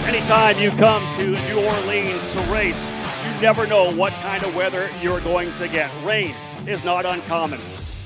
Anytime you come to New Orleans to race, you never know what kind of weather you're going to get. Rain is not uncommon.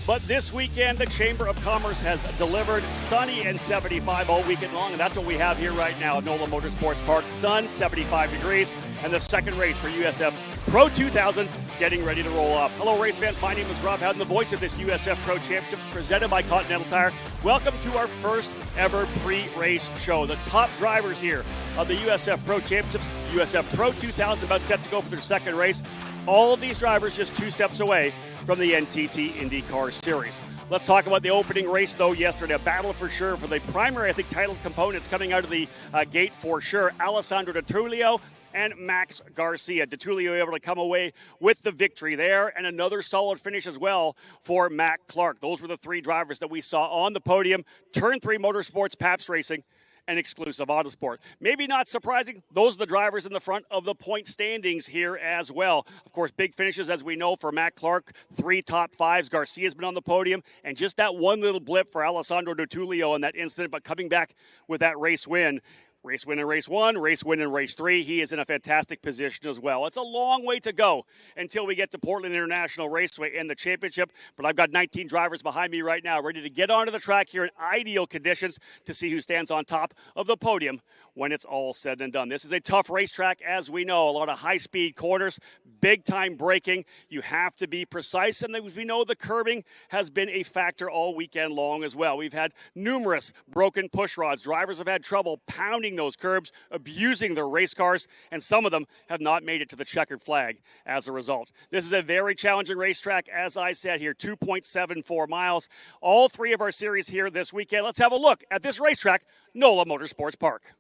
But this weekend, the Chamber of Commerce has delivered sunny and 75 all weekend long, and that's what we have here right now at NOLA Motorsports Park. Sun, 75 degrees, and the second race for USF Pro 2000 getting ready to roll off. Hello, race fans. My name is Rob Howden, the voice of this USF Pro Championship presented by Continental Tire. Welcome to our first ever pre-race show. The top drivers here of the USF Pro Championships, USF Pro 2000, about set to go for their second race. All of these drivers just 2 steps away from the NTT IndyCar Series. Let's talk about the opening race, though, yesterday. A battle for sure for the primary, title components coming out of the gate for sure. Alessandro Di Tullio and Max Garcia. Di Tullio able to come away with the victory there, and another solid finish as well for Matt Clark. Those were the 3 drivers that we saw on the podium. Turn 3 Motorsports, Pabst Racing, and Exclusive Autosport. Maybe not surprising, those are the drivers in the front of the point standings here as well. Of course, big finishes, as we know, for Matt Clark, 3 top 5s. Garcia's been on the podium, and just that one little blip for Alessandro Di Tullio in that incident, but coming back with that race win. Race win in race 1, race win in race 3. He is in a fantastic position as well. It's a long way to go until we get to Portland International Raceway in the championship, but I've got 19 drivers behind me right now ready to get onto the track here in ideal conditions to see who stands on top of the podium when it's all said and done. This is a tough racetrack, as we know. A lot of high-speed corners, big-time braking. You have to be precise, and as we know, the curbing has been a factor all weekend long as well. We've had numerous broken push rods. Drivers have had trouble pounding those curbs, abusing their race cars, and some of them have not made it to the checkered flag as a result. This is a very challenging racetrack, as I said here, 2.74 miles. All 3 of our series here this weekend. Let's have a look at this racetrack, NOLA Motorsports Park.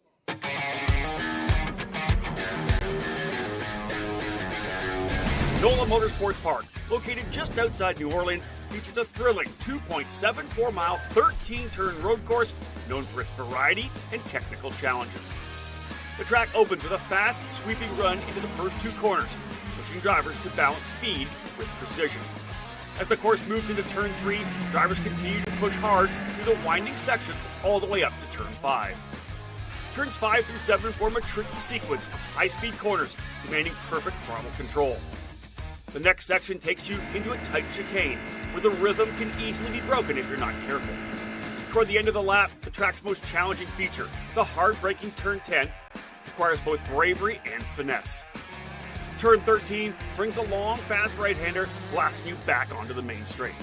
NOLA Motorsports Park, located just outside New Orleans, features a thrilling 2.74-mile, 13-turn road course known for its variety and technical challenges. The track opens with a fast, sweeping run into the first 2 corners, pushing drivers to balance speed with precision. As the course moves into turn 3, drivers continue to push hard through the winding sections all the way up to turn 5. Turns 5 through 7 form a tricky sequence of high-speed corners demanding perfect throttle control. The next section takes you into a tight chicane, where the rhythm can easily be broken if you're not careful. Toward the end of the lap, the track's most challenging feature, the hard-braking turn 10, requires both bravery and finesse. Turn 13 brings a long, fast right-hander, blasting you back onto the main straight.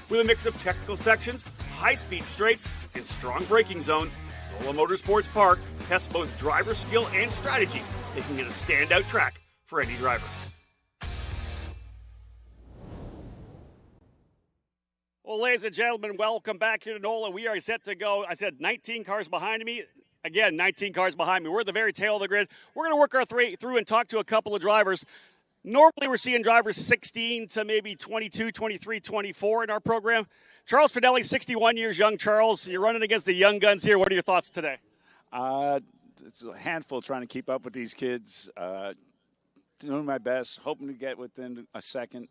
With a mix of technical sections, high-speed straights, and strong braking zones, NOLA Motorsports Park tests both driver skill and strategy, making it a standout track for any driver. Well, ladies and gentlemen, welcome back here to NOLA. We are set to go. I said 19 cars behind me. Again, 19 cars behind me. We're at the very tail of the grid. We're going to work our through and talk to a couple of drivers. Normally, we're seeing drivers 16 to maybe 22, 23, 24 in our program. Charles Fidelli, 61 years young. Charles, you're running against the young guns here. What are your thoughts today? It's a handful trying to keep up with these kids. Doing my best, hoping to get within a second,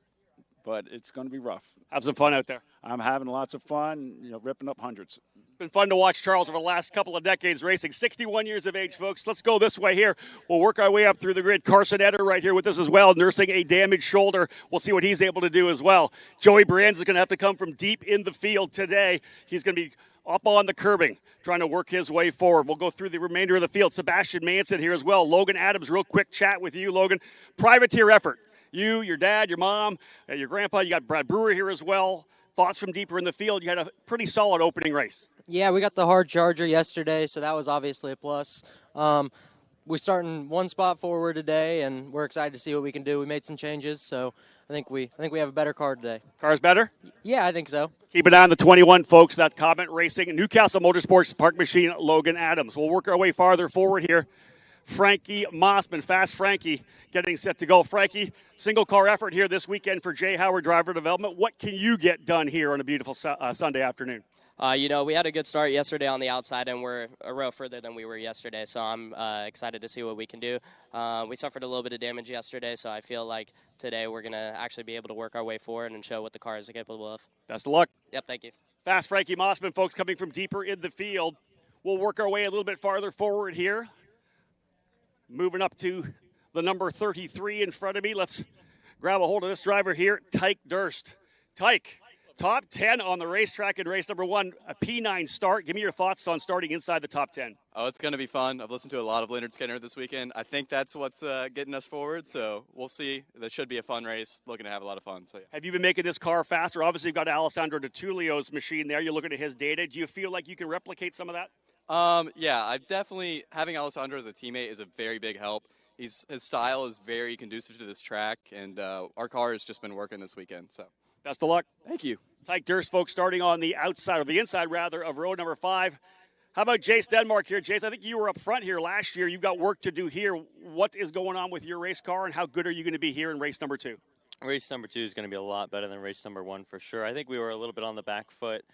but it's going to be rough. Have some fun out there. I'm having lots of fun, ripping up hundreds. It's been fun to watch Charles over the last couple of decades racing. 61 years of age, folks. Let's go this way here. We'll work our way up through the grid. Carson Etter right here with us as well, nursing a damaged shoulder. We'll see what he's able to do as well. Joey Brienza is going to have to come from deep in the field today. He's going to be up on the curbing, trying to work his way forward. We'll go through the remainder of the field. Sebastian Manson here as well. Logan Adams, real quick chat with you, Logan. Privateer effort. You, your dad, your mom, your grandpa, you got Brad Brewer here as well. Thoughts from deeper in the field. You had a pretty solid opening race. Yeah, we got the hard charger yesterday, so that was obviously a plus. We're starting one spot forward today, and we're excited to see what we can do. We made some changes, so I think we have a better car today. Car's better? Yeah, I think so. Keep an eye on the 21, folks. That Comment Racing, Newcastle Motorsports Park Machine, Logan Adams. We'll work our way farther forward here. Frankie Mossman, Fast Frankie, getting set to go. Frankie, single car effort here this weekend for Jay Howard Driver Development. What can you get done here on a beautiful Sunday afternoon? We had a good start yesterday on the outside, and we're a row further than we were yesterday, so I'm excited to see what we can do. We suffered a little bit of damage yesterday, so I feel like today we're going to actually be able to work our way forward and show what the car is capable of. Best of luck. Yep, thank you. Fast Frankie Mossman, folks, coming from deeper in the field. We'll work our way a little bit farther forward here. Moving up to the number 33 in front of me. Let's grab a hold of this driver here, Tyke Durst. Tyke, top 10 on the racetrack in race number 1, a P9 start. Give me your thoughts on starting inside the top 10. Oh, it's going to be fun. I've listened to a lot of Leonard Skinner this weekend. I think that's what's getting us forward, so we'll see. This should be a fun race. Looking to have a lot of fun. So, yeah. Have you been making this car faster? Obviously, you've got Alessandro Di Tullio's machine there. You're looking at his data. Do you feel like you can replicate some of that? Yeah, I've definitely, having Alessandro as a teammate is a very big help. His style is very conducive to this track, and our car has just been working this weekend. So, best of luck. Thank you. Tyke Durst, folks, starting on the outside, or the inside, rather, of row number 5. How about Jace Denmark here? Jace, I think you were up front here last year. You've got work to do here. What is going on with your race car, and how good are you going to be here in race number 2? Race number 2 is going to be a lot better than race number 1 for sure. I think we were a little bit on the back foot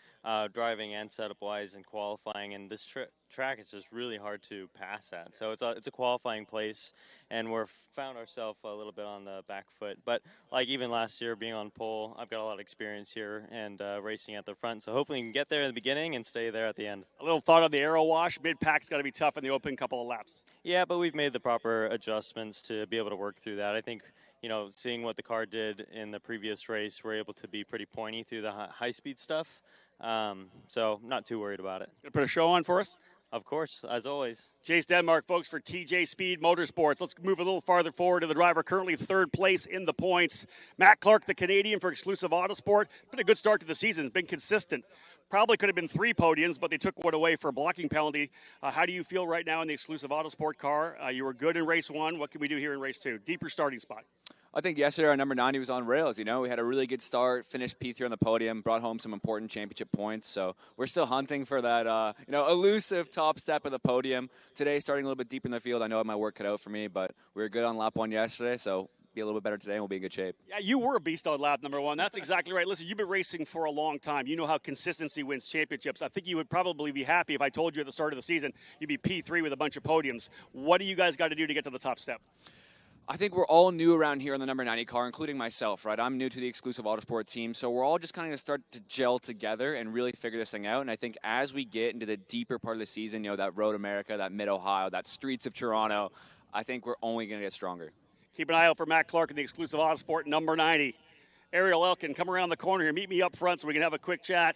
driving and setup-wise and qualifying, and this track is just really hard to pass at. So it's a qualifying place, and we're found ourselves a little bit on the back foot. But like even last year, being on pole, I've got a lot of experience here and racing at the front. So hopefully we can get there in the beginning and stay there at the end. A little thought on the aero wash. Mid-pack's got to be tough in the open couple of laps. Yeah, but we've made the proper adjustments to be able to work through that. I think, seeing what the car did in the previous race, we're able to be pretty pointy through the high-speed stuff. So not too worried about it. Gonna put a show on for us? Of course, as always. Jace Denmark, folks, for TJ Speed Motorsports. Let's move a little farther forward to the driver currently 3rd place in the points. Matt Clark, the Canadian for Exclusive Autosport. Been a good start to the season. Been consistent. Probably could have been 3 podiums, but they took one away for a blocking penalty. How do you feel right now in the Exclusive Autosport car? You were good in race 1. What can we do here in race 2? Deeper starting spot. I think yesterday our number 90 was on rails. We had a really good start, finished P3 on the podium, brought home some important championship points. So we're still hunting for that, elusive top step of the podium. Today, starting a little bit deep in the field, I know I have my work cut out for me, but we were good on lap 1 yesterday, so be a little bit better today and we'll be in good shape. Yeah, you were a beast on lap number 1. That's exactly right. Listen, you've been racing for a long time. You know how consistency wins championships. I think you would probably be happy if I told you at the start of the season you'd be P3 with a bunch of podiums. What do you guys got to do to get to the top step? I think we're all new around here on the number 90 car, including myself, right? I'm new to the Exclusive Autosport team, so we're all just kind of start to gel together and really figure this thing out. And I think as we get into the deeper part of the season, that Road America, that Mid-Ohio, that Streets of Toronto, I think we're only going to get stronger. Keep an eye out for Matt Clark in the Exclusive Autosport number 90. Ariel Elkin, come around the corner here. Meet me up front so we can have a quick chat.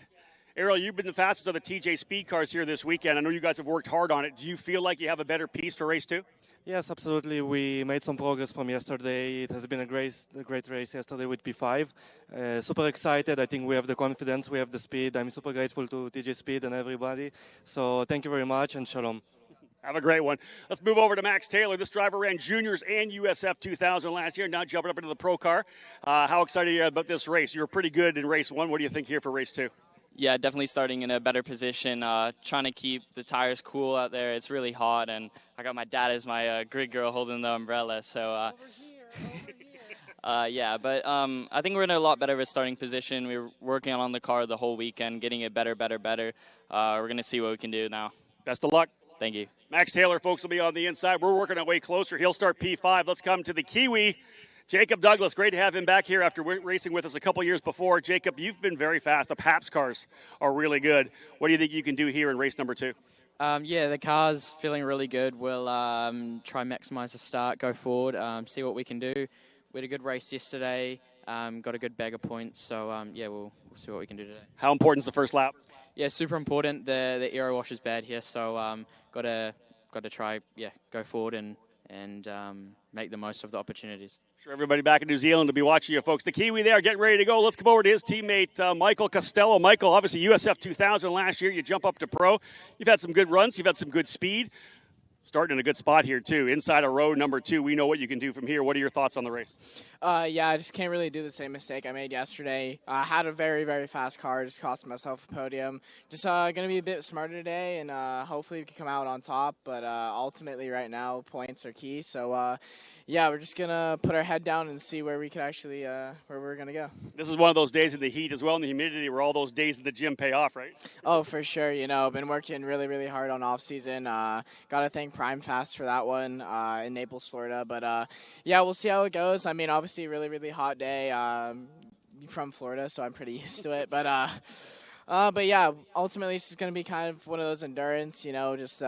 Ariel, you've been the fastest of the TJ Speed cars here this weekend. I know you guys have worked hard on it. Do you feel like you have a better piece for race 2? Yes, absolutely. We made some progress from yesterday. It has been a great race yesterday with P5. Super excited. I think we have the confidence, we have the speed. I'm super grateful to TJ Speed and everybody. So thank you very much and shalom. Have a great one. Let's move over to Max Taylor. This driver ran Juniors and USF 2000 last year, now jumping up into the pro car. How excited are you about this race? You were pretty good in race 1. What do you think here for race 2? Yeah, definitely starting in a better position, trying to keep the tires cool out there. It's really hot, and I got my dad as my grid girl holding the umbrella. So, yeah, but I think we're in a lot better of a starting position. We were working on the car the whole weekend, getting it better. We're going to see what we can do now. Best of luck. Thank you. Max Taylor, folks, will be on the inside. We're working our way closer. He'll start P5. Let's come to the Kiwi. Jacob Douglas, great to have him back here after racing with us a couple years before. Jacob, you've been very fast. The Paps cars are really good. What do you think you can do here in race number 2? Yeah, the car's feeling really good. We'll try maximize the start, go forward, see what we can do. We had a good race yesterday, got a good bag of points. So, yeah, we'll see what we can do today. How important is the first lap? Yeah, super important. The aero wash is bad here, so got to try, go forward and make the most of the opportunities. Sure, everybody back in New Zealand will be watching you, folks. The Kiwi there, getting ready to go. Let's come over to his teammate, Michael Costello. Michael, obviously USF 2000 last year. You jump up to pro. You've had some good runs. You've had some good speed. Starting in a good spot here, too. Inside of row number 2, we know what you can do from here. What are your thoughts on the race? Yeah, I just can't really do the same mistake I made yesterday. I had a very, very fast car, just cost myself a podium. Just going to be a bit smarter today, and hopefully we can come out on top. But ultimately, right now, points are key. So, yeah, we're just going to put our head down and see where we can actually, where we're going to go. This is one of those days in the heat as well, in the humidity, where all those days in the gym pay off, right? Oh, for sure. You know, I've been working really, really hard on off-season. Got to thank Prime Fast for that one in Naples, Florida. But, yeah, we'll see how it goes. I mean, obviously, really, really hot day from Florida, so I'm pretty used to it. But yeah, ultimately, it's just going to be kind of one of those endurance, you know, just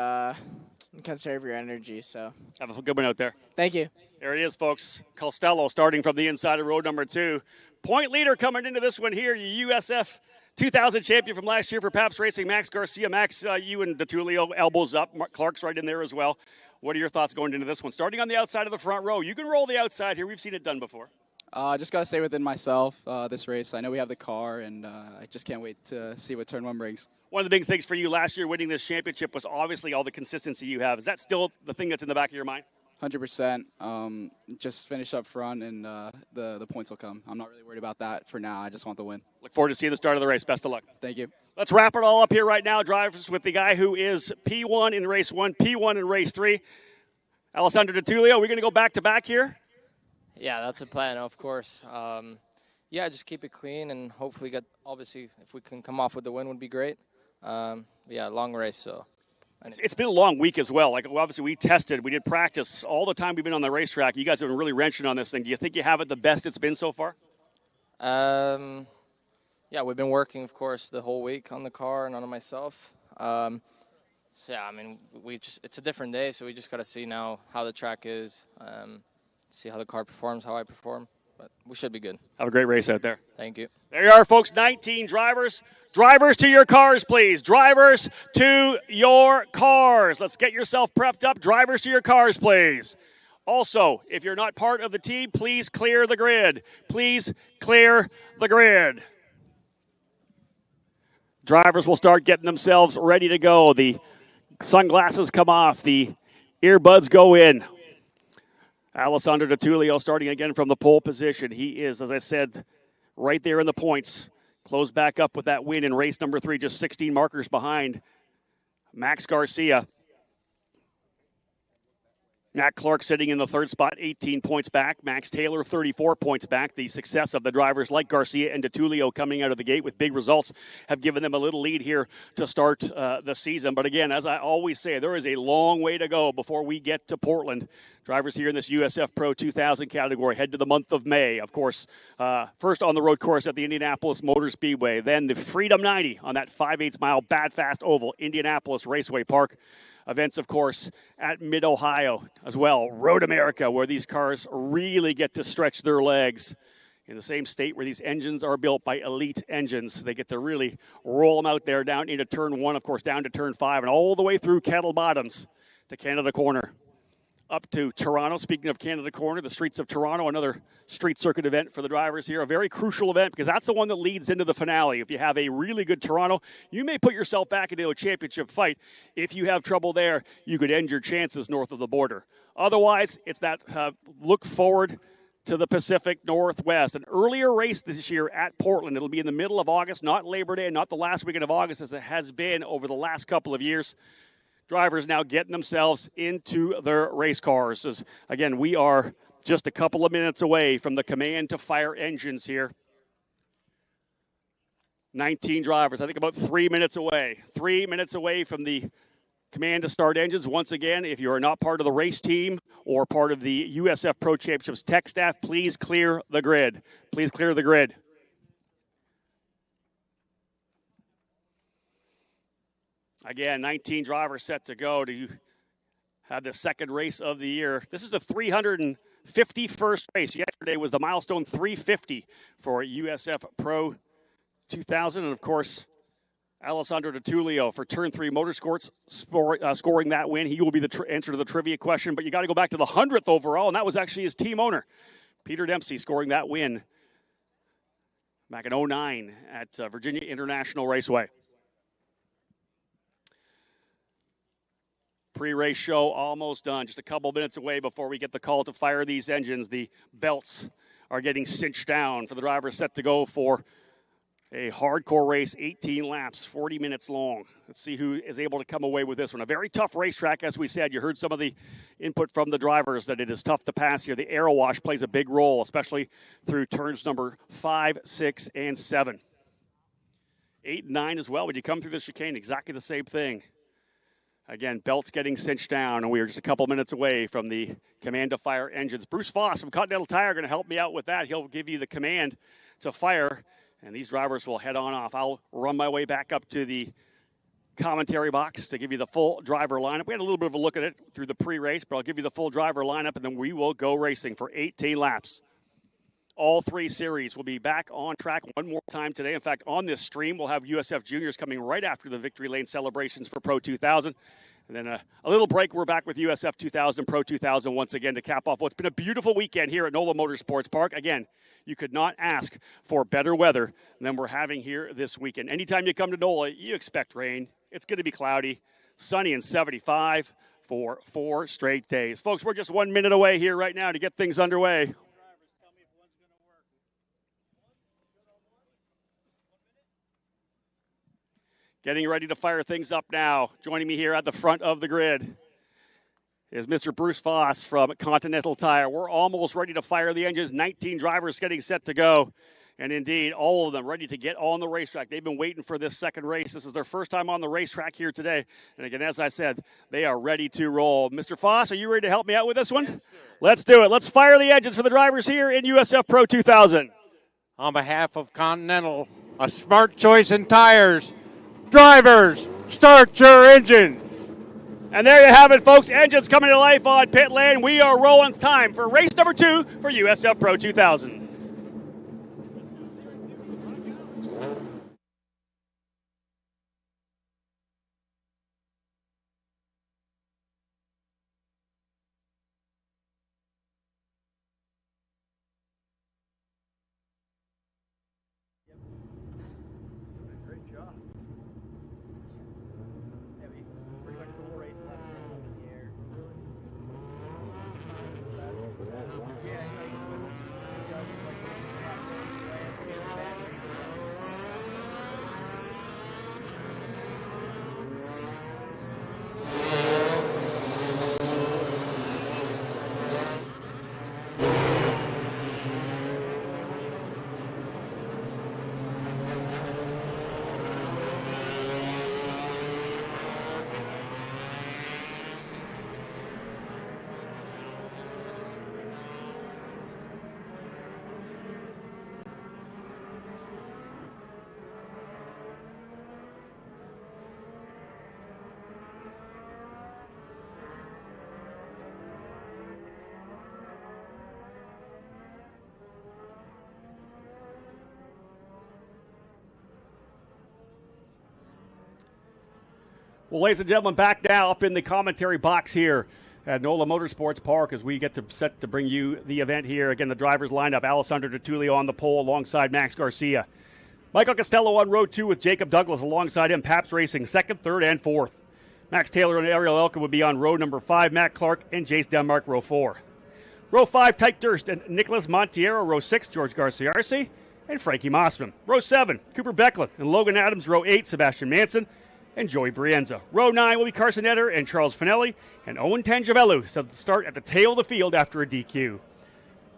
conserve your energy. So have a good one out there. Thank you. There it is, folks. Costello starting from the inside of row number 2. Point leader coming into this one here, USF 2000 champion from last year for Pabst Racing, Max Garcia. Max, you and DeTulio elbows up. Mark Clark's right in there as well. What are your thoughts going into this one? Starting on the outside of the front row. You can roll the outside here. We've seen it done before. I just got to stay within myself this race. I know we have the car, and I just can't wait to see what turn 1 brings. One of the big things for you last year winning this championship was obviously all the consistency you have. Is that still the thing that's in the back of your mind? 100%. Just finish up front, and the points will come. I'm not really worried about that for now. I just want the win. Look forward to seeing the start of the race. Best of luck. Thank you. Let's wrap it all up here right now. Drivers with the guy who is P1 in race 1, P1 in race 3. Alessandro DeTulio, we're going to go back-to-back here? Yeah, that's a plan, of course. Yeah, just keep it clean and hopefully obviously, if we can come off with the win would be great. Yeah, long race, so. It's been a long week as well. Like, obviously, we tested, we did practice all the time we've been on the racetrack. You guys have been really wrenching on this thing. Do you think you have it the best it's been so far? Yeah, we've been working, of course, the whole week on the car and on myself. So, yeah, I mean, it's a different day, so we just got to see now how the track is, see how the car performs, how I perform. But we should be good. Have a great race out there. Thank you. There you are, folks, 19 drivers. Drivers to your cars, please. Drivers to your cars. Let's get yourself prepped up. Drivers to your cars, please. Also, if you're not part of the team, please clear the grid. Please clear the grid. Drivers will start getting themselves ready to go. The sunglasses come off. The earbuds go in. Alessandro DeTulio starting again from the pole position. He is, as I said, right there in the points. Closed back up with that win in race number 3, just 16 markers behind Max Garcia. Matt Clark sitting in the 3rd spot, 18 points back. Max Taylor, 34 points back. The success of the drivers like Garcia and DeTulio coming out of the gate with big results have given them a little lead here to start the season. But again, as I always say, there is a long way to go before we get to Portland. Drivers here in this USF Pro 2000 category head to the month of May. Of course, first on the road course at the Indianapolis Motor Speedway. Then the Freedom 90 on that 5/8 mile bad fast oval, Indianapolis Raceway Park. Events, of course, at Mid-Ohio as well. Road America, where these cars really get to stretch their legs. In the same state where these engines are built by elite engines. They get to really roll them out there down into turn 1, of course, down to turn 5, and all the way through Kettle Bottoms to Canada Corner. Up to Toronto. Speaking of Canada Corner, the streets of Toronto, another street circuit event for the drivers here. A very crucial event because that's the one that leads into the finale. If you have a really good Toronto, you may put yourself back into a championship fight. If you have trouble there, you could end your chances north of the border. Otherwise, it's that look forward to the Pacific Northwest. An earlier race this year at Portland. It'll be in the middle of August, not Labor Day, not the last weekend of August as it has been over the last couple of years. Drivers now getting themselves into their race cars. As, again, we are just a couple of minutes away from the command to fire engines here. 19 drivers, I think about 3 minutes away. 3 minutes away from the command to start engines. Once again, if you are not part of the race team or part of the USF Pro Championships tech staff, please clear the grid. Please clear the grid. Again, 19 drivers set to go to have the second race of the year. This is the 351st race. Yesterday was the milestone 350 for USF Pro 2000. And, of course, Alessandro DeTulio for Turn 3 Motorsports scoring that win. He will be the answer to the trivia question. But you got to go back to the 100th overall, and that was actually his team owner, Peter Dempsey, scoring that win back in 2009 at Virginia International Raceway. Pre-race show almost done. Just a couple minutes away before we get the call to fire these engines. The belts are getting cinched down for the drivers set to go for a hardcore race, 18 laps, 40 minutes long. Let's see who is able to come away with this one. A very tough racetrack, as we said. You heard some of the input from the drivers that it is tough to pass here. The aero wash plays a big role, especially through turns number 5, 6, and 7. 8 and 9 as well. When you come through the chicane, exactly the same thing. Again, belts getting cinched down, and we are just a couple minutes away from the command to fire engines. Bruce Foss from Continental Tire going to help me out with that. He'll give you the command to fire, and these drivers will head on off. I'll run my way back up to the commentary box to give you the full driver lineup. We had a little bit of a look at it through the pre-race, but I'll give you the full driver lineup, and then we will go racing for 18 laps. All 3 series will be back on track one more time today. In fact, on this stream, we'll have USF Juniors coming right after the Victory Lane celebrations for Pro 2000. And then a little break. We're back with USF 2000, Pro 2000 once again to cap off what's been a beautiful weekend here at NOLA Motorsports Park. Again, you could not ask for better weather than we're having here this weekend. Anytime you come to NOLA, you expect rain. It's going to be cloudy, sunny and 75 for 4 straight days. Folks, we're just 1 minute away here right now to get things underway. Getting ready to fire things up now. Joining me here at the front of the grid is Mr. Bruce Foss from Continental Tire. We're almost ready to fire the engines. 19 drivers getting set to go. And indeed, all of them ready to get on the racetrack. They've been waiting for this second race. This is their first time on the racetrack here today. And again, as I said, they are ready to roll. Mr. Foss, are you ready to help me out with this one? Yes, let's do it. Let's fire the engines for the drivers here in USF Pro 2000. On behalf of Continental, a smart choice in tires. Drivers, start your engine. And there you have it, folks. Engines coming to life on pit lane. We are rolling. It's time for race number 2 for USF Pro 2000. Well, ladies and gentlemen, back now up in the commentary box here at NOLA Motorsports Park as we get set to bring you the event here. Again, the drivers lineup, Alessandro DiTullio on the pole alongside Max Garcia. Michael Costello on row 2 with Jacob Douglas alongside him. Paps Racing, 2nd, 3rd, and 4th. Max Taylor and Ariel Elkin would be on row number 5. Matt Clark and Jace Denmark, row 4. Row 5, Tyke Durst and Nicholas Montiero. Row 6, George Garcia-Arce and Frankie Mossman. Row 7, Cooper Becklin and Logan Adams. Row 8, Sebastian Manson and Joey Brienza. Row 9 will be Carson Etter and Charles Finelli, and Owen Tangevelu set to start at the tail of the field after a DQ.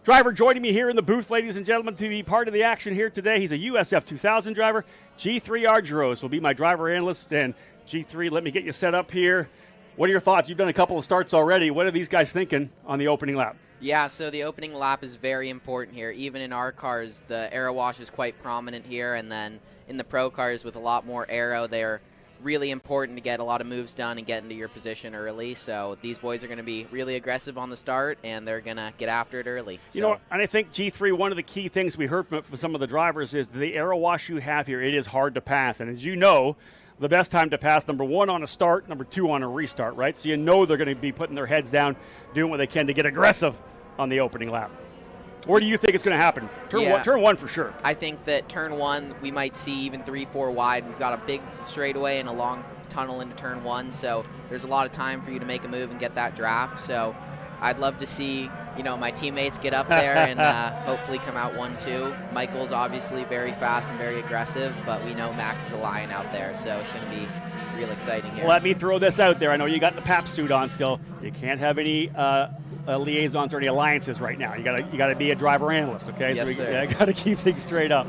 Driver joining me here in the booth, ladies and gentlemen, to be part of the action here today. He's a USF 2000 driver. G3 Argyros will be my driver analyst. And G3, let me get you set up here. What are your thoughts? You've done a couple of starts already. What are these guys thinking on the opening lap? Yeah, so the opening lap is very important here. Even in our cars, the aero wash is quite prominent here. And then in the pro cars with a lot more aero, they're really important to get a lot of moves done and get into your position early. So these boys are going to be really aggressive on the start, and they're going to get after it early. You know, and I think, G3, one of the key things we heard from some of the drivers is the aero wash you have here, it is hard to pass. And as you know, the best time to pass, number 1 on a start, number 2 on a restart, right? So you know they're going to be putting their heads down, doing what they can to get aggressive on the opening lap. Where do you think it's going to happen? Turn one for sure. I think that turn 1, we might see even 3-4 wide. We've got a big straightaway and a long tunnel into turn 1, so there's a lot of time for you to make a move and get that draft. So I'd love to see, my teammates get up there and hopefully come out 1-2. Michael's obviously very fast and very aggressive, but we know Max is a lion out there, so it's going to be real exciting here. Let me throw this out there. I know you got the PAP suit on still. You can't have any liaisons or any alliances right now. You got to be a driver analyst, okay? Yes, so sir. got to keep things straight up.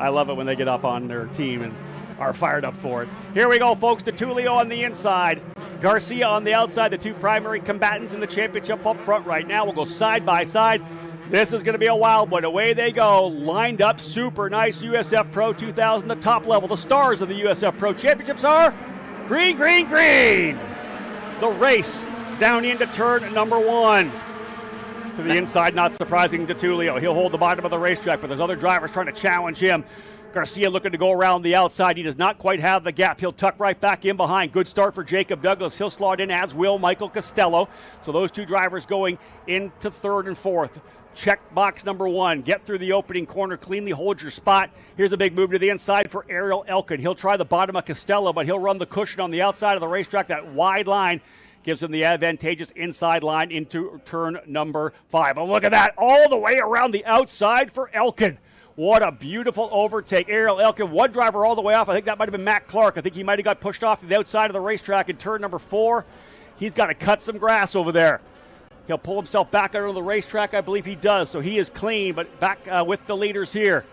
I love it when they get up on their team and are fired up for it. Here we go, folks. DeTulio on the inside. Garcia on the outside, the two primary combatants in the championship up front right now. We'll go side by side. This is going to be a wild one. Away they go. Lined up, super nice. USF Pro 2000, the top level. The stars of the USF Pro Championships are green, green, green. The race down into turn number 1. To the inside, not surprising, DeTulio. He'll hold the bottom of the racetrack, but there's other drivers trying to challenge him. Garcia looking to go around the outside. He does not quite have the gap. He'll tuck right back in behind. Good start for Jacob Douglas. He'll slot in, as will Michael Costello. So those two drivers going into third and fourth. Check box number 1. Get through the opening corner. Cleanly hold your spot. Here's a big move to the inside for Ariel Elkin. He'll try the bottom of Costello, but he'll run the cushion on the outside of the racetrack. That wide line gives him the advantageous inside line into turn number 5. And look at that. All the way around the outside for Elkin. What a beautiful overtake. Ariel Elkin, one driver all the way off. I think that might have been Matt Clark. I think he might have got pushed off to the outside of the racetrack in turn number 4. He's got to cut some grass over there. He'll pull himself back out of the racetrack. I believe he does. So he is clean, but back with the leaders here.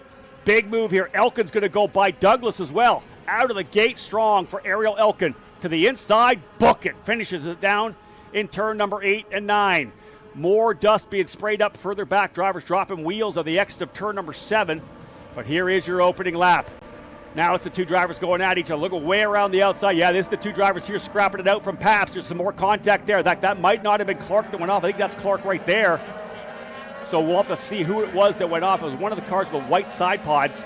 Big move here. Elkin's going to go by Douglas as well. Out of the gate strong for Ariel Elkin. To the inside, book it. Finishes it down in turn number 8 and 9. More dust being sprayed up further back. Drivers dropping wheels on the exit of turn number 7. But here is your opening lap. Now it's the two drivers going at each other. Look way around the outside. Yeah, this is the two drivers here scrapping it out from Paps. There's some more contact there. That might not have been Clark that went off. I think that's Clark right there. So we'll have to see who it was that went off. It was one of the cars with the white side pods.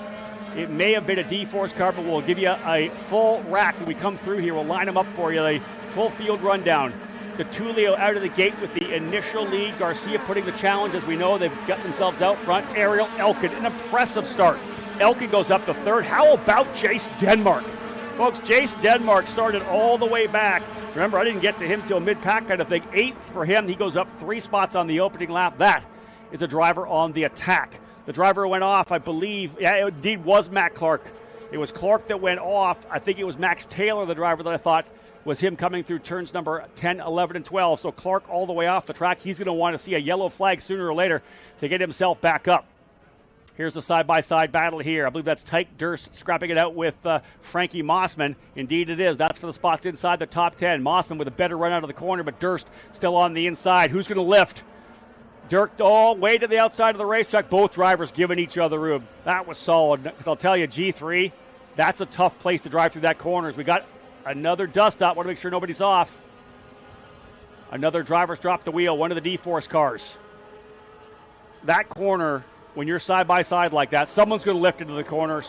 It may have been a D-Force car, but we'll give you a full rack when we come through here. We'll line them up for you, a full field rundown. DeTulio out of the gate with the initial lead. Garcia putting the challenge. As we know, they've got themselves out front. Ariel Elkin, an impressive start. Elkin goes up to third. How about Jace Denmark? Folks, Jace Denmark started all the way back. Remember, I didn't get to him till mid-pack kind of thing. 8th for him. He goes up 3 spots on the opening lap. That is a driver on the attack. The driver went off, I believe. Yeah, it indeed was Matt Clark. It was Clark that went off. I think it was Max Taylor, the driver that I thought was him coming through turns number 10, 11, and 12. So Clark all the way off the track. He's going to want to see a yellow flag sooner or later to get himself back up. Here's the side-by-side battle here. I believe that's Tyke Durst scrapping it out with Frankie Mossman. Indeed it is. That's for the spots inside the top 10. Mossman with a better run out of the corner, but Durst still on the inside. Who's going to lift? Dirk all way to the outside of the racetrack. Both drivers giving each other room. That was solid. Because I'll tell you, G3, that's a tough place to drive through that corner. As we got another dust up. Want to make sure nobody's off. Another driver's dropped the wheel. One of the D-Force cars. That corner, when you're side by side like that, someone's going to lift into the corner.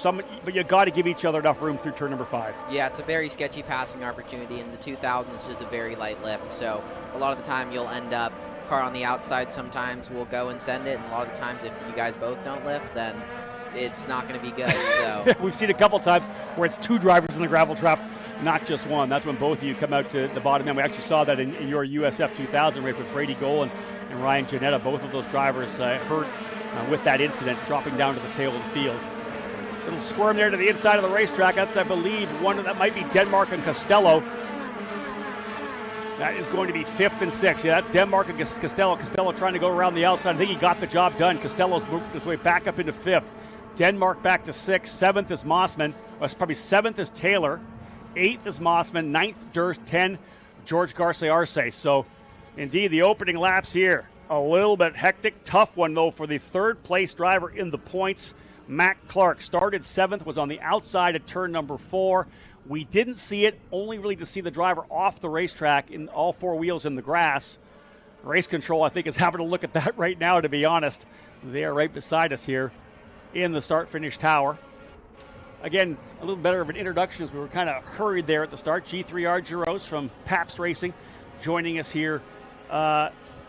But you got to give each other enough room through turn number 5. Yeah, it's a very sketchy passing opportunity, and the 2000 is just a very light lift. So a lot of the time you'll end up car on the outside. Sometimes we'll go and send it, and a lot of the times if you guys both don't lift, then it's not going to be good. So we've seen a couple times where it's 2 drivers in the gravel trap, not just one. That's when both of you come out to the bottom end. We actually saw that in your USF 2000 race with Brady Golan and Ryan Janetta. Both of those drivers hurt with that incident, dropping down to the tail of the field. Little squirm there to the inside of the racetrack. That's, I believe, one that might be Denmark and Costello. That is going to be 5th and 6th. Yeah, that's Denmark and Costello. Costello trying to go around the outside. I think he got the job done. Costello's moved his way back up into 5th. Denmark back to 6th. 7th is Mossman. Probably 7th is Taylor. 8th is Mossman. 9th, Durst. 10, George Garcia Arce. So, indeed, the opening laps here. A little bit hectic. Tough one, though, for the 3rd place driver in the points. Matt Clark started 7th, was on the outside at turn number 4. We didn't see it, only really to see the driver off the racetrack in all 4 wheels in the grass. Race control, I think, is having a look at that right now, to be honest. They are right beside us here in the start-finish tower. Again, a little better of an introduction as we were kind of hurried there at the start. G3 Argyros from Pabst Racing joining us here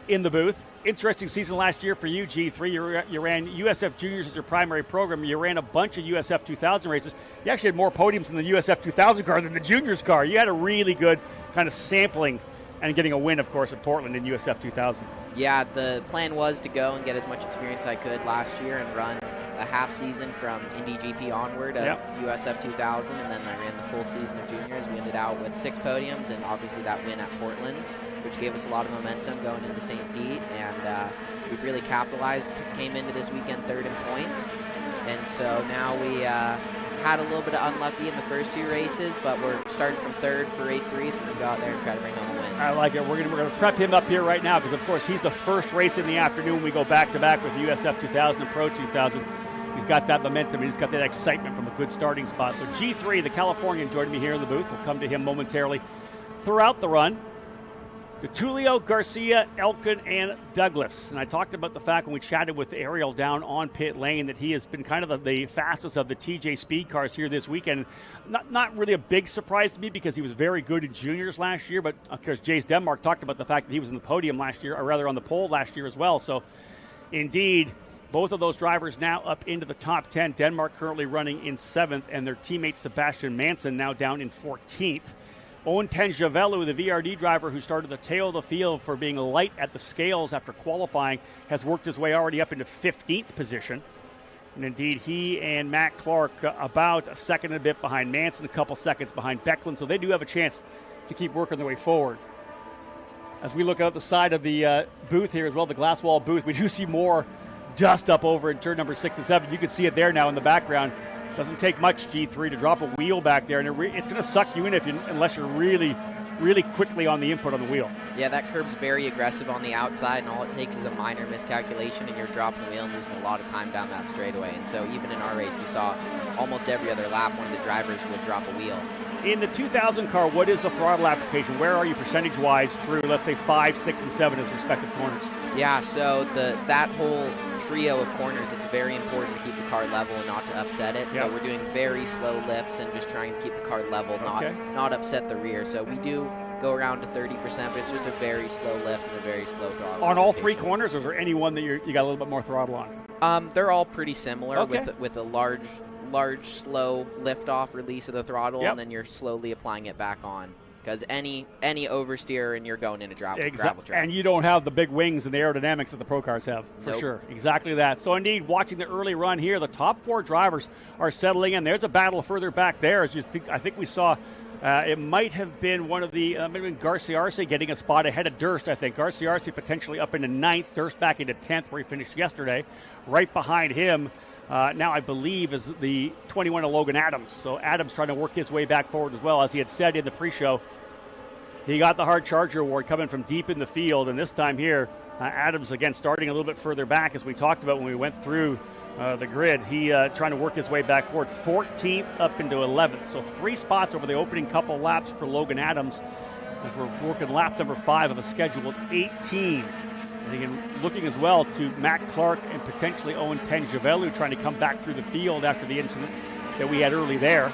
in the booth. Interesting season last year for you, G3. You ran USF Juniors as your primary program. You ran a bunch of USF 2000 races. You actually had more podiums in the USF 2000 car than the Juniors car. You had a really good kind of sampling and getting a win, of course, at Portland in USF 2000. Yeah, the plan was to go and get as much experience I could last year and run a half season from Indy GP onward of USF 2000, and then I ran the full season of Juniors. We ended out with 6 podiums, and obviously that win at Portland, which gave us a lot of momentum going into St. Pete, and we've really capitalized. Came into this weekend 3rd in points, and so now we had a little bit of unlucky in the first 2 races, but we're starting from 3rd for race 3, so we're going to go out there and try to bring home a win. I like it. We're going to prep him up here right now because, of course, he's the first race in the afternoon. We go back-to-back with USF 2000 and Pro 2000. He's got that momentum, and he's got that excitement from a good starting spot. So G3, the Californian, joined me here in the booth. We'll come to him momentarily throughout the run. DeTulio, Garcia, Elkin, and Douglas. And I talked about the fact when we chatted with Ariel down on pit lane that he has been kind of the fastest of the TJ speed cars here this weekend. Not really a big surprise to me because he was very good in juniors last year, but of course Jace Denmark talked about the fact that he was in the podium last year, or rather on the pole last year as well. So indeed, both of those drivers now up into the top 10. Denmark currently running in 7th, and their teammate Sebastian Manson now down in 14th. Owen Tenjavelu, the VRD driver who started the tail of the field for being light at the scales after qualifying, has worked his way already up into 15th position. And indeed, he and Matt Clark about a second and a bit behind Manson, a couple seconds behind Becklin, so they do have a chance to keep working their way forward. As we look out the side of the booth here as well, the glass wall booth, we do see more dust up over in turn number 6 and 7. You can see it there now in the background. Doesn't take much, G3, to drop a wheel back there, and it's going to suck you in unless you're really, really quickly on the input on the wheel. Yeah, that curb's very aggressive on the outside, and all it takes is a minor miscalculation, and you're dropping the wheel and losing a lot of time down that straightaway. And so even in our race, we saw almost every other lap one of the drivers would drop a wheel. In the 2000 car, what is the throttle application? Where are you percentage-wise through, let's say, 5, 6, and 7 as respective corners? Yeah, so that whole trio of corners, it's very important to keep the car level and not to upset it. Yep. So we're doing very slow lifts and just trying to keep the car level, not upset the rear. So we do go around to 30%, but it's just a very slow lift and a very slow throttle. On all 3 corners, or is there any one that you got a little bit more throttle on? They're all pretty similar with a large, slow lift-off release of the throttle, and then you're slowly applying it back on. Because any oversteer and you're going into gravel track. And you don't have the big wings and the aerodynamics that the pro cars have, for sure. Exactly that. So indeed, watching the early run here, the top 4 drivers are settling in. There's a battle further back there. I think we saw it might have been one of the Garcia Arce getting a spot ahead of Durst, I think. Garcia Arce potentially up into 9th, Durst back into 10th where he finished yesterday. Right behind him, now I believe, is the 21 of Logan Adams. So Adams trying to work his way back forward as well. As he had said in the pre-show, he got the Hard Charger Award coming from deep in the field. And this time here, Adams, again, starting a little bit further back, as we talked about when we went through the grid. He trying to work his way back forward, 14th up into 11th. So 3 spots over the opening couple laps for Logan Adams as we're working lap number 5 of a scheduled 18. And looking as well to Matt Clark and potentially Owen Tenjavelu trying to come back through the field after the incident that we had early there.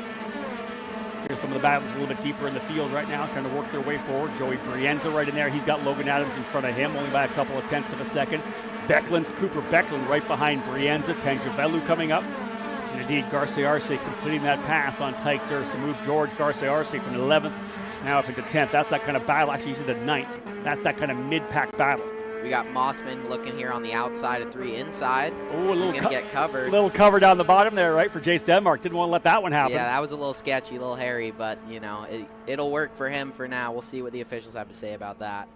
Here's some of the battles a little bit deeper in the field right now, trying to work their way forward. Joey Brienza right in there. He's got Logan Adams in front of him, only by a couple of tenths of a second. Cooper Becklin right behind Brienza. Tenjavelu coming up. And indeed, Garcia Arce completing that pass on tight Durst to move George Garcia Arce from 11th now up into 10th. That's that kind of battle. Actually, he's at 9th. That's that kind of mid-pack battle. We got Mossman looking here on the outside of 3 inside. Oh, he's going to get covered. A little cover down the bottom there, right, for Jace Denmark. Didn't want to let that one happen. Yeah, that was a little sketchy, a little hairy, but, it'll work for him for now. We'll see what the officials have to say about that.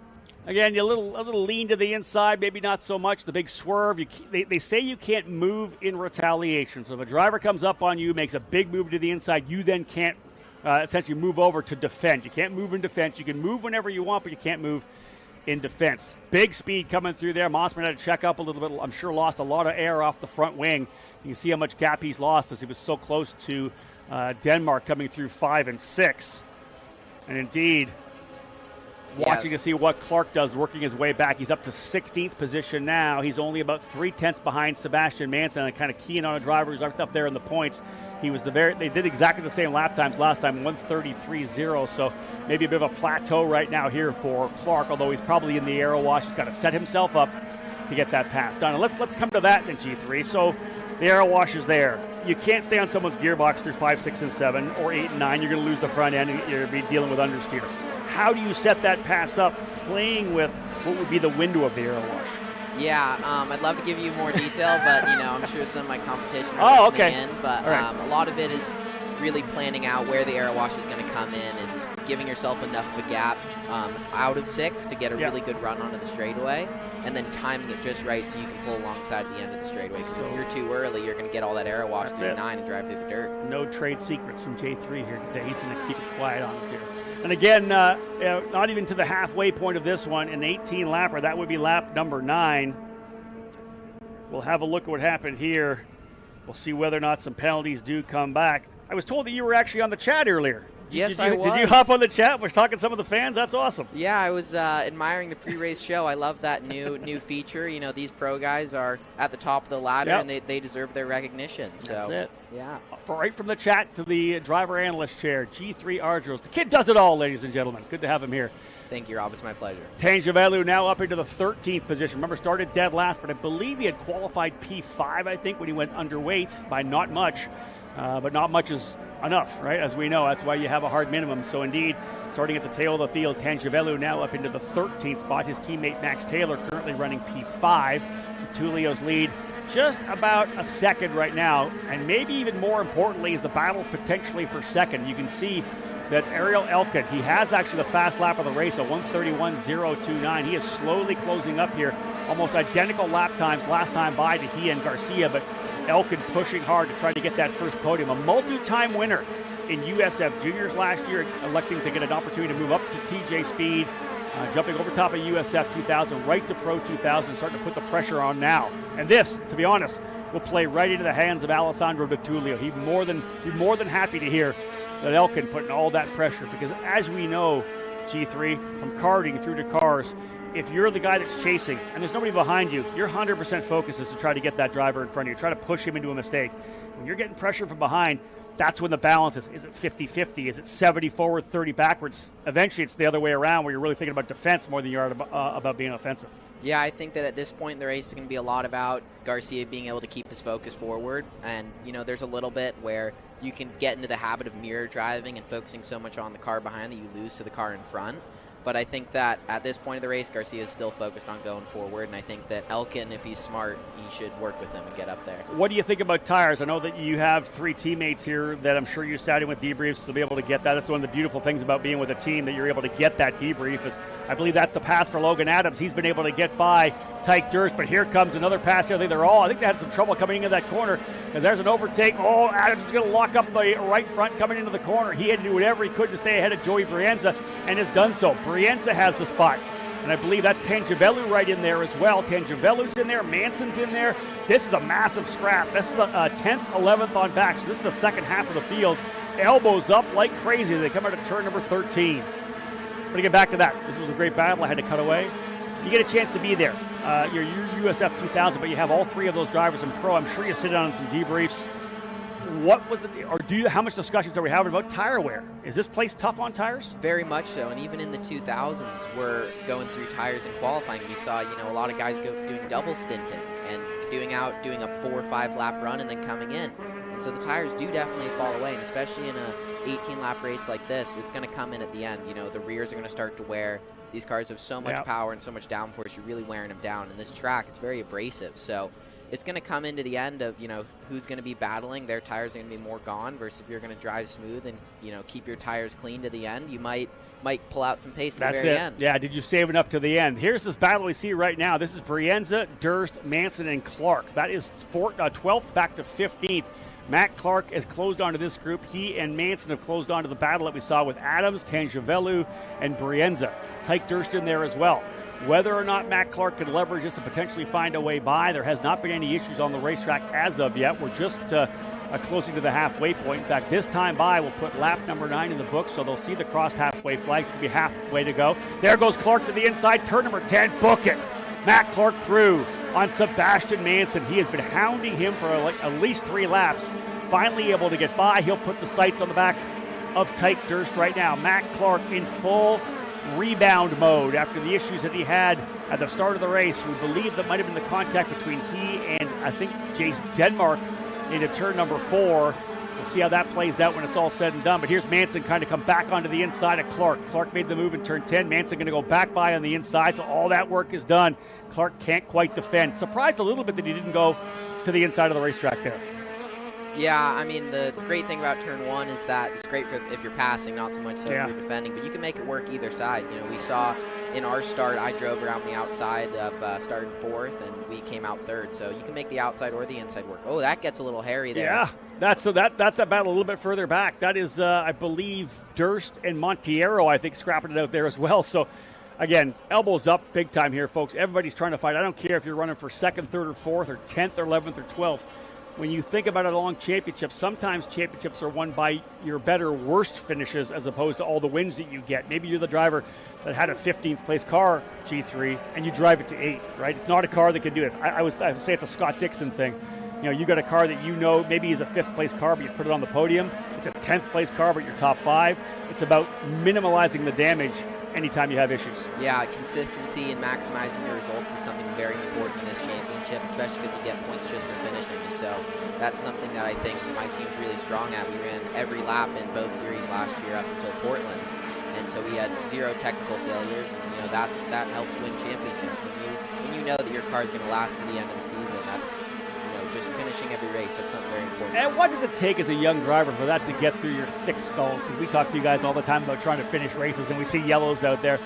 Again, a little lean to the inside, maybe not so much. The big swerve. They say you can't move in retaliation. So if a driver comes up on you, makes a big move to the inside, you then can't essentially move over to defend. You can't move in defense. You can move whenever you want, but you can't move in defense. Big speed coming through there. Mossman had to check up a little bit. I'm sure lost a lot of air off the front wing. You can see how much gap he's lost as he was so close to Denmark coming through 5 and 6. And indeed, watching to see what Clark does, working his way back. He's up to 16th position now. He's only about 3/10 behind Sebastian Manson, and kind of keying on a driver who's up there in the points. He was they did exactly the same lap times last time, 1:33.0, so maybe a bit of a plateau right now here for Clark, although he's probably in the aero wash. He's got to set himself up to get that pass done. And let's come to that in G3. So the aero wash is there. You can't stay on someone's gearbox through 5, 6, and 7, or 8 and 9. You're going to lose the front end, and you're going to be dealing with understeer. How do you set that pass up, playing with what would be the window of the aero wash? Yeah, I'd love to give you more detail, but I'm sure some of my competition are listening in. But right. A lot of it is really planning out where the aero wash is going to come in. It's giving yourself enough of a gap out of 6 to get a really good run onto the straightaway, and then timing it just right so you can pull alongside the end of the straightaway. Because if you're too early, you're going to get all that aero wash through 9 and drive through the dirt. No trade secrets from J3 here today. He's going to keep it quiet on us here. And again, not even to the halfway point of this one, an 18 lapper. That would be lap number 9. We'll have a look at what happened here. We'll see whether or not some penalties do come back. I was told that you were actually on the chat earlier. Yes, I was. Did you hop on the chat? We're talking to some of the fans. That's awesome. Yeah, I was admiring the pre-race show. I love that new feature. These pro guys are at the top of the ladder, and they deserve their recognition. So that's it. Yeah. Right from the chat to the driver analyst chair, G3 Ardros. The kid does it all, ladies and gentlemen. Good to have him here. Thank you, Rob. It's my pleasure. Tangevelu now up into the 13th position. Remember, started dead last, but I believe he had qualified P5, I think, when he went underweight by not much. But not much is enough, right? As we know, that's why you have a hard minimum. So indeed, starting at the tail of the field, Tangevelu now up into the 13th spot. His teammate Max Taylor currently running P5. Tulio's lead just about a second right now, and maybe even more importantly is the battle potentially for second. You can see that Ariel Elkin, he has actually the fast lap of the race, a 1:31.029. He is slowly closing up here, almost identical lap times last time by to he and Garcia, but Elkin pushing hard to try to get that first podium. A multi-time winner in USF Juniors last year, electing to get an opportunity to move up to TJ speed, jumping over top of USF 2000, right to Pro 2000, starting to put the pressure on now. And this, to be honest, will play right into the hands of Alessandro Di Tullio. He'd be more than happy to hear that Elkin putting all that pressure, because as we know, G3, from karting through to cars, if you're the guy that's chasing and there's nobody behind you, your 100% focus is to try to get that driver in front of you, try to push him into a mistake. When you're getting pressure from behind, that's when the balance is. Is it 50-50? Is it 70 forward, 30 backwards? Eventually, it's the other way around, where you're really thinking about defense more than you are about being offensive. Yeah, I think that at this point in the race, it's going to be a lot about Garcia being able to keep his focus forward. And, there's a little bit where you can get into the habit of mirror driving and focusing so much on the car behind that you lose to the car in front. But I think that at this point of the race, Garcia is still focused on going forward, and I think that Elkin, if he's smart, he should work with him and get up there. What do you think about tires? I know that you have 3 teammates here that I'm sure you sat in with debriefs to be able to get that. That's one of the beautiful things about being with a team, that you're able to get that debrief. I believe that's the pass for Logan Adams. He's been able to get by Tyke Durst, but here comes another pass here. I think they had some trouble coming into that corner, because there's an overtake. Oh, Adams is going to lock up the right front coming into the corner. He had to do whatever he could to stay ahead of Joey Brienza, and has done so. Brienza has the spot, and I believe that's Tangevelu right in there as well. Tangevelu's in there, Manson's in there. This is a massive scrap. This is a 10th, 11th on back, so this is the second half of the field. Elbows up like crazy as they come out of turn number 13. But to get back to that, this was a great battle. I had to cut away. You get a chance to be there. You're USF 2000, but you have all 3 of those drivers in pro. I'm sure you sit down on some debriefs. How much discussions are we having about tire wear? Is this place tough on tires? Very much so, and even in the 2000s, we're going through tires in qualifying. We saw, a lot of guys doing double stinting and doing a 4 or 5 lap run and then coming in. And so the tires do definitely fall away, and especially in a 18-lap race like this, it's going to come in at the end. The rears are going to start to wear. These cars have so much power and so much downforce, you're really wearing them down. And this track, it's very abrasive, so it's going to come into the end of, who's going to be battling. Their tires are going to be more gone, versus if you're going to drive smooth and, keep your tires clean to the end, you might pull out some pace at the very end. Yeah, did you save enough to the end? Here's this battle we see right now. This is Brienza, Durst, Manson, and Clark. That is 12th back to 15th. Matt Clark has closed onto this group. He and Manson have closed onto the battle that we saw with Adams, Tangevelu, and Brienza. Tyke Durst in there as well. Whether or not Matt Clark can leverage this and potentially find a way by, there has not been any issues on the racetrack as of yet. We're just closing to the halfway point. In fact, this time by will put lap number 9 in the book, so they'll see the crossed halfway flags to be halfway to go. There goes Clark to the inside, turn number 10, book it. Matt Clark through on Sebastian Manson. He has been hounding him for at least 3 laps. Finally able to get by. He'll put the sights on the back of Tyke Durst right now. Matt Clark in full rebound mode after the issues that he had at the start of the race. We believe that might have been the contact between he and I think Jace Denmark into turn number 4. We'll see how that plays out when it's all said and done. But here's Manson kind of come back onto the inside of Clark. Clark made the move in turn 10. Manson going to go back by on the inside, so all that work is done. Clark can't quite defend. Surprised a little bit that he didn't go to the inside of the racetrack there. Yeah, I mean, the great thing about turn 1 is that it's great for if you're passing, not so much so if you're defending, but you can make it work either side. You know, we saw in our start, I drove around the outside of starting 4th, and we came out 3rd. So you can make the outside or the inside work. Oh, that gets a little hairy there. Yeah, that's a battle a little bit further back. That is, I believe, Durst and Montiero, I think, scrapping it out there as well. So, again, elbows up big time here, folks. Everybody's trying to fight. I don't care if you're running for 2nd, 3rd, or 4th, or 10th, or 11th, or 12th. When you think about it along championships, sometimes championships are won by your better, worst finishes as opposed to all the wins that you get. Maybe you're the driver that had a 15th place car, G3, and you drive it to 8th, right? It's not a car that can do it. I would say it's a Scott Dixon thing. You know, you got a car that you know maybe is a 5th place car, but you put it on the podium. It's a 10th place car, but you're top 5. It's about minimalizing the damage anytime you have issues. Yeah, consistency and maximizing your results is something very important in this championship, especially because you get points just for finishing. And so that's something that I think my team's really strong at. We ran every lap in both series last year up until Portland. And so we had 0 technical failures, and you know that helps win championships. When you know that your car is going to last to the end of the season, that's just finishing every race. That's something very important. And what does it take as a young driver for that to get through your thick skulls? Because we talk to you guys all the time about trying to finish races, and we see yellows out there.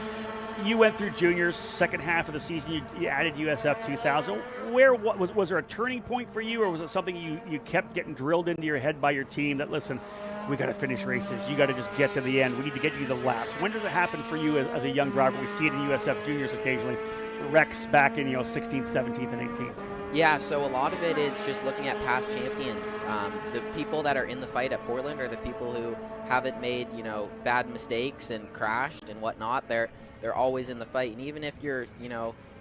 You went through juniors, second half of the season, you added USF 2000. Was there a turning point for you, or was it something you kept getting drilled into your head by your team that, listen, we got to finish races. You got to just get to the end. We need to get you the laps. When does it happen for you as a young driver? We see it in USF Juniors occasionally. Wrecks back in 16th, 17th, and 18th. Yeah, so a lot of it is just looking at past champions. The people that are in the fight at Portland are the people who haven't made bad mistakes and crashed and whatnot. They're always in the fight, and even if you're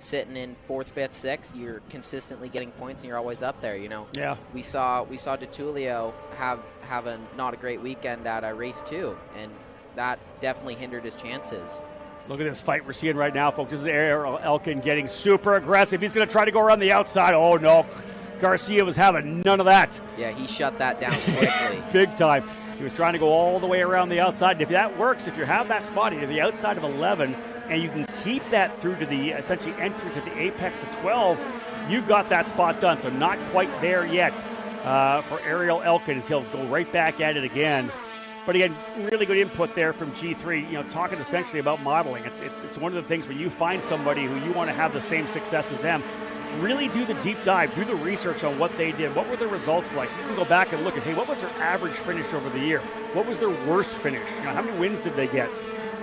sitting in 4th, 5th, 6th, you're consistently getting points and you're always up there. Yeah. We saw DeTulio have not a great weekend at race 2, and that definitely hindered his chances. Look at this fight we're seeing right now, folks. This is Ariel Elkin getting super aggressive. He's going to try to go around the outside. Oh, no. Garcia was having none of that. Yeah, he shut that down quickly. Big time. He was trying to go all the way around the outside. And if that works, if you have that spot to the outside of 11, and you can keep that through to the essentially entry to the apex of 12, you've got that spot done. So not quite there yet for Ariel Elkin, as he'll go right back at it again. But again, really good input there from G3, talking essentially about modeling. It's one of the things where you find somebody who you want to have the same success as them. Really do the deep dive, do the research on what they did. What were the results like? You can go back and look at, hey, what was their average finish over the year? What was their worst finish? How many wins did they get?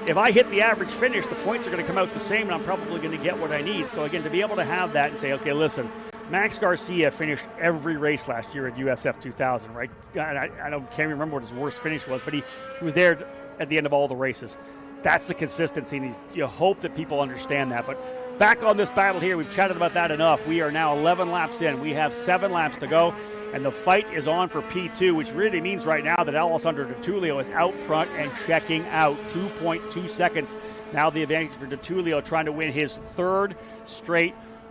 If I hit the average finish, the points are going to come out the same, and I'm probably going to get what I need. So again, to be able to have that and say, okay, listen, Max Garcia finished every race last year at USF 2000, right? I can't remember what his worst finish was, but he was there at the end of all the races. That's the consistency, and you hope that people understand that. But back on this battle here, we've chatted about that enough. We are now 11 laps in. We have 7 laps to go, and the fight is on for P2, which really means right now that Alessandro DeTulio is out front and checking out. 2.2 seconds. Now the advantage for DeTulio, trying to win his third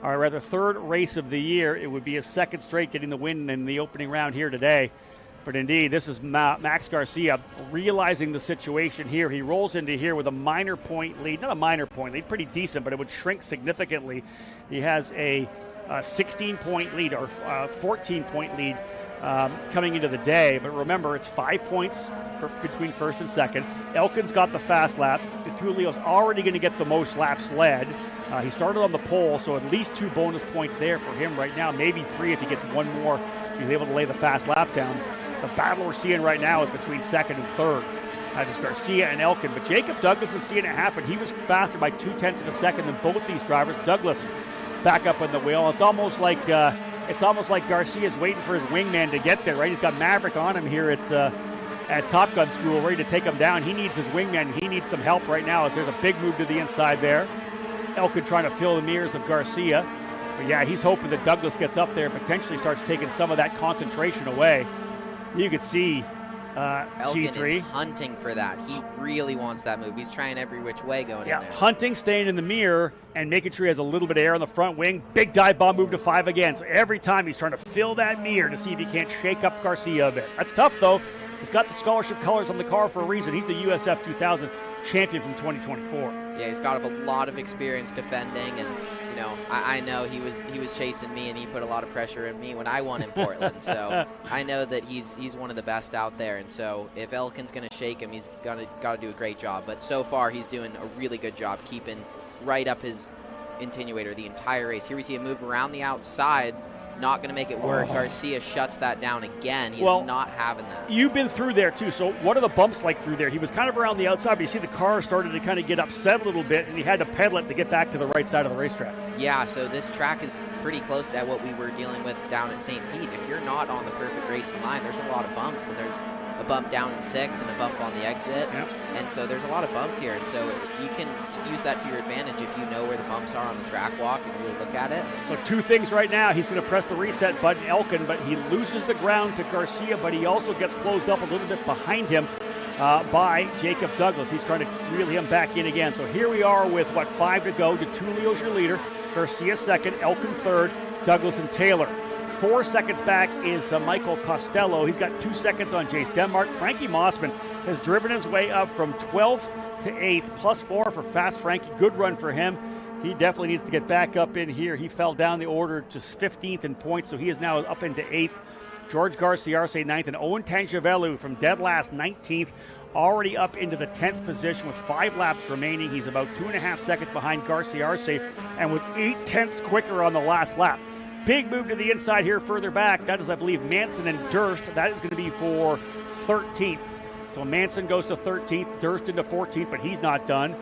race of the year. It would be his second straight getting the win in the opening round here today. But indeed, this is Max Garcia realizing the situation here. He rolls into here with a minor point lead. Not a minor point lead, pretty decent, but it would shrink significantly. He has a 16-point lead or 14-point lead coming into the day. But remember, it's 5 points between first and second. Elkin's got the fast lap. DeTulio's already going to get the most laps led. He started on the pole, so at least 2 bonus points there for him right now, maybe 3 if he gets one more. He's able to lay the fast lap down. The battle we're seeing right now is between second and third. It's Garcia and Elkin, but Jacob Douglas is seeing it happen. He was faster by 0.2 of a second than both these drivers. Douglas back up on the wheel. It's almost like it's almost like Garcia's waiting for his wingman to get there, right? He's got Maverick on him here at Top Gun School, ready to take him down. He needs his wingman. He needs some help right now as there's a big move to the inside there. Elkin trying to fill the mirrors of Garcia. But yeah, he's hoping that Douglas gets up there and potentially starts taking some of that concentration away. You could see Elkin G3 is hunting for that. He really wants that move. He's trying every which way going in there. Hunting, staying in the mirror, and making sure he has a little bit of air on the front wing. Big dive bomb move to 5 again. So every time he's trying to fill that mirror to see if he can't shake up Garcia a bit. That's tough, though. He's got the scholarship colors on the car for a reason. He's the USF 2000 champion from 2024. Yeah, he's got a lot of experience defending, and I know he was chasing me, and he put a lot of pressure on me when I won in Portland. So I know that he's one of the best out there, and so if Elkin's going to shake him, he's got to do a great job. But so far, he's doing a really good job keeping right up his attenuator the entire race. Here we see a move around the outside. Not going to make it work. Garcia shuts that down again. He's not having that. You've been through there too, so what are the bumps like through there? He was kind of around the outside, but you see the car started to kind of get upset a little bit, and he had to pedal it to get back to the right side of the racetrack. Yeah, so this track is pretty close to what we were dealing with down at St. Pete. If you're not on the perfect racing line, there's a lot of bumps, and there's a bump down in 6 and a bump on the exit. Yep. And so there's a lot of bumps here, and so you can use that to your advantage if you know where the bumps are on the track walk and really look at it. So 2 things right now. He's going to press the reset button, Elkin, but he loses the ground to Garcia, but he also gets closed up a little bit behind him by Jacob Douglas. He's trying to reel him back in again. So here we are with, 5 to go. DeTulio's your leader. Garcia second, Elkin third, Douglas and Taylor. 4 seconds back is Michael Costello. He's got 2 seconds on Jace Denmark. Frankie Mossman has driven his way up from 12th to 8th, +4 for Fast Frankie. Good run for him. He definitely needs to get back up in here. He fell down the order to 15th in points, so he is now up into 8th. George Garciarce 9th, and Owen Tangevelu from dead last 19th, already up into the 10th position with 5 laps remaining. He's about 2.5 seconds behind Garciarce and was 0.8 quicker on the last lap. Big move to the inside here further back. That is, I believe, Manson and Durst. That is going to be for 13th. So Manson goes to 13th, Durst into 14th, but he's not done.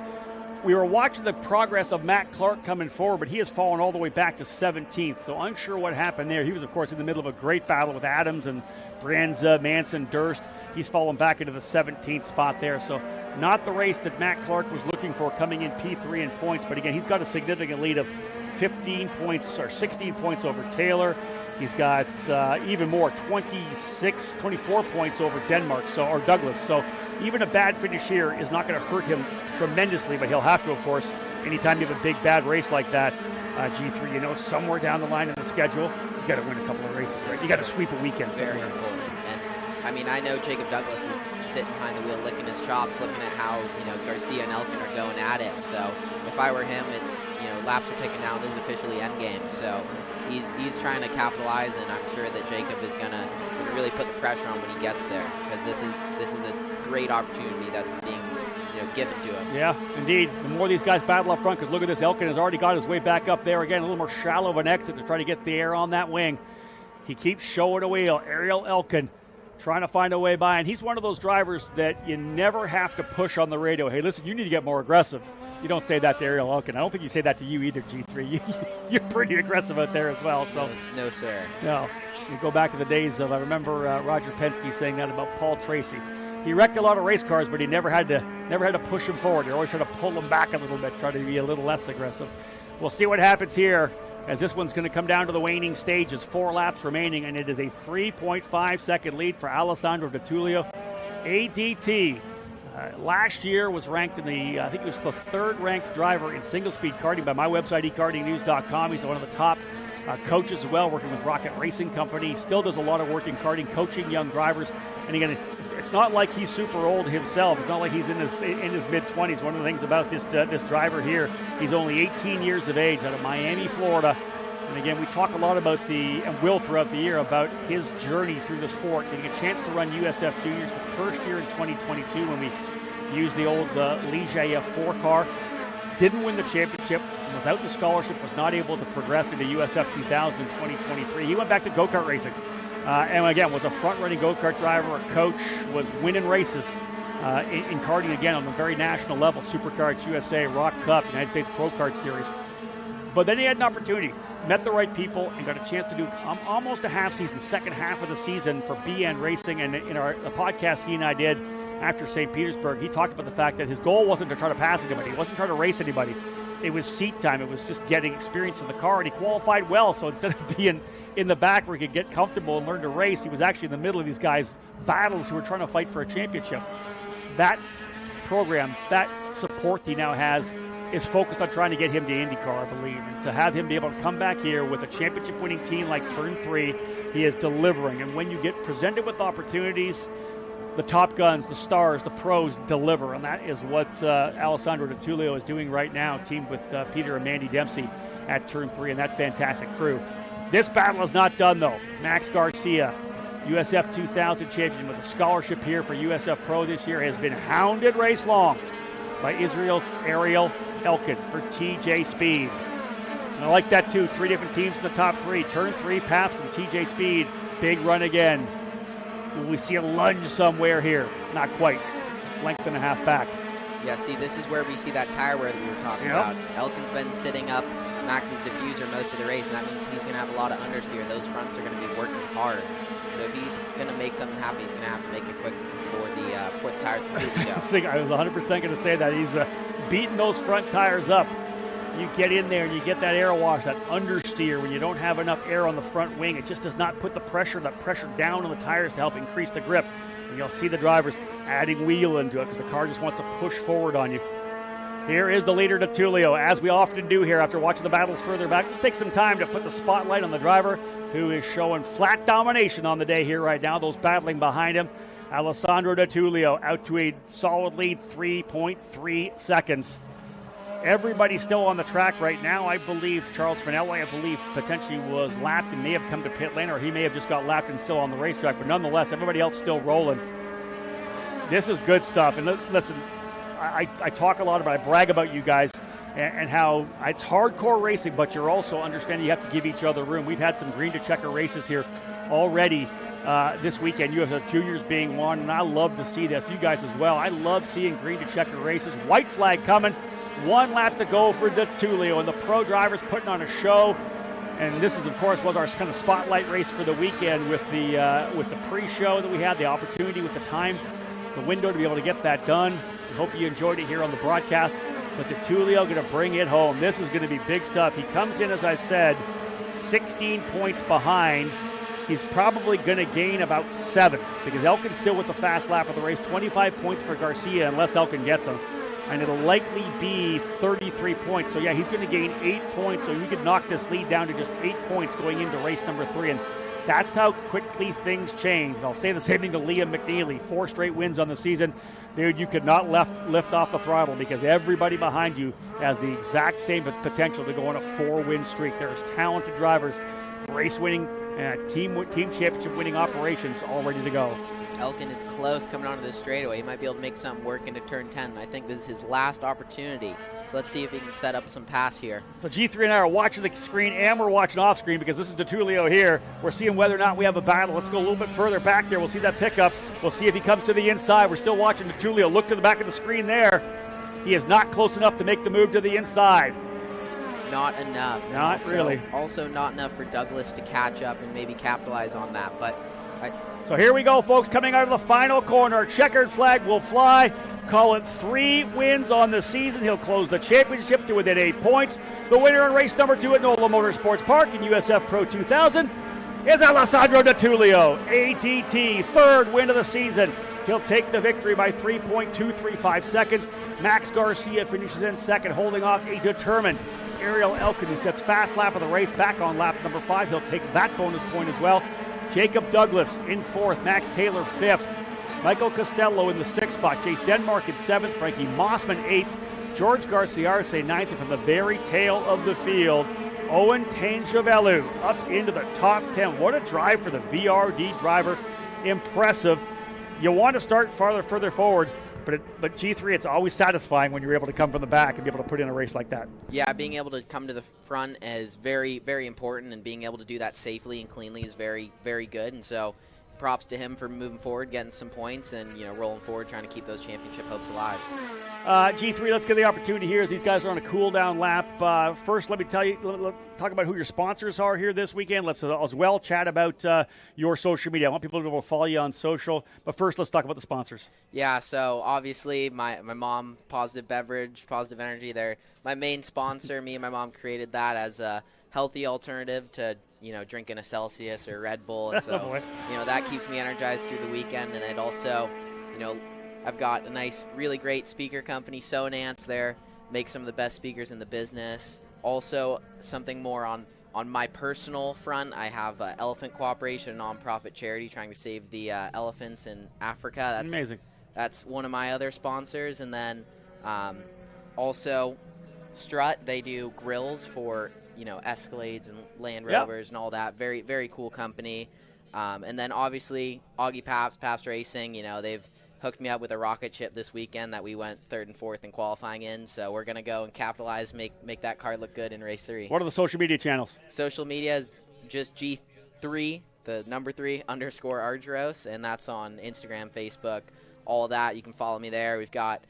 We were watching the progress of Matt Clark coming forward, but he has fallen all the way back to 17th. So unsure what happened there. He was, of course, in the middle of a great battle with Adams and Branza, Manson, Durst. He's fallen back into the 17th spot there. So not the race that Matt Clark was looking for coming in P3 in points. But again, he's got a significant lead of 15 points or 16 points over Taylor. He's got even more, 24 points over Denmark, or Douglas. So even a bad finish here is not going to hurt him tremendously, but he'll have to, of course, anytime you have a big bad race like that. G3, somewhere down the line in the schedule, you got to win a couple of races, right? You got to sweep a weekend somewhere. Very important. And I know Jacob Douglas is sitting behind the wheel, licking his chops, looking at how Garcia and Elkin are going at it. So if I were him, it's laps are ticking down. This is officially endgame. So he's trying to capitalize, and I'm sure that Jacob is gonna really put the pressure on when he gets there, because this is a great opportunity that's being given to him. Yeah, indeed. The more these guys battle up front, because look at this, Elkin has already got his way back up there again, a little more shallow of an exit to try to get the air on that wing. He keeps showing a wheel. Ariel Elkin trying to find a way by, and he's one of those drivers that you never have to push on the radio. Hey, listen, you need to get more aggressive. You don't say that to Ariel Elkin. I don't think you say that to you either, G3. You're pretty aggressive out there as well. So no, sir. No. You go back to the days of, I remember Roger Penske saying that about Paul Tracy. He wrecked a lot of race cars, but he never had to push him forward. You're always trying to pull him back a little bit, try to be a little less aggressive. We'll see what happens here, as this one's going to come down to the waning stages. 4 laps remaining, and it is a 3.5 second lead for Alessandro DeTulio. ADT last year was ranked in the, I think he was the 3rd ranked driver in single speed karting by my website, ekartingnews.com. He's one of the top coaches as well, working with Rocket Racing Company. He still does a lot of work in karting, coaching young drivers. And again, it's not like he's super old himself. It's not like he's in his mid-20s. One of the things about this driver here, he's only 18 years of age, out of Miami, Florida. And again, we talk a lot about and will throughout the year, about his journey through the sport, getting a chance to run USF Juniors the first year in 2022 when we used the old Ligier 4 car. Didn't win the championship. Without the scholarship, was not able to progress into USF 2000 in 2023. He went back to go-kart racing. And again, was a front-running go-kart driver, a coach, was winning races in karting again on the very national level. Superkarts USA, Rock Cup, United States Pro Kart Series. But then he had an opportunity, met the right people, and got a chance to do almost a half season, second half of the season for BN Racing. And in the podcast he and I did after St. Petersburg, he talked about the fact that his goal wasn't to try to pass anybody. He wasn't trying to race anybody. It was seat time. It was just getting experience in the car, and he qualified well. So instead of being in the back where he could get comfortable and learn to race, he was actually in the middle of these guys' battles who were trying to fight for a championship. That program, that support he now has, is focused on trying to get him to IndyCar, I believe. And to have him be able to come back here with a championship-winning team like Turn 3, he is delivering. And when you get presented with opportunities, the top guns, the stars, the pros deliver, and that is what Alessandro Di Tullio is doing right now, teamed with Peter and Mandy Dempsey at Turn 3 and that fantastic crew. This battle is not done, though. Max Garcia, USF 2000 champion with a scholarship here for USF Pro this year, has been hounded race long by Israel's Ariel Elkin for TJ Speed. And I like that, too. 3 different teams in the top 3. Turn 3, Paps, and TJ Speed. Big run again. Will we see a lunge somewhere here? Not quite. Length and a half back. Yeah, see, this is where we see that tire wear that we were talking about. Elkin's been sitting up Max's diffuser most of the race, and that means he's going to have a lot of understeer. Those fronts are going to be working hard. So if he's going to make something happen, he's going to have to make it quick before the tires completely go. I was 100% going to say that. He's beating those front tires up. You get in there and you get that air wash, that understeer. When you don't have enough air on the front wing, it just does not put that pressure down on the tires to help increase the grip. And you'll see the drivers adding wheel into it because the car just wants to push forward on you. Here is the leader, Di Tullio, as we often do here after watching the battles further back. Let's take some time to put the spotlight on the driver who is showing flat domination on the day here right now. Those battling behind him. Alessandro Di Tullio out to a solid lead, 3.3 seconds. Everybody's still on the track right now. I believe Charles Finelli, potentially was lapped and may have come to pit lane, or he may have just got lapped and still on the racetrack. But nonetheless, everybody else still rolling. This is good stuff. And listen, I talk a lot about, I brag about you guys and how it's hardcore racing, but you're also understanding you have to give each other room. We've had some green to checker races here already this weekend, USF Juniors being one, and I love to see this. You guys as well. I love seeing green to checker races. White flag coming. 1 lap to go for Di Tullio, and the pro drivers putting on a show. And this is, of course, was our kind of spotlight race for the weekend with the pre-show that we had, the opportunity with the time, the window to be able to get that done. We hope you enjoyed it here on the broadcast. But Di Tullio going to bring it home. This is going to be big stuff. He comes in, as I said, 16 points behind. He's probably going to gain about 7 because Elkin's still with the fast lap of the race. 25 points for Garcia unless Elkin gets him. And it'll likely be 33 points. So, yeah, he's going to gain 8 points. So you could knock this lead down to just 8 points going into race number 3. And that's how quickly things change. And I'll say the same thing to Liam McNeely. 4 straight wins on the season. Dude, you could not lift off the throttle because everybody behind you has the exact same potential to go on a 4-win streak. There's talented drivers, race-winning, team championship-winning operations all ready to go. Elkin is close coming onto this straightaway. He might be able to make something work into turn 10. And I think this is his last opportunity. So let's see if he can set up some pass here. So G3 and I are watching the screen and we're watching off screen because this is Di Tullio here. We're seeing whether or not we have a battle. Let's go a little bit further back there. We'll see that pickup. We'll see if he comes to the inside. We're still watching Di Tullio. Look to the back of the screen there. He is not close enough to make the move to the inside. Not enough. Not really. Also not enough for Douglas to catch up and maybe capitalize on that. But so here we go, folks, coming out of the final corner. Checkered flag will fly. Call it 3 wins on the season. He'll close the championship to within 8 points. The winner in race number 2 at NOLA Motorsports Park in USF Pro 2000 is Alessandro Di Tullio. ATT, 3rd win of the season. He'll take the victory by 3.235 seconds. Max Garcia finishes in 2nd, holding off a determined Ariel Elkin, who sets fast lap of the race back on lap number 5. He'll take that bonus point as well. Jacob Douglas in 4th, Max Taylor 5th, Michael Costello in the 6th spot, Chase Denmark in 7th, Frankie Mossman 8th, George Garciarce 9th, and from the very tail of the field, Owen Tangiavelu up into the top 10. What a drive for the VRD driver. Impressive. You want to start further forward, but G3, it's always satisfying when you're able to come from the back and be able to put in a race like that. Yeah, being able to come to the front is very, very important, and being able to do that safely and cleanly is very, very good. And so props to him for moving forward, getting some points, and rolling forward, trying to keep those championship hopes alive. G3, let's get the opportunity here as these guys are on a cool-down lap. First, let me tell you, talk about who your sponsors are here this weekend. Let's as well chat about your social media. I want people to be able to follow you on social. But first, let's talk about the sponsors. Yeah, so obviously my mom, Positive Beverage, Positive Energy, they're my main sponsor. Me and my mom created that as a healthy alternative to, drinking a Celsius or Red Bull. And so, that keeps me energized through the weekend. And it also, I've got a nice, really great speaker company, Sonance there, makes some of the best speakers in the business. Also, something more on my personal front, I have Elephant Cooperation, a nonprofit charity trying to save the elephants in Africa. That's amazing. That's one of my other sponsors. And then also Strut, they do grills for, Escalades and Land Rovers and all that. Very, very cool company. And then obviously Augie Paps Racing, they've hooked me up with a rocket ship this weekend that we went 3rd and 4th in qualifying in. So we're going to go and capitalize, make that car look good in race 3. What are the social media channels? Social media is just G3, the number 3 _ Argyros, and that's on Instagram, Facebook, all of that. You can follow me there. We've got,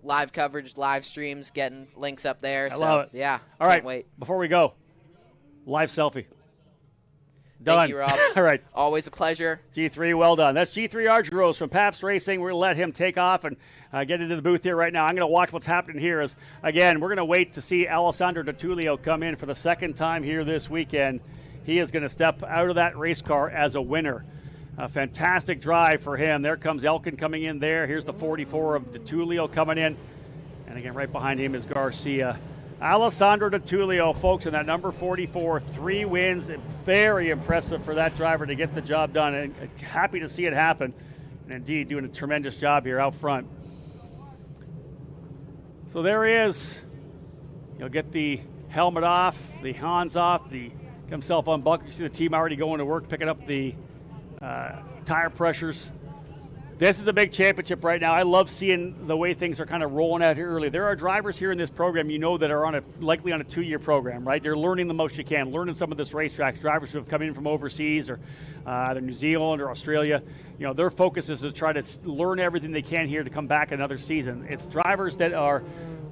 live coverage, live streams, getting links up there. I love it. Yeah. All right. Wait. Before we go, live selfie. Done. Thank you, Rob. All right. Always a pleasure. G3, well done. That's G3 Argyros from Pabst Racing. We're going to let him take off and get into the booth here right now. I'm going to watch what's happening here. As again, we're going to wait to see Alessandro DiTullio come in for the second time here this weekend. He is going to step out of that race car as a winner. A fantastic drive for him. There comes Elkin coming in there. Here's the 44 of DiTullio coming in. And again, right behind him is Garcia. Alessandro DiTullio, folks, in that number 44, 3 wins. Very impressive for that driver to get the job done. And happy to see it happen. And indeed, doing a tremendous job here out front. So there he is. He'll get the helmet off, the Hans off, get himself unbuckled. You see the team already going to work, picking up the tire pressures. This is a big championship right now. I love seeing the way things are kind of rolling out here early. There are drivers here in this program, that are likely on a 2-year program, right? They're learning the most you can, learning some of this racetracks. Drivers who have come in from overseas or either New Zealand or Australia, their focus is to try to learn everything they can here to come back another season. It's drivers that are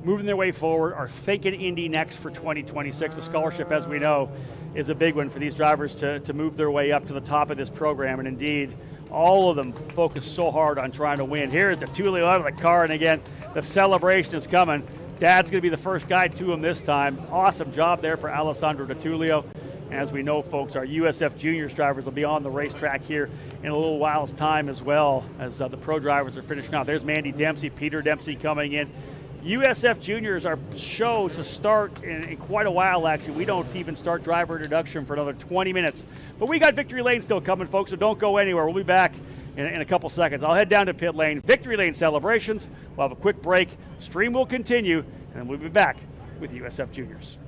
moving their way forward, are thinking Indy next for 2026. The scholarship, as we know, is a big one for these drivers to move their way up to the top of this program. And indeed, all of them focus so hard on trying to win. Here's DiTullio out of the car, and again, the celebration is coming. Dad's going to be the first guy to him this time. Awesome job there for Alessandro DiTullio. As we know, folks, our USF Juniors drivers will be on the racetrack here in a little while's time as well as the pro drivers are finishing out. There's Mandy Dempsey, Peter Dempsey coming in. USF Juniors are show to start in quite a while, actually. We don't even start driver introduction for another 20 minutes. But we got Victory Lane still coming, folks, so don't go anywhere. We'll be back in a couple seconds. I'll head down to pit lane. Victory Lane celebrations. We'll have a quick break. Stream will continue, and we'll be back with USF Juniors.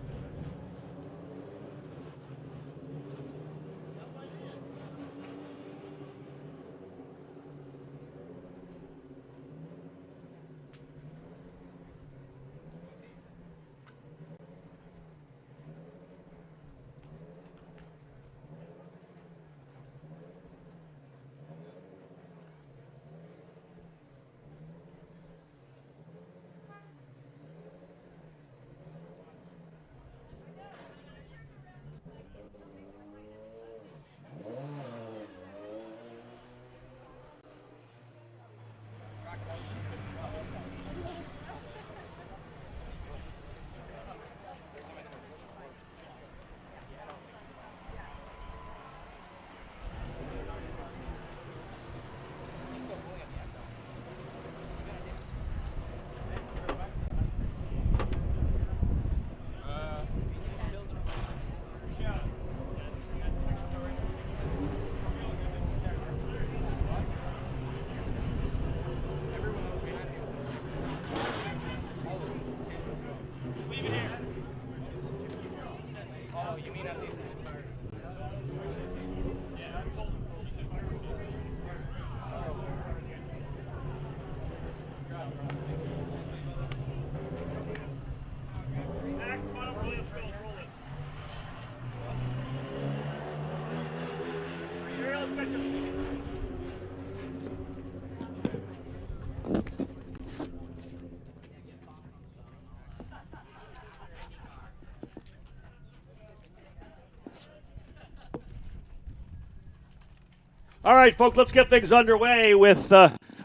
All right, folks, let's get things underway with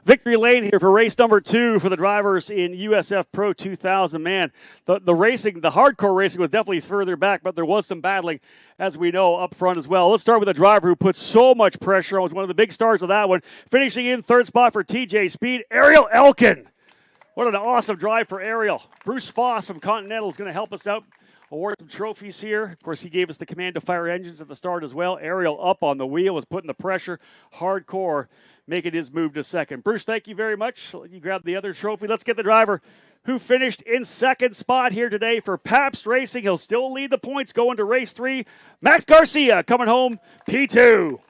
victory lane here for race number 2 for the drivers in USF Pro 2000. Man, the racing, the hardcore racing was definitely further back, but there was some battling, as we know, up front as well. Let's start with a driver who put so much pressure on, was one of the big stars of that one, finishing in third spot for TJ Speed, Ariel Elkin. What an awesome drive for Ariel. Bruce Foss from Continental is going to help us out, award some trophies here. Of course, he gave us the command to fire engines at the start as well. Ariel up on the wheel, was putting the pressure, hardcore, making his move to second. Bruce, thank you very much. You grabbed the other trophy. Let's get the driver who finished in second spot here today for Pabst Racing. He'll still lead the points going to race 3. Max Garcia coming home P2.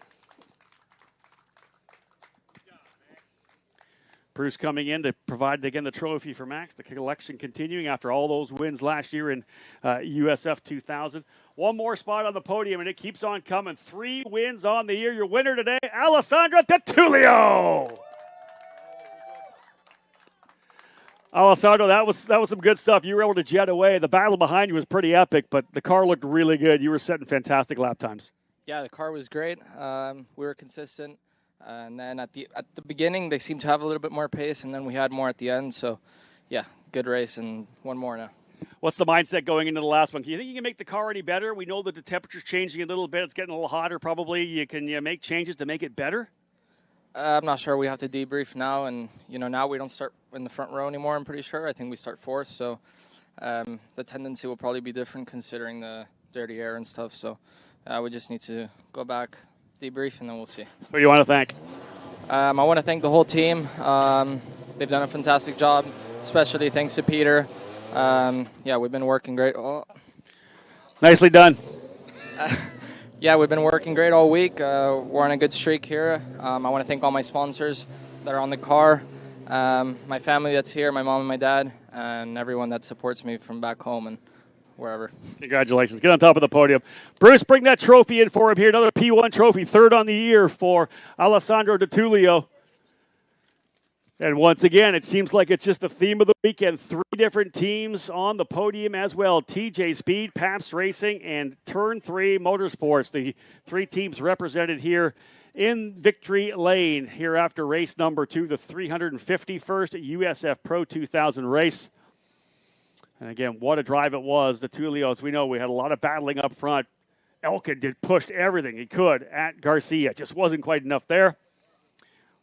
Bruce coming in to provide, again, the trophy for Max. The collection continuing after all those wins last year in USF 2000. One more spot on the podium, and it keeps on coming. 3 wins on the year. Your winner today, Alessandro Tertulio. Alessandro, that was some good stuff. You were able to jet away. The battle behind you was pretty epic, but the car looked really good. You were setting fantastic lap times. Yeah, the car was great. We were consistent. And then at the beginning, they seemed to have a little bit more pace, and then we had more at the end. So, yeah, good race, and one more now. What's the mindset going into the last one? Do you think you can make the car any better? We know that the temperature's changing a little bit. It's getting a little hotter probably. Can you make changes to make it better? I'm not sure. We have to debrief now, and, now we don't start in the front row anymore, I'm pretty sure. I think we start 4th, so the tendency will probably be different considering the dirty air and stuff. So we just need to go back, debrief, and then we'll see. Who do you want to thank? I want to thank the whole team. They've done a fantastic job, especially thanks to Peter. We've been working great. Oh. Nicely done. We've been working great all week. We're on a good streak here. I want to thank all my sponsors that are on the car, my family that's here, my mom and my dad, and everyone that supports me from back home and wherever. Congratulations. Get on top of the podium. Bruce, bring that trophy in for him here. Another P1 trophy, 3rd on the year for Alessandro Tertulio. And once again, it seems like it's just the theme of the weekend. 3 different teams on the podium as well. TJ Speed, Pabst Racing, and Turn 3 Motorsports. The 3 teams represented here in victory lane here after race number 2, the 351st USF Pro 2000 race. And again, what a drive it was. The Tertulio, as we know, we had a lot of battling up front. Elkin pushed everything he could at Garcia. Just wasn't quite enough there.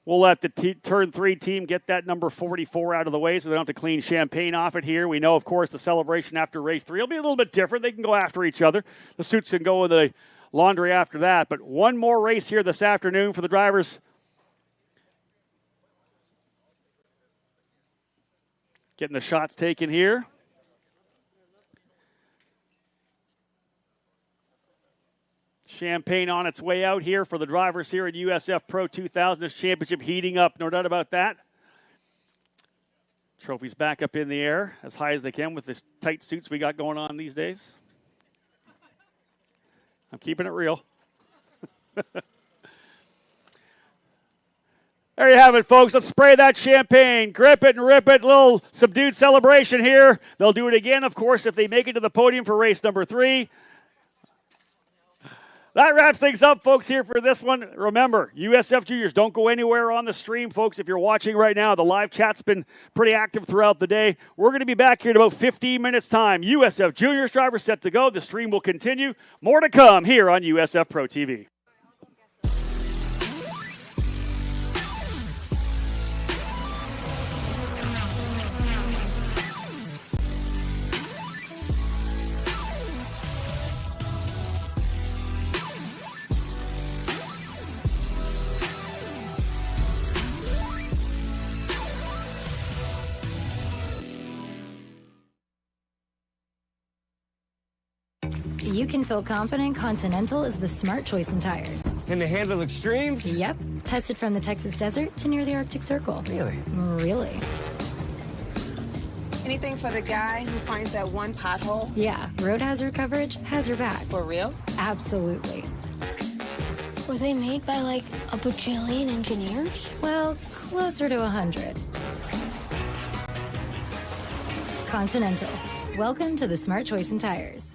We'll let the Turn 3 team get that number 44 out of the way so they don't have to clean champagne off it here. We know, of course, the celebration after race 3 will be a little bit different. They can go after each other. The suits can go in the laundry after that. But one more race here this afternoon for the drivers. Getting the shots taken here. Champagne on its way out here for the drivers here at USF Pro 2000. This championship heating up, no doubt about that. Trophies back up in the air as high as they can with this tight suits we got going on these days. I'm keeping it real. There you have it, folks. Let's spray that champagne. Grip it and rip it. Little subdued celebration here. They'll do it again, of course, if they make it to the podium for race number 3. That wraps things up, folks, here for this one. Remember, USF Juniors, don't go anywhere on the stream, folks. If you're watching right now, the live chat's been pretty active throughout the day. We're going to be back here in about 15 minutes' time. USF Juniors drivers set to go. The stream will continue. More to come here on USF Pro TV. You can feel confident Continental is the smart choice in tires. Can they handle extremes? Yep. Tested from the Texas desert to near the Arctic Circle. Really? Really. Anything for the guy who finds that one pothole? Yeah. Road hazard coverage has your back. For real? Absolutely. Were they made by, like, a bajillion engineers? Well, closer to 100. Continental. Welcome to the smart choice in tires.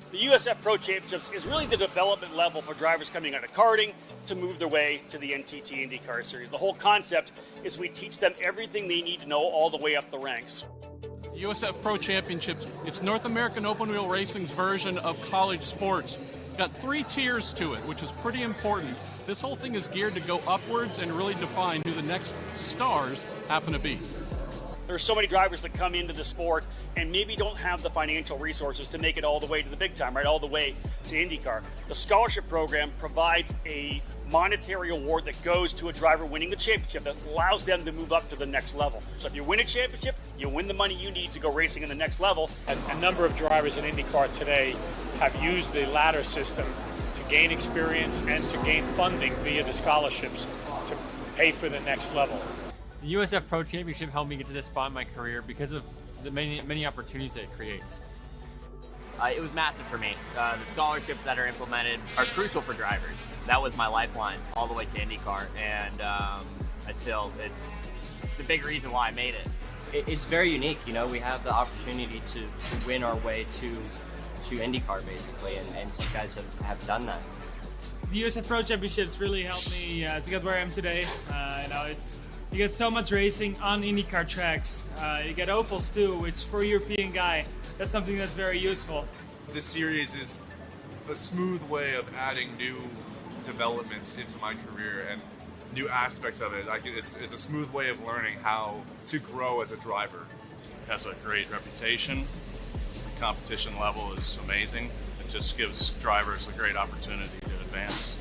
The USF Pro Championships is really the development level for drivers coming out of karting to move their way to the NTT IndyCar Series. The whole concept is we teach them everything they need to know all the way up the ranks. The USF Pro Championships, it's North American Open Wheel Racing's version of college sports. Got 3 tiers to it, which is pretty important. This whole thing is geared to go upwards and really define who the next stars happen to be. There are so many drivers that come into the sport and maybe don't have the financial resources to make it all the way to the big time, right? All the way to IndyCar. The scholarship program provides a monetary award that goes to a driver winning the championship that allows them to move up to the next level. So if you win a championship, you win the money you need to go racing in the next level. A number of drivers in IndyCar today have used the ladder system to gain experience and to gain funding via the scholarships to pay for the next level. The USF Pro Championship helped me get to this spot in my career because of the many opportunities that it creates. It was massive for me. The scholarships that are implemented are crucial for drivers. That was my lifeline all the way to IndyCar, and it's a big reason why I made it. It's very unique, you know. We have the opportunity to win our way to IndyCar, basically, and some guys have done that. The USF Pro Championships really helped me to get where I am today. You get so much racing on IndyCar tracks. You get ovals too, which for a European guy, that's something that's very useful. This series is a smooth way of adding new developments into my career and new aspects of it. It's a smooth way of learning how to grow as a driver. It has a great reputation. The competition level is amazing. It just gives drivers a great opportunity to advance.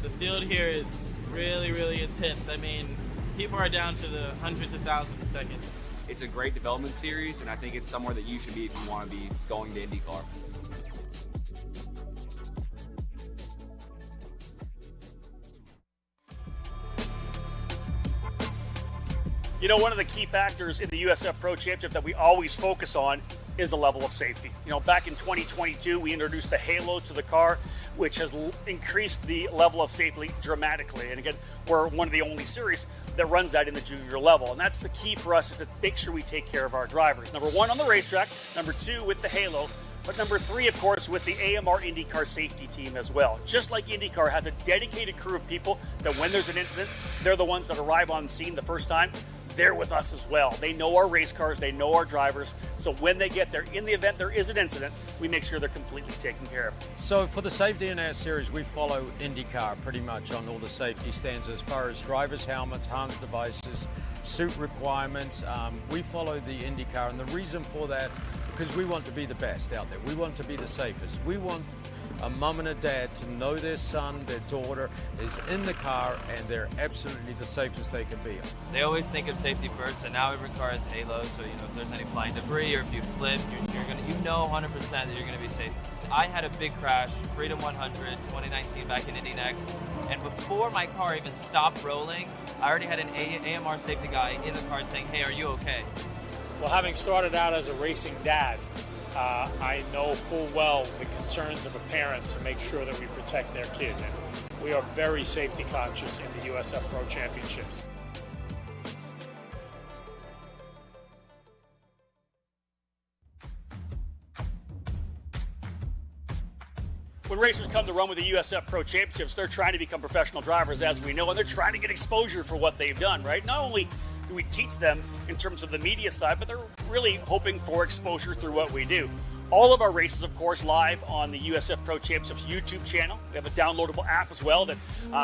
The field here is really, really intense. I mean, people are down to the hundreds of thousands of seconds. It's a great development series, and I think it's somewhere that you should be if you want to be going to IndyCar. You know, one of the key factors in the USF Pro Championship that we always focus on is the level of safety. You know, back in 2022, we introduced the halo to the car, which has increased the level of safety dramatically. And again, we're one of the only series that runs that in the junior level. And that's the key for us, is to make sure we take care of our drivers. Number 1 on the racetrack, number 2 with the halo, but number 3, of course, with the AMR IndyCar safety team as well. Just like IndyCar has a dedicated crew of people that when there's an incident, they're the ones that arrive on scene the first time. They're with us as well. They know our race cars, they know our drivers, so when they get there, in the event there is an incident, we make sure they're completely taken care of. So for the safety in our series, we follow IndyCar pretty much on all the safety standards as far as drivers' helmets, harness devices, suit requirements. We follow the IndyCar, and the reason for that, because we want to be the best out there. We want to be the safest. We want a mum and a dad to know their son, their daughter is in the car and they're absolutely the safest they can be. They always think of safety first, and now every car has halo, so if there's any flying debris or if you flip, you know 100% that you're gonna be safe. I had a big crash, Freedom 100, 2019 back in Indy Next, and before my car even stopped rolling, I already had an AMR safety guy in the car saying, "Hey, are you okay?" Well, having started out as a racing dad, I know full well the concerns of a parent to make sure that we protect their kid. And we are very safety conscious in the USF Pro Championships. When racers come to run with the USF Pro Championships, they're trying to become professional drivers, as we know, and they're trying to get exposure for what they've done, right? Not only do we teach them in terms of the media side, but they're really hoping for exposure through what we do. All of our races, of course, live on the USF Pro Championships YouTube channel. We have a downloadable app as well that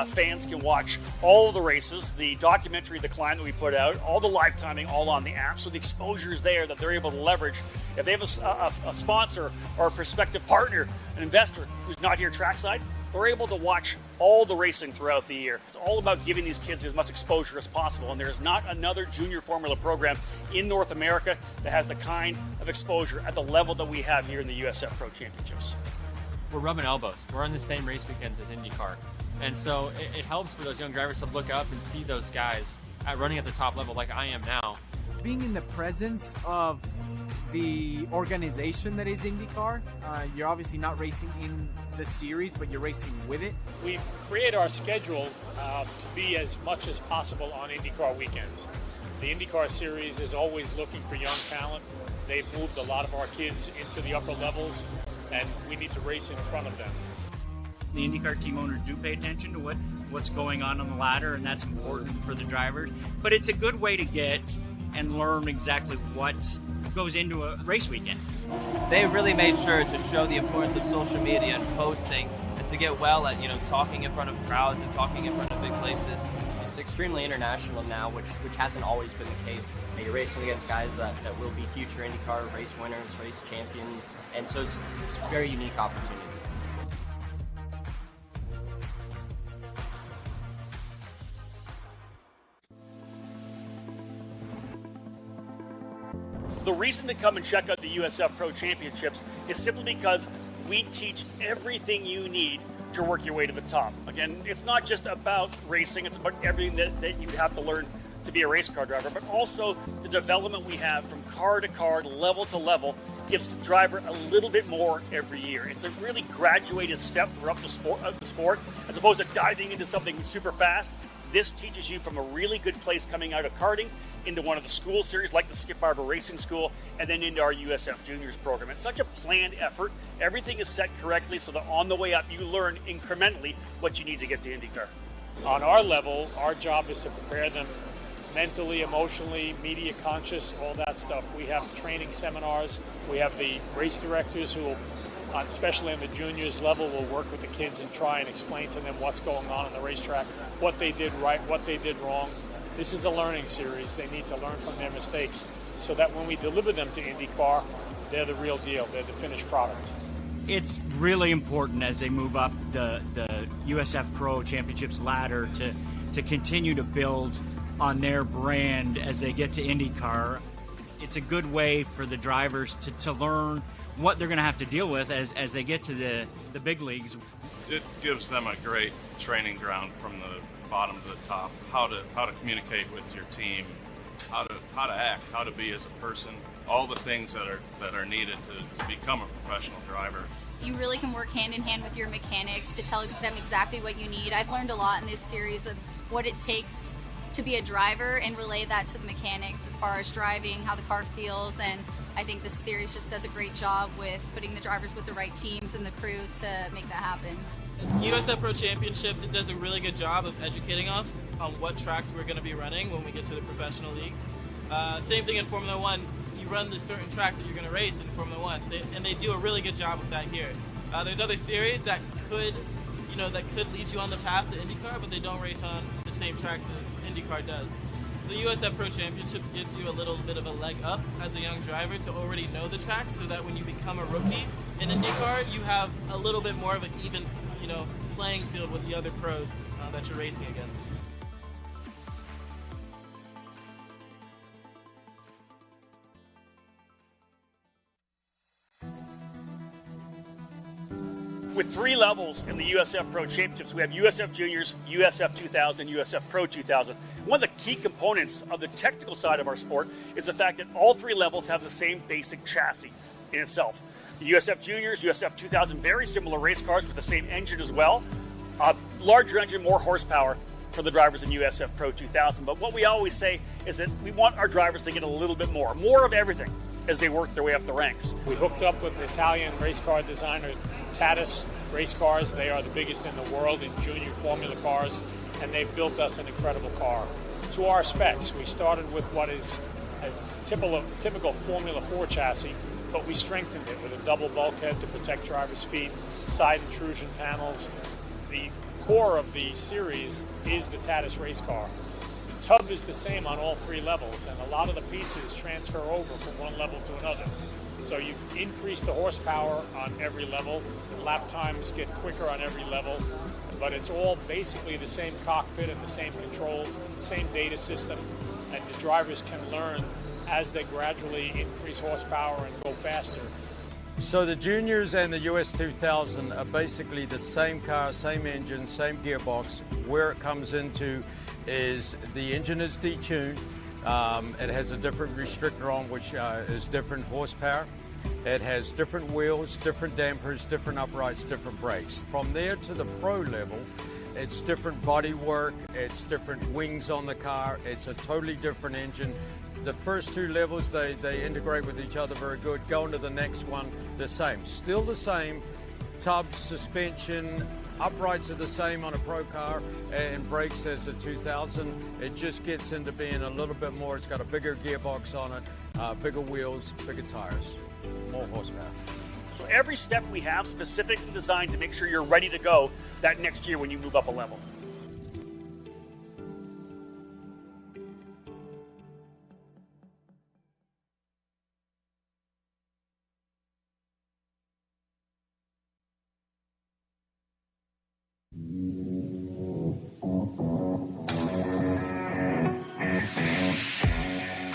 fans can watch all of the races, the documentary, The Climb that we put out, all the live timing, all on the app. So the exposure is there that they're able to leverage. If they have a sponsor or a prospective partner, an investor who's not here trackside, they're able to watch all the racing throughout the year. It's all about giving these kids as much exposure as possible, and there's not another junior formula program in North America that has the kind of exposure at the level that we have here in the USF Pro Championships. We're rubbing elbows. We're on the same race weekends as IndyCar. And so it helps for those young drivers to look up and see those guys running at the top level like I am now. Being in the presence of the organization that is IndyCar, you're obviously not racing in the series, but you're racing with it. We've created our schedule to be as much as possible on IndyCar weekends. The IndyCar series is always looking for young talent. They've moved a lot of our kids into the upper levels. and we need to race in front of them. The IndyCar team owners do pay attention to what's going on the ladder, and that's important for the drivers. But it's a good way to get and learn exactly what goes into a race weekend. They really made sure to show the importance of social media and posting, and to get well at, talking in front of crowds and talking in front of big places. It's extremely international now, which hasn't always been the case. You're racing against guys that will be future IndyCar race winners, race champions, and so it's a very unique opportunity. The reason to come and check out the USF Pro Championships is simply because we teach everything you need to work your way to the top. Again, it's not just about racing, it's about everything that you have to learn to be a race car driver, but also the development we have from car to car, level to level, gives the driver a little bit more every year. It's a really graduated step for up the sport, as opposed to diving into something super fast. This teaches you from a really good place coming out of karting into one of the school series like the Skip Barber Racing School, and then into our USF Juniors program. It's such a planned effort. Everything is set correctly so that on the way up you learn incrementally what you need to get to IndyCar. On our level, our job is to prepare them mentally, emotionally, media conscious, all that stuff. We have training seminars. We have the race directors who will, especially on the juniors level, will work with the kids and try and explain to them what's going on the racetrack, what they did right, what they did wrong. This is a learning series. They need to learn from their mistakes so that when we deliver them to IndyCar, they're the real deal. They're the finished product. It's really important as they move up the USF Pro Championships ladder to continue to build on their brand as they get to IndyCar. It's a good way for the drivers to learn what they're going to have to deal with as they get to the big leagues. It gives them a great training ground from the bottom to the top, how to communicate with your team, how to act, how to be as a person, all the things that are needed to become a professional driver. You really can work hand in hand with your mechanics to tell them exactly what you need. I've learned a lot in this series of what it takes to be a driver and relay that to the mechanics as far as driving, how the car feels, and I think this series just does a great job with putting the drivers with the right teams and the crew to make that happen. USF Pro Championships, it does a really good job of educating us on what tracks we're going to be running when we get to the professional leagues. Same thing in Formula One. You run the certain tracks that you're going to race in Formula One, and they do a really good job of that here. There's other series that could lead you on the path to IndyCar, but they don't race on the same tracks as IndyCar does. So the USF Pro Championships gives you a little bit of a leg up as a young driver to already know the tracks, so that when you become a rookie in IndyCar, you have a little bit more of an even, playing field with the other pros that you're racing against. With 3 levels in the USF Pro Championships, we have USF Juniors, USF 2000, USF Pro 2000. One of the key components of the technical side of our sport is the fact that all 3 levels have the same basic chassis in itself. The USF Juniors, USF 2000, very similar race cars with the same engine as well. Larger engine, more horsepower for the drivers in USF Pro 2000. But what we always say is that we want our drivers to get a little bit more of everything as they work their way up the ranks. We hooked up with Italian race car designer Tatis Race Cars. They are the biggest in the world in junior formula cars, and they've built us an incredible car to our specs. We started with what is a typical Formula 4 chassis, but we strengthened it with a double bulkhead to protect drivers' feet, side intrusion panels. The core of the series is the Tatis race car. The tub is the same on all 3 levels, and a lot of the pieces transfer over from one level to another. So you increase the horsepower on every level, the lap times get quicker on every level, but it's all basically the same cockpit and the same controls, same data system, and the drivers can learn as they gradually increase horsepower and go faster. So the Juniors and the US 2000 are basically the same car, same engine, same gearbox. Where it comes into is the engine is detuned. It has a different restrictor on, which is different horsepower. It has different wheels, different dampers, different uprights, different brakes. From there to the pro level, It's different body work, it's different wings on the car, it's a totally different engine. The first two levels, they integrate with each other very good. Going to the next one, the same. Still the same. Tub, suspension, uprights are the same on a pro car, and brakes as a 2000. It just gets into being a little bit more. It's got a bigger gearbox on it, bigger wheels, bigger tires, more horsepower. So every step we have specifically designed to make sure you're ready to go that next year when you move up a level.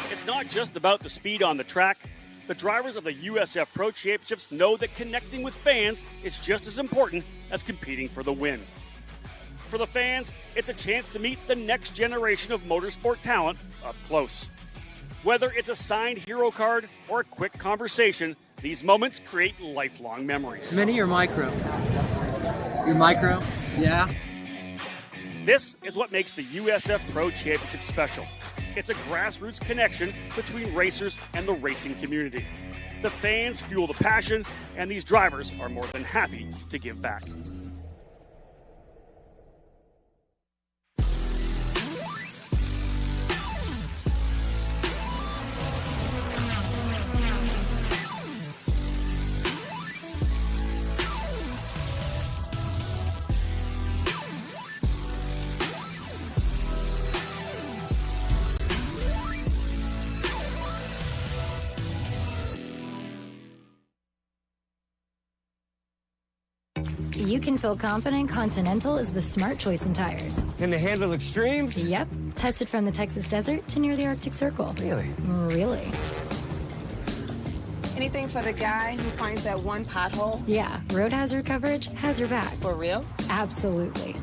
It's not just about the speed on the track. The drivers of the USF Pro Championships know that connecting with fans is just as important as competing for the win. For the fans, it's a chance to meet the next generation of motorsport talent up close. Whether it's a signed hero card or a quick conversation, these moments create lifelong memories. Mini or micro? Your micro? Yeah. This is what makes the USF Pro Championship special. It's a grassroots connection between racers and the racing community. The fans fuel the passion, and these drivers are more than happy to give back. You can feel confident Continental is the smart choice in tires. Can they handle extremes? Yep. Tested from the Texas desert to near the Arctic Circle. Really? Really. Anything for the guy who finds that one pothole? Yeah. Road hazard coverage has your back. For real? Absolutely.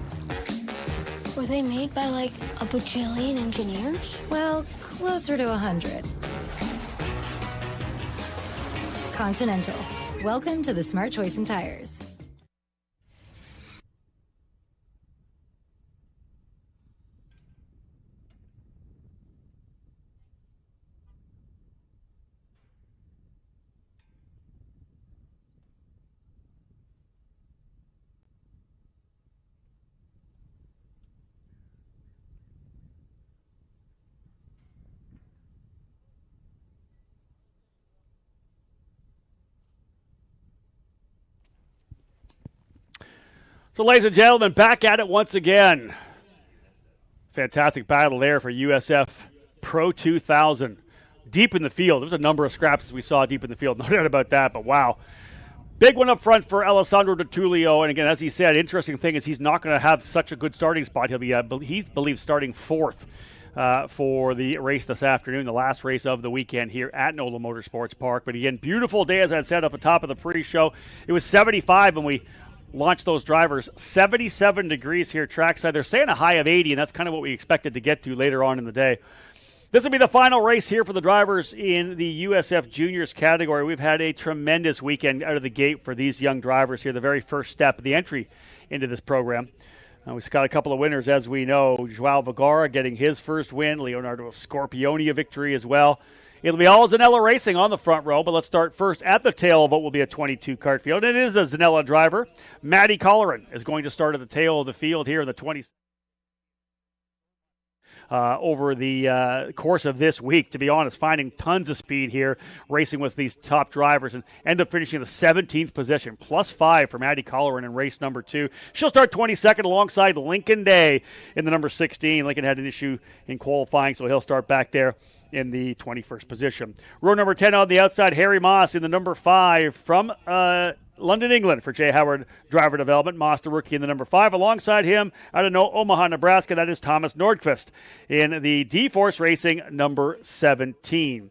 Were they made by like a bajillion engineers? Well, closer to 100. Continental. Welcome to the smart choice in tires. So, ladies and gentlemen, back at it once again. Fantastic battle there for USF Pro 2000. Deep in the field. There's a number of scraps as we saw deep in the field. No doubt about that, but wow. Big one up front for Alessandro Di Tullio. And again, as he said, interesting thing is he's not going to have such a good starting spot. He'll be, he believes, starting fourth for the race this afternoon, the last race of the weekend here at NOLA Motorsports Park. But again, beautiful day, as I said at the top of the pre-show. It was 75 when we launched those drivers. 77 degrees here trackside. They're saying a high of 80, and that's kind of what we expected to get to later on in the day. This will be the final race here for the drivers in the USF Juniors category. We've had a tremendous weekend out of the gate for these young drivers here, the very first step, the entry into this program. We've got a couple of winners, as we know. Joao Vergara getting his first win. Leonardo Scorpioni a victory as well. It'll be all Zanella Racing on the front row, but let's start first at the tail of what will be a 22 kart field. It is a Zanella driver. Maddie Colleran is going to start at the tail of the field here in the 20. Over the course of this week, to be honest, finding tons of speed here, racing with these top drivers, and end up finishing the 17th position, +5 for Maddie Colleran in race number 2. She'll start 22nd alongside Lincoln Day in the number 16. Lincoln had an issue in qualifying, so he'll start back there in the 21st position. Row number 10 on the outside, Harry Moss in the number 5 from London, England for Jay Howard Driver Development. Moss, the rookie, in the number 5. Alongside him, out of Omaha, Nebraska, that is Thomas Nordquist in the D-Force Racing number 17.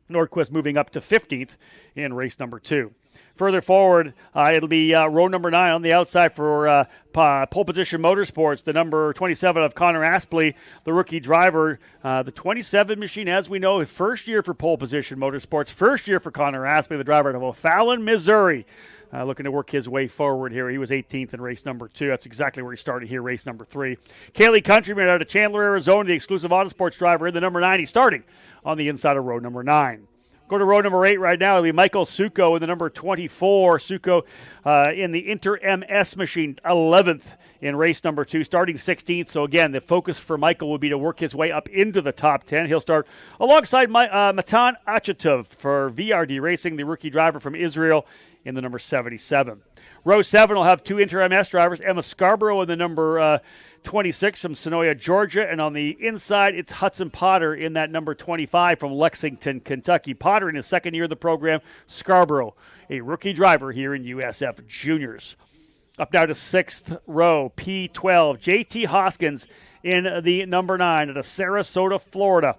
Nordquist moving up to 15th in race number 2. Further forward, it'll be row number 9 on the outside for pole position Motorsports, the number 27 of Connor Aspley, the rookie driver. The 27 machine, as we know, first year for pole position Motorsports, first year for Connor Aspley, the driver out of O'Fallon, Missouri. Looking to work his way forward here. He was 18th in race number 2. That's exactly where he started here, race number 3. Kaylee Countryman out of Chandler, Arizona, the exclusive Autosports driver in the number 9. He's starting on the inside of row number 9. Go to row number 8 right now. It'll be Michael Suko in the number 24. Suko in the Inter MS machine, 11th in race number 2, starting 16th. So, again, the focus for Michael will be to work his way up into the top 10. He'll start alongside Matan Achatov for VRD Racing, the rookie driver from Israel, in the number 77. Row 7 will have 2 Inter MS drivers, Emma Scarborough in the number 26 from Sonoya, Georgia. And on the inside, it's Hudson Potter in that number 25 from Lexington, Kentucky. Potter in his second year of the program. Scarborough, a rookie driver here in USF Juniors. Up now to 6th row, P12. JT Hoskins in the number 9 out of Sarasota, Florida.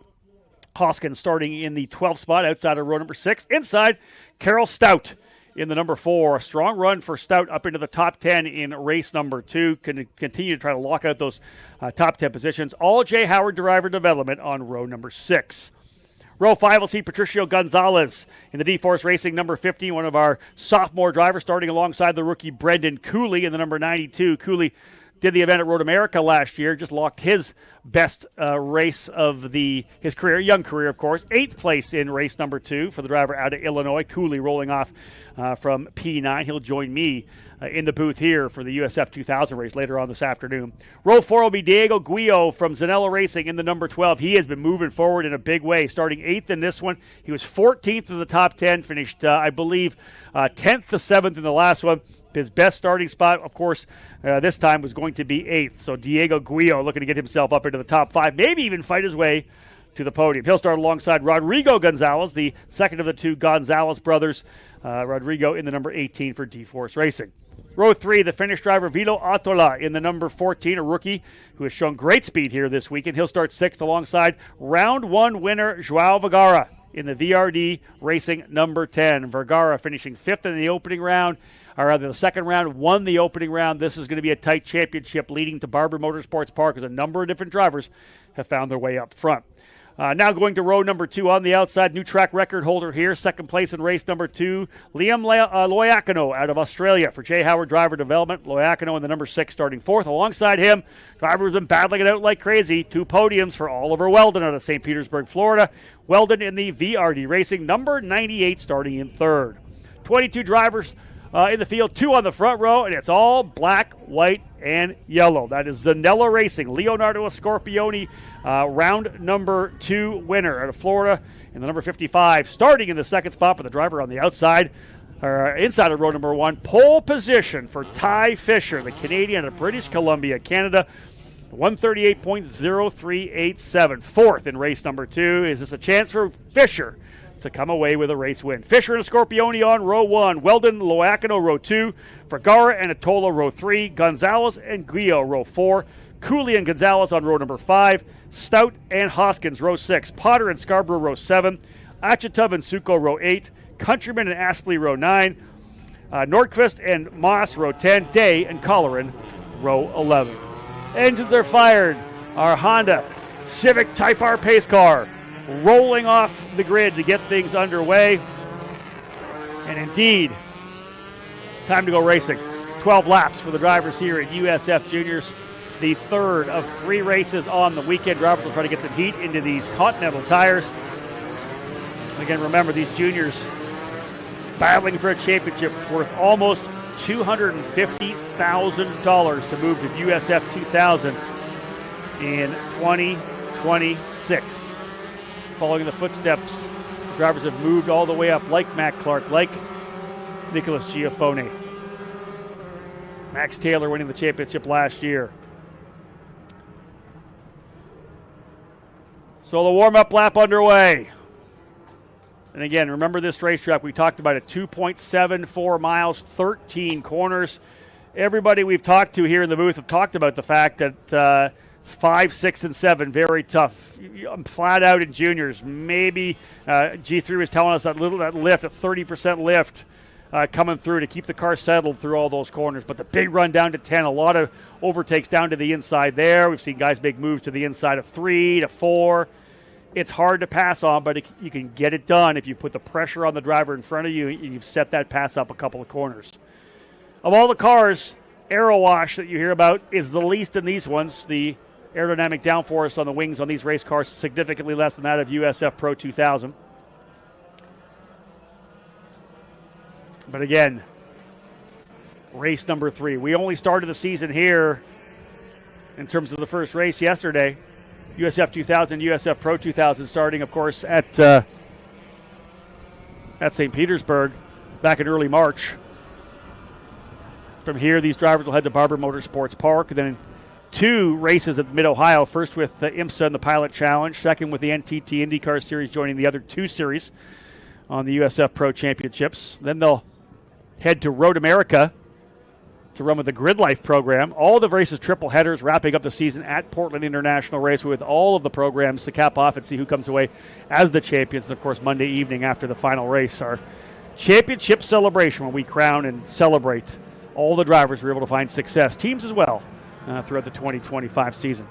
Hoskins starting in the 12th spot outside of row number 6. Inside, Carol Stout in the number 4. A strong run for Stout up into the top 10 in race number 2. Can continue to try to lock out those top 10 positions. All Jay Howard driver development on row number 6. Row 5 will see Patricio Gonzalez in the D-Force Racing number 50, one of our sophomore drivers, starting alongside the rookie Brendan Cooley in the number 92. Cooley did the event at Road America last year, just locked his best race of his career, young career, of course. 8th place in race number 2 for the driver out of Illinois. Cooley rolling off from P9. He'll join me in the booth here for the USF 2000 race later on this afternoon. Row 4 will be Diego Guillo from Zanella Racing in the number 12. He has been moving forward in a big way, starting 8th in this one. He was 14th in the top 10, finished, I believe, 10th to 7th in the last one. His best starting spot, of course, this time was going to be 8th. So Diego Guillo looking to get himself up into the top 5, maybe even fight his way to the podium. He'll start alongside Rodrigo Gonzalez, the second of the 2 Gonzalez brothers. Rodrigo in the number 18 for D-Force Racing. Row 3, the Finnish driver Vilo Atola in the number 14, a rookie who has shown great speed here this weekend. He'll start 6th alongside round 1 winner Joao Vergara in the VRD Racing number 10. Vergara finishing 5th in the opening round, or rather the second round, won the opening round. This is going to be a tight championship leading to Barber Motorsports Park as a number of different drivers have found their way up front. Now going to row number 2 on the outside, new track record holder here, second place in race number 2, Liam Loiacono out of Australia for Jay Howard Driver Development. Loiacono in the number 6 starting 4th. Alongside him, driver has been battling it out like crazy. 2 podiums for Oliver Weldon out of St. Petersburg, Florida. Weldon in the VRD Racing, number 98 starting in 3rd. 22 drivers in the field, 2 on the front row, and it's all black, white, and yellow. That is Zanella Racing. Leonardo Scorpioni, round number 2 winner out of Florida in the number 55, starting in the 2nd spot, but the driver on the outside, or inside of row number 1. Pole position for Ty Fisher, the Canadian out of British Columbia, Canada. 138.0387, 4th in race number 2. Is this a chance for Fisher to come away with a race win? Fisher and Scorpioni on row 1. Weldon, Loiacono, row 2. Vergara and Atola, row 3. Gonzalez and Guillo, row 4. Cooley and Gonzalez on row number 5. Stout and Hoskins, row 6. Potter and Scarborough, row 7. Achatov and Suko, row 8. Countryman and Aspley, row 9. Nordquist and Moss, row 10. Day and Colleran, row 11. Engines are fired. Our Honda Civic Type R pace car rolling off the grid to get things underway. And indeed, time to go racing. 12 laps for the drivers here at USF Juniors. The 3rd of 3 races on the weekend. Drivers will try to get some heat into these Continental tires. Again, remember, these juniors battling for a championship worth almost $250,000 to move to USF 2000 in 2026. Following the footsteps, the drivers have moved all the way up, like Matt Clark, like Nicholas Giafone. Max Taylor winning the championship last year. So the warm-up lap underway. And again, remember this racetrack, we talked about it, 2.74 miles, 13 corners. Everybody we've talked to here in the booth have talked about the fact that 5, 6, and 7, very tough. Flat out in juniors. Maybe G3 was telling us that lift, a 30% lift coming through to keep the car settled through all those corners. But the big run down to 10, a lot of overtakes down to the inside there. We've seen guys make moves to the inside of 3 to 4. It's hard to pass on, but you can get it done if you put the pressure on the driver in front of you and you've set that pass up a couple of corners. Of all the cars, aero wash that you hear about is the least in these ones. The aerodynamic downforce on the wings on these race cars is significantly less than that of USF Pro 2000. But again, race number 3. We only started the season here in terms of the first race yesterday. USF 2000, USF Pro 2000 starting, of course, at St. Petersburg back in early March. From here, these drivers will head to Barber Motorsports Park. And then 2 races at Mid-Ohio, first with the IMSA and the Pilot Challenge, second with the NTT IndyCar Series joining the other 2 series on the USF Pro Championships. Then they'll head to Road America to run with the Grid Life program. All the races, triple headers, wrapping up the season at Portland International Raceway with all of the programs to cap off and see who comes away as the champions. And, of course, Monday evening after the final race, our championship celebration when we crown and celebrate all the drivers who were able to find success, teams as well, throughout the 2025 season.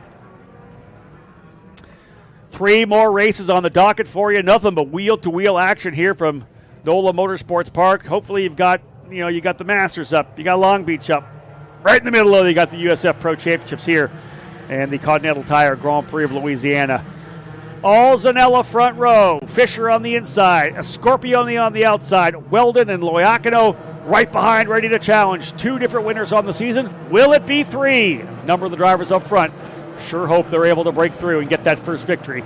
3 more races on the docket for you. Nothing but wheel-to-wheel action here from NOLA Motorsports Park. Hopefully you've got you got the Masters up. You got Long Beach up. Right in the middle of it, you got the USF Pro Championships here and the Continental Tire Grand Prix of Louisiana. All Zanella front row. Fisher on the inside. A Scorpione on the outside. Weldon and Loiacono right behind, ready to challenge. 2 different winners on the season. Will it be 3? Number of the drivers up front sure hope they're able to break through and get that first victory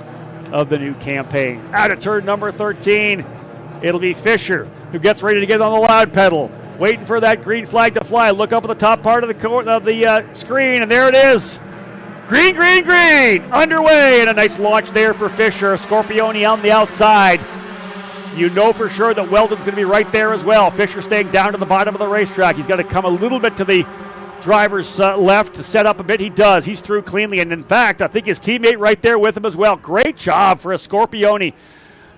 of the new campaign. Out of turn number 13. It'll be Fisher who gets ready to get on the loud pedal, waiting for that green flag to fly. Look up at the top part of the screen, and there it is. Green, green, green. Underway, and a nice launch there for Fisher. Scorpione on the outside. You know for sure that Weldon's going to be right there as well. Fisher staying down to the bottom of the racetrack. He's got to come a little bit to the driver's left to set up a bit. He does. He's through cleanly, and in fact, I think his teammate right there with him as well. Great job for a Scorpione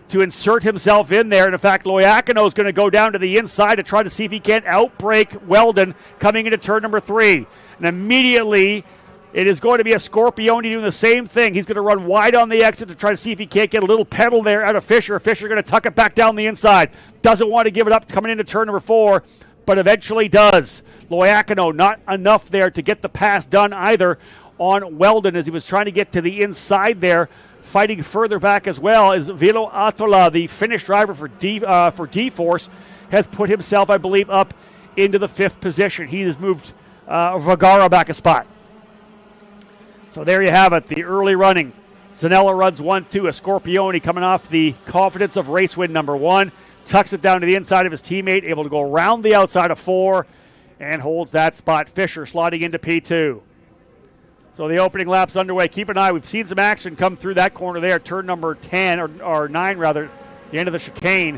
to insert himself in there. And in fact, Loiacono is going to go down to the inside to try to see if he can't outbrake Weldon coming into turn number 3. And immediately, it is going to be a Scorpione doing the same thing. He's going to run wide on the exit to try to see if he can't get a little pedal there out of Fisher. Fisher going to tuck it back down the inside. Doesn't want to give it up coming into turn number 4, but eventually does. Loiacono not enough there to get the pass done either on Weldon as he was trying to get to the inside there. Fighting further back as well is Vilo Atola, the Finnish driver for D-Force, has put himself, I believe, up into the 5th position. He has moved Vergara back a spot. So there you have it, the early running. Zanella runs 1-2. A Scorpione coming off the confidence of race win number 1. Tucks it down to the inside of his teammate, able to go around the outside of 4 and holds that spot. Fisher sliding into P2. So the opening lap's underway. Keep an eye. We've seen some action come through that corner there, turn number 10, or 9 rather, the end of the chicane,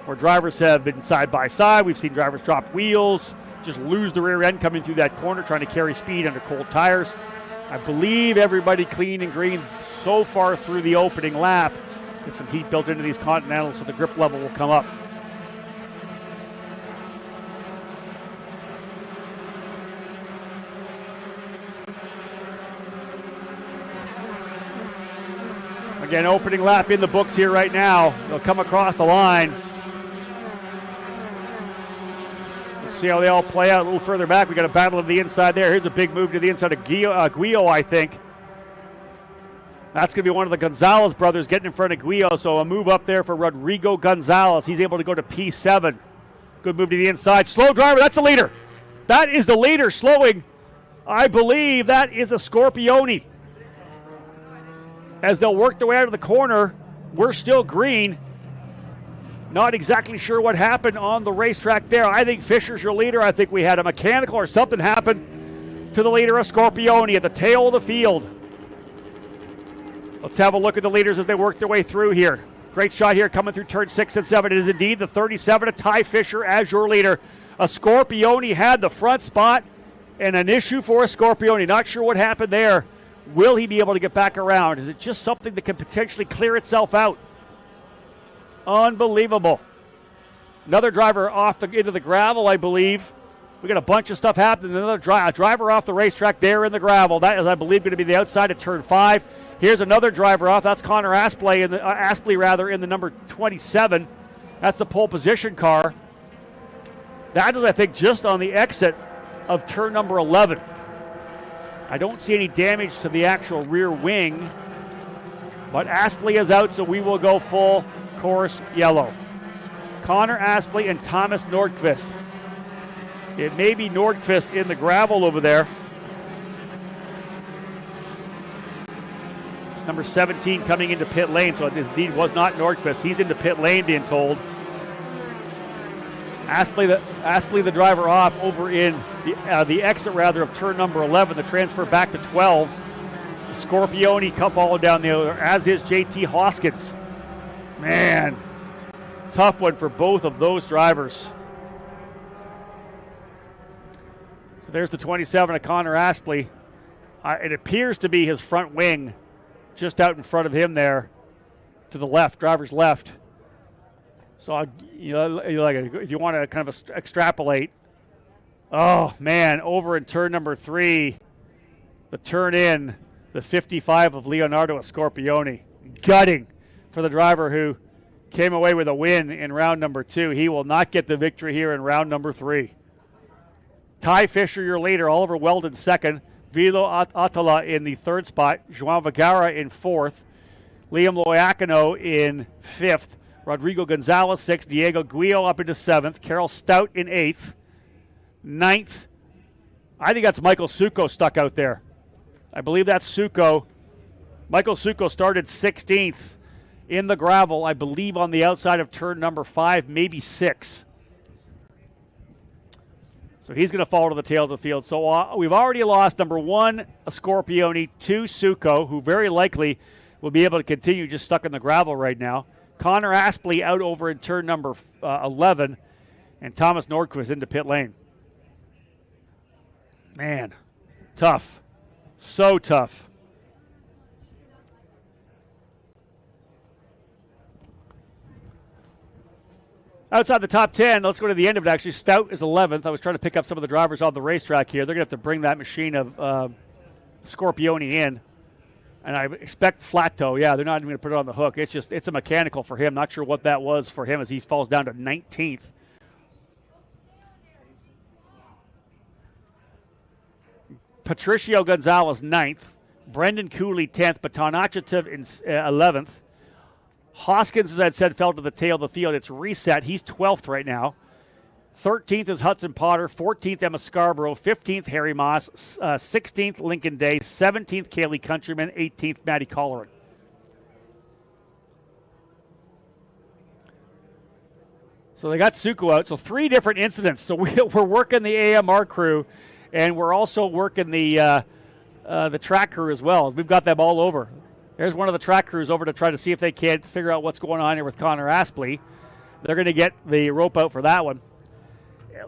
where drivers have been side by side. We've seen drivers drop wheels, just lose the rear end coming through that corner, trying to carry speed under cold tires. I believe everybody clean and green so far through the opening lap. Get some heat built into these Continentals so the grip level will come up. Again, opening lap in the books here right now. They'll come across the line. We'll see how they all play out a little further back. We got a battle of the inside there. Here's a big move to the inside of Guillo, I think. That's going to be one of the Gonzalez brothers getting in front of Guillo. So a move up there for Rodrigo Gonzalez. He's able to go to P7. Good move to the inside. Slow driver. That's the leader. That is the leader slowing. I believe that is a Scorpione. As they'll work their way out of the corner, we're still green. Not exactly sure what happened on the racetrack there. I think Fisher's your leader. I think we had a mechanical or something happen to the leader of Scorpione at the tail of the field. Let's have a look at the leaders as they work their way through here. Great shot here coming through turn 6 and 7. It is indeed the 37 of Ty Fisher as your leader. A Scorpione had the front spot and an issue for a Scorpione. Not sure what happened there. Will he be able to get back around? Is it just something that can potentially clear itself out? Unbelievable. Another driver into the gravel, I believe. We got a bunch of stuff happening. Another driver off the racetrack there in the gravel. That is, I believe, going to be the outside of turn 5. Here's another driver off. That's Connor Aspley in the number 27. That's the pole position car. That is, I think, just on the exit of turn number 11. I don't see any damage to the actual rear wing, but Aspley is out, so we will go full course yellow. Connor Aspley and Thomas Nordqvist. It may be Nordqvist in the gravel over there. Number 17 coming into pit lane, so it indeed was not Nordqvist. He's into pit lane, being told. Aspley, the driver, off over in the exit of turn number 11. The transfer back to 12. Scorpione followed down the other, as is JT Hoskins. Man, tough one for both of those drivers. So there's the 27 of Connor Aspley. It appears to be his front wing just out in front of him there to the left, driver's left. So, if you want to kind of extrapolate, oh, man, over in turn number 3, the turn in, the 55 of Leonardo Scorpione. Gutting for the driver who came away with a win in round number 2. He will not get the victory here in round number 3. Ty Fisher, your leader. Oliver Weldon second. Vilo Atala in the third spot. João Vergara in fourth. Liam Loiacono in fifth. Rodrigo Gonzalez sixth. Diego Guillo up into seventh. Carol Stout in eighth. Ninth. I think that's Michael Succo stuck out there. I believe that's Succo. Michael Succo started 16th in the gravel, I believe on the outside of turn number 5, maybe 6. So he's going to fall to the tail of the field. So we've already lost number 1, Scorpione, 2, Succo, who very likely will be able to continue just stuck in the gravel right now. Connor Aspley out over in turn number 11, and Thomas Nordqvist into pit lane. Man, tough. So tough. Outside the top 10, let's go to the end of it, actually. Stout is 11th. I was trying to pick up some of the drivers on the racetrack here. They're going to have to bring that machine of Scorpione in. And I expect flat toe. Yeah, they're not even going to put it on the hook. It's a mechanical for him. Not sure what that was for him as he falls down to 19th. Patricio Gonzalez, 9th. Brendan Cooley, 10th. Baton Achatev in 11th. Hoskins, as I said, fell to the tail of the field. It's reset. He's 12th right now. 13th is Hudson Potter. 14th, Emma Scarborough. 15th, Harry Moss. 16th, Lincoln Day. 17th, Kaylee Countryman. 18th, Maddie Colleran. So they got Succo out. So 3 different incidents. So we're working the AMR crew, and we're also working the track crew as well. We've got them all over. There's one of the track crews over to try to see if they can't figure out what's going on here with Connor Aspley. They're going to get the rope out for that one.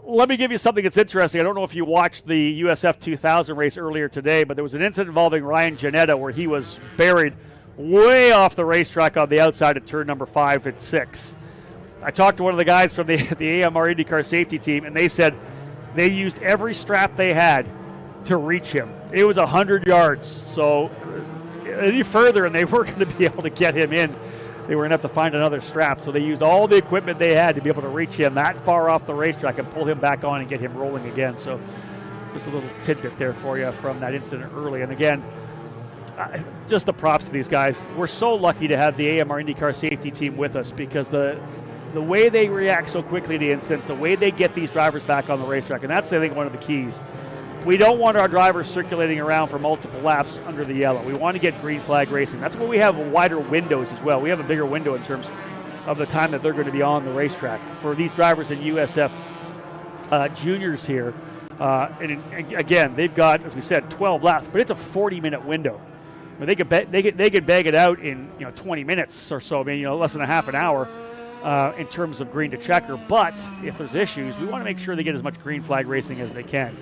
Let me give you something that's interesting. I don't know if you watched the USF 2000 race earlier today, but there was an incident involving Ryan Janetta where he was buried way off the racetrack on the outside of turn number 5 and 6. I talked to one of the guys from the AMR IndyCar safety team, and they said they used every strap they had to reach him. It was 100 yards, so any further and they weren't going to be able to get him in. They were going to have to find another strap, so they used all the equipment they had to be able to reach him that far off the racetrack and pull him back on and get him rolling again. So just a little tidbit there for you from that incident early. And again, just the props to these guys. We're so lucky to have the AMR IndyCar safety team with us because the way they react so quickly to incidents, the way they get these drivers back on the racetrack, and that's, I think, one of the keys. We don't want our drivers circulating around for multiple laps under the yellow. We want to get green flag racing. That's where we have wider windows as well. We have a bigger window in terms of the time that they're going to be on the racetrack. For these drivers in USF Juniors here, and again, they've got, as we said, 12 laps, but it's a 40-minute window. I mean, they could bag it out in 20 minutes or so, less than a half an hour in terms of green to checker. But if there's issues, we want to make sure they get as much green flag racing as they can.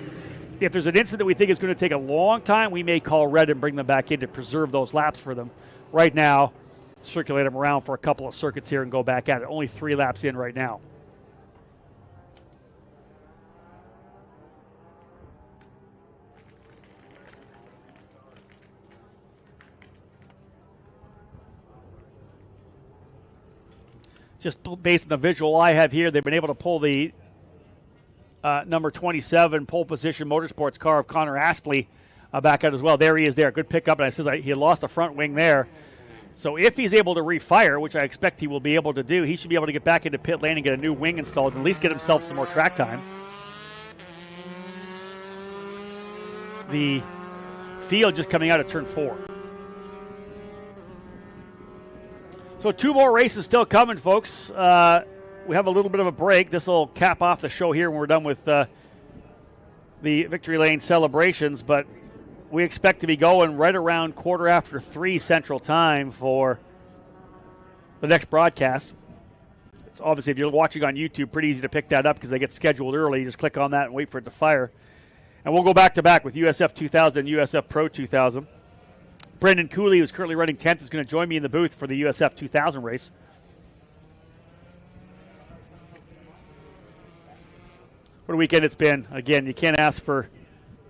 If there's an incident that we think is going to take a long time, we may call red and bring them back in to preserve those laps for them. Right now, circulate them around for a couple of circuits here and go back at it. Only 3 laps in right now. just based on the visual I have here, they've been able to pull the number 27 pole position Motorsports car of Connor Aspley back out as well. There he is there. Good pickup. And I said he had lost the front wing there. So if he's able to refire, which I expect he will be able to do, he should be able to get back into pit lane and get a new wing installed and at least get himself some more track time. The field just coming out of turn 4. So 2 more races still coming, folks. We have a little bit of a break. This will cap off the show here when we're done with the Victory Lane celebrations, but we expect to be going right around 3:15 Central Time for the next broadcast. It's obviously, if you're watching on YouTube, pretty easy to pick that up because they get scheduled early. You just click on that and wait for it to fire. And we'll go back-to-back with USF 2000 and USF Pro 2000. Brendan Cooley, who's currently running 10th, is going to join me in the booth for the USF 2000 race. What a weekend it's been. Again, you can't ask for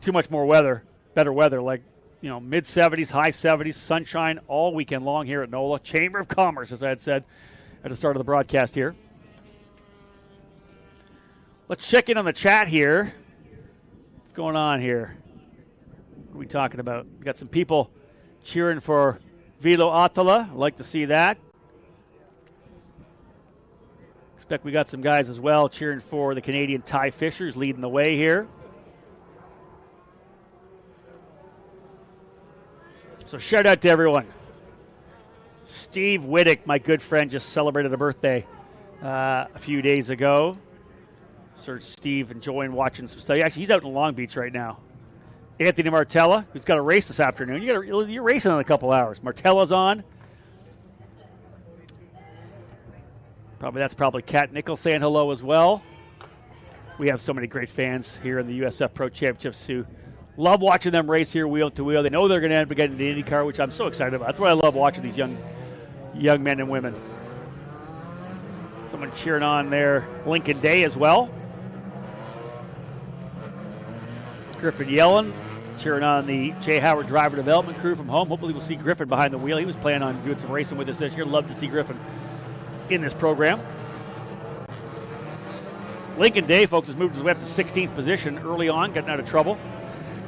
too much more weather, better weather, like, mid-70s, high 70s, sunshine all weekend long here at NOLA. Chamber of Commerce, as I had said at the start of the broadcast here. Let's check in on the chat here. What's going on here? What are we talking about? We got some people cheering for Vilo Attala. I'd like to see that. Expect we got some guys as well cheering for the Canadian Ty Fishers, leading the way here. So shout out to everyone. Steve Whittick, my good friend, just celebrated a birthday a few days ago. Sir Steve enjoying watching some stuff. Actually, he's out in Long Beach right now. Anthony Martella, who's got a race this afternoon. You're racing in a couple hours. Martella's on. That's probably Kat Nichols saying hello as well. We have so many great fans here in the USF Pro Championships who love watching them race here wheel to wheel. They know they're going to end up getting the IndyCar, which I'm so excited about. That's why I love watching these young men and women. Someone cheering on there, Lincoln Day as well. Griffin Yellen cheering on the Jay Howard Driver Development crew from home. Hopefully we'll see Griffin behind the wheel. He was planning on doing some racing with us this year. Love to see Griffin in this program. Lincoln Day, folks, has moved his way up to 16th position early on, getting out of trouble.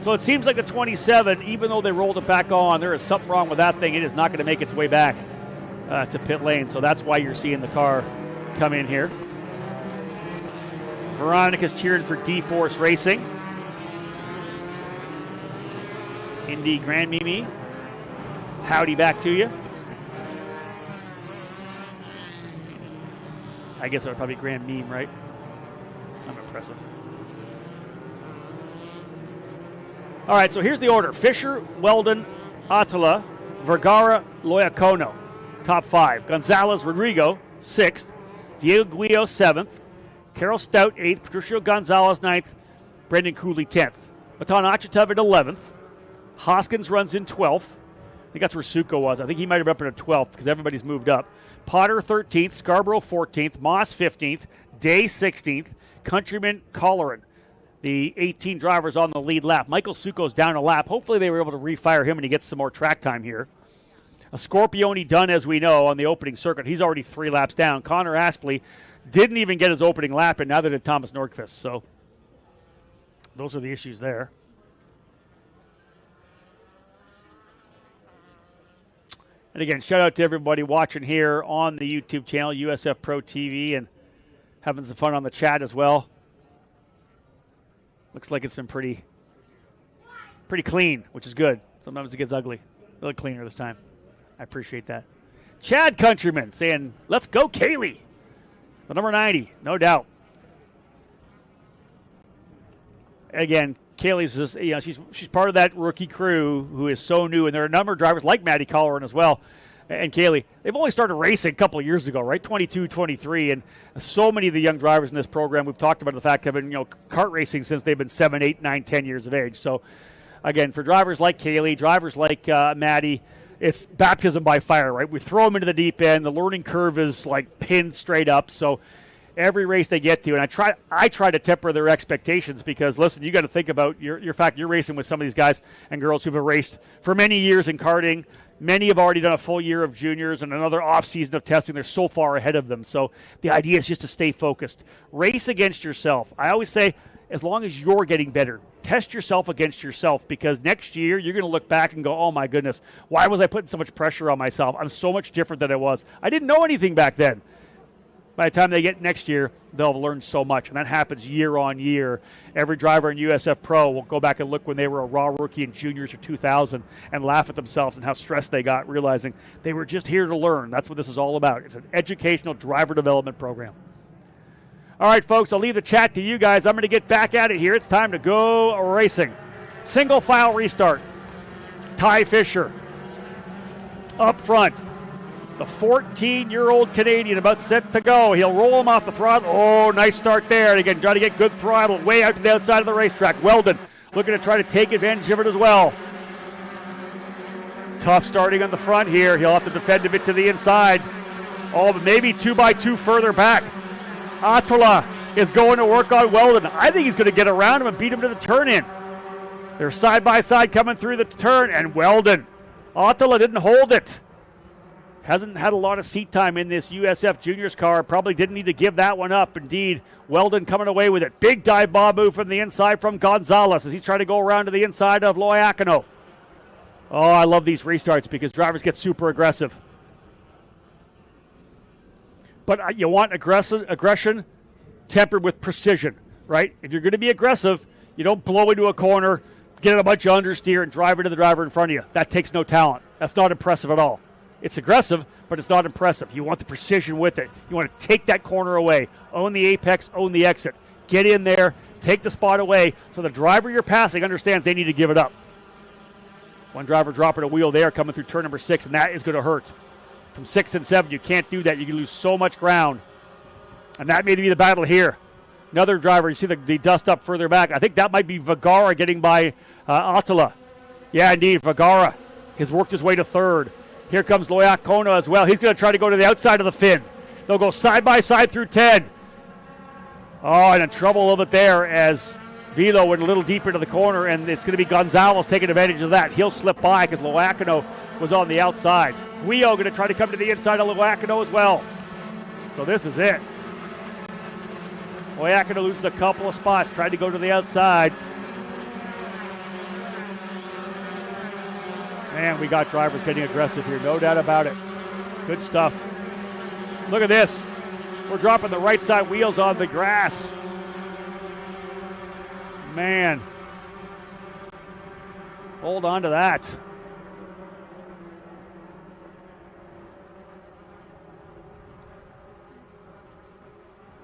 So it seems like the 27, even though they rolled it back on, there is something wrong with that thing. It is not going to make its way back to pit lane. So that's why you're seeing the car come in here. Veronica's cheering for D-Force Racing. Indy Grand Mimi, howdy back to you. I guess that would probably be Grand Meme, right? I'm impressive. All right, so here's the order. Fisher, Weldon, Attala, Vergara, Loyacono, top 5. Gonzalez, Rodrigo, 6th. Diego Guillo, 7th. Carol Stout, 8th. Patricio Gonzalez, 9th. Brendan Cooley, 10th. Matan Achitov at 11th. Hoskins runs in 12th. I think that's where Suko was. I think he might have been up in 12th because everybody's moved up. Potter 13th, Scarborough 14th, Moss 15th, Day 16th, Countryman Colleran. The 18 drivers on the lead lap. Michael Suko's down a lap. Hopefully they were able to refire him and he gets some more track time here. A Scorpione done, as we know, on the opening circuit. He's already 3 laps down. Connor Aspley didn't even get his opening lap, and neither did Thomas Nordqvist. So those are the issues there. And again, shout out to everybody watching here on the YouTube channel, USF Pro TV, and having some fun on the chat as well. Looks like it's been pretty clean, which is good. Sometimes it gets ugly. A little cleaner this time. I appreciate that. Chad Countryman saying, let's go, Kaylee. The number 90, no doubt. Again, Kaylee's just, she's part of that rookie crew who is so new, and there are a number of drivers like Maddie Colleran as well, and Kaylee. They've only started racing a couple of years ago, right? 22, 23, and so many of the young drivers in this program, we've talked about the fact have been, kart racing since they've been 7, 8, 9, 10 years of age. So, again, for drivers like Kaylee, drivers like Maddie, it's baptism by fire, right? We throw them into the deep end. The learning curve is like pinned straight up. So every race they get to, and I try to temper their expectations because, listen, you got to think about your fact you're racing with some of these guys and girls who've raced for many years in karting, Many have already done a full year of juniors and another off-season of testing. They're so far ahead of them. So the idea is just to stay focused. Race against yourself. I always say, as long as you're getting better, test yourself against yourself, because next year you're going to look back and go, oh my goodness, why was I putting so much pressure on myself? I'm so much different than I was. I didn't know anything back then. By the time they get next year, they'll have learned so much, and that happens year on year. Every driver in USF Pro will go back and look when they were a raw rookie in juniors or 2000 and laugh at themselves and how stressed they got, realizing they were just here to learn. That's what this is all about. It's an educational driver development program. All right, folks, I'll leave the chat to you guys. I'm going to get back at it here. It's time to go racing. Single file restart. Ty Fisher up front. The 14-year-old Canadian about set to go. He'll roll him off the throttle. Oh, nice start there. And again, try to get good throttle way out to the outside of the racetrack. Weldon looking to try to take advantage of it as well. Tough starting on the front here. He'll have to defend a bit to the inside. Oh, but maybe 2x2 further back. Atola is going to work on Weldon. I think he's going to get around him and beat him to the turn-in. They're side-by-side coming through the turn, and Weldon. Atola didn't hold it. Hasn't had a lot of seat time in this USF Juniors car. Probably didn't need to give that one up. Indeed, Weldon coming away with it. Big dive bomb move from the inside from Gonzalez as he's trying to go around to the inside of Loiacono. Oh, I love these restarts because drivers get super aggressive. But you want aggression tempered with precision, right? If you're going to be aggressive, you don't blow into a corner, get a bunch of understeer, and drive into the driver in front of you. That takes no talent. That's not impressive at all. It's aggressive, but it's not impressive. You want the precision with it. You want to take that corner away, own the apex, own the exit. Get in there, take the spot away, so the driver you're passing understands they need to give it up. One driver dropping a wheel there coming through turn number 6, and that is going to hurt. From 6 and 7, you can't do that. You can lose so much ground. And that may be the battle here. Another driver, you see the dust up further back. I think that might be Vergara getting by Atola. Yeah, indeed, Vergara has worked his way to third. Here comes Loiacono as well. He's going to try to go to the outside of the fin. They'll go side by side through 10. Oh, and in trouble a little bit there as Vilo went a little deeper into the corner, and it's going to be Gonzalez taking advantage of that. He'll slip by because Loiacono was on the outside. Guio going to try to come to the inside of Loiacono as well. So this is it. Loiacono loses a couple of spots, tried to go to the outside. Man, we got drivers getting aggressive here, no doubt about it. Good stuff. Look at this. We're dropping the right side wheels on the grass. Man. Hold on to that.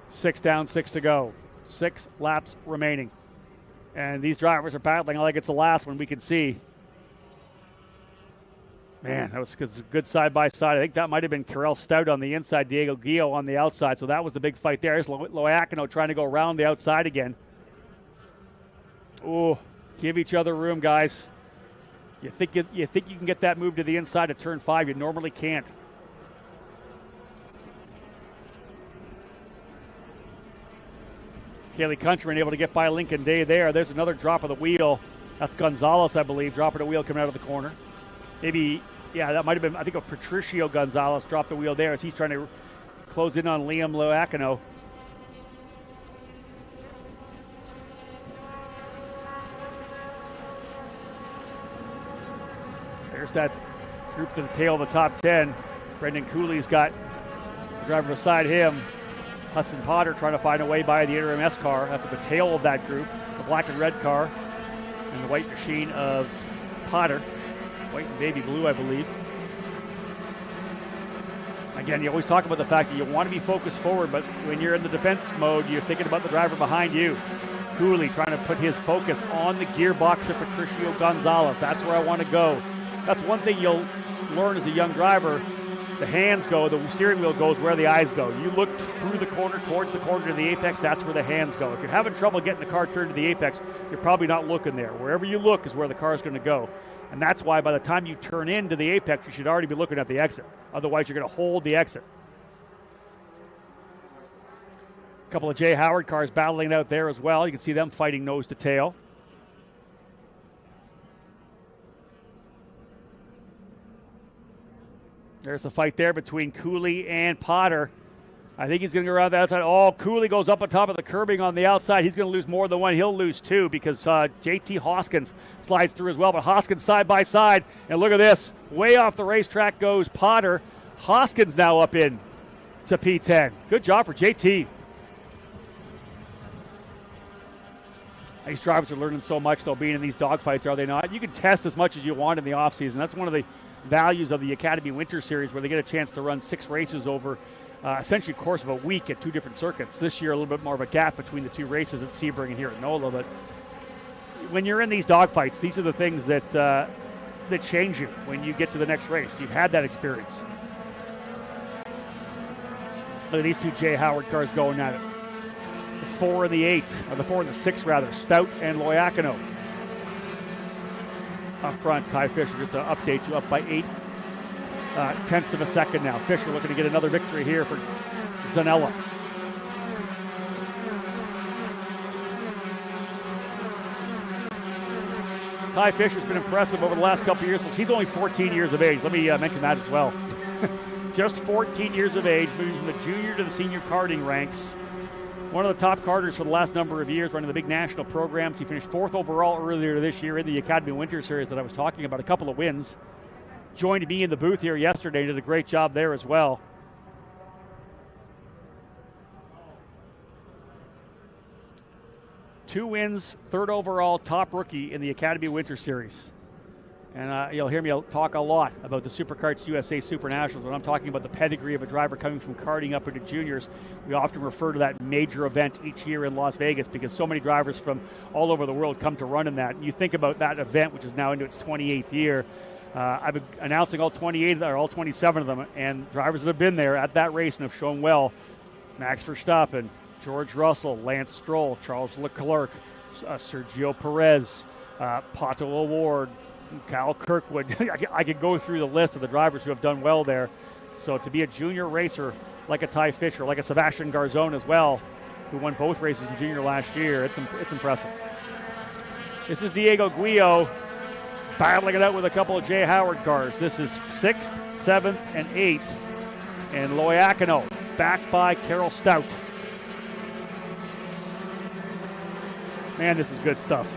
Six down, 6 to go. 6 laps remaining. And these drivers are battling like it's the last one we can see. Man, that was a good side-by-side. I think that might have been Carell Stout on the inside, Diego Guio on the outside. So that was the big fight there. There's Loiacono trying to go around the outside again. Oh, give each other room, guys. You think you can get that move to the inside of turn 5. You normally can't. Kaylee Countryman able to get by Lincoln Day there. There's another drop of the wheel. That's Gonzalez, I believe, dropping a wheel coming out of the corner. Maybe, yeah, that might have been, I think, a Patricio Gonzalez dropped the wheel there as he's trying to close in on Liam Loiacono. There's that group to the tail of the top 10. Brendan Cooley's got the driver beside him. Hudson Potter trying to find a way by the interim S car. That's at the tail of that group. The black and red car and the white machine of Potter. White and baby blue, I believe. Again, you always talk about the fact that you want to be focused forward, but when you're in the defense mode, you're thinking about the driver behind you. Cooley trying to put his focus on the gearbox of Patricio Gonzalez. That's where I want to go. That's one thing you'll learn as a young driver. The hands go, the steering wheel goes where the eyes go. You look through the corner, towards the corner to the apex, that's where the hands go. If you're having trouble getting the car turned to the apex, you're probably not looking there. Wherever you look is where the car is going to go. And that's why by the time you turn into the apex, you should already be looking at the exit. Otherwise, you're going to hold the exit. A couple of Jay Howard cars battling out there as well. You can see them fighting nose to tail. There's the fight there between Cooley and Potter. I think he's going to go around the outside. Oh, Cooley goes up on top of the curbing on the outside. He's going to lose more than one. He'll lose two because JT Hoskins slides through as well. But Hoskins side by side. And look at this. Way off the racetrack goes Potter. Hoskins now up in to P10. Good job for JT. These drivers are learning so much, though, being in these dogfights, are they not? You can test as much as you want in the offseason. That's one of the values of the Academy Winter Series, where they get a chance to run 6 races over essentially a course of a week at 2 different circuits. This year, a little bit more of a gap between the 2 races at Sebring and here at NOLA. But when you're in these dogfights, these are the things that that change you when you get to the next race. You've had that experience. Look at these 2 Jay Howard cars going at it. The 4 and the 8, or the 4 and the 6 rather, Stout and Loiacono. Up front, Ty Fisher, just to update you, up by 8 tenths of a second now. Fisher looking to get another victory here for Zanella. Ty Fisher's been impressive over the last couple of years. He's only 14 years of age. Let me mention that as well. Just 14 years of age, moving from the junior to the senior karting ranks. One of the top karters for the last number of years, running the big national programs. He finished 4th overall earlier this year in the Academy Winter Series that I was talking about. A couple of wins. Joined me in the booth here yesterday. Did a great job there as well. Two wins, 3rd overall, top rookie in the Academy Winter Series. And you'll hear me talk a lot about the Superkarts USA Super Nationals. When I'm talking about the pedigree of a driver coming from karting up into juniors, we often refer to that major event each year in Las Vegas because so many drivers from all over the world come to run in that. And you think about that event, which is now into its 28th year. I've been announcing all 28 or all 27 of them, and drivers that have been there at that race and have shown well. Max Verstappen, George Russell, Lance Stroll, Charles Leclerc, Sergio Perez, Pato O'Ward, Kyle Kirkwood. I could go through the list of the drivers who have done well there. So to be a junior racer like a Ty Fisher, like a Sebastian Garzón as well, who won both races in junior last year, it's impressive. This is Diego Guillo battling it out with a couple of Jay Howard cars. This is 6th, 7th, and 8th. And Loiacono backed by Carroll Stout. Man, this is good stuff.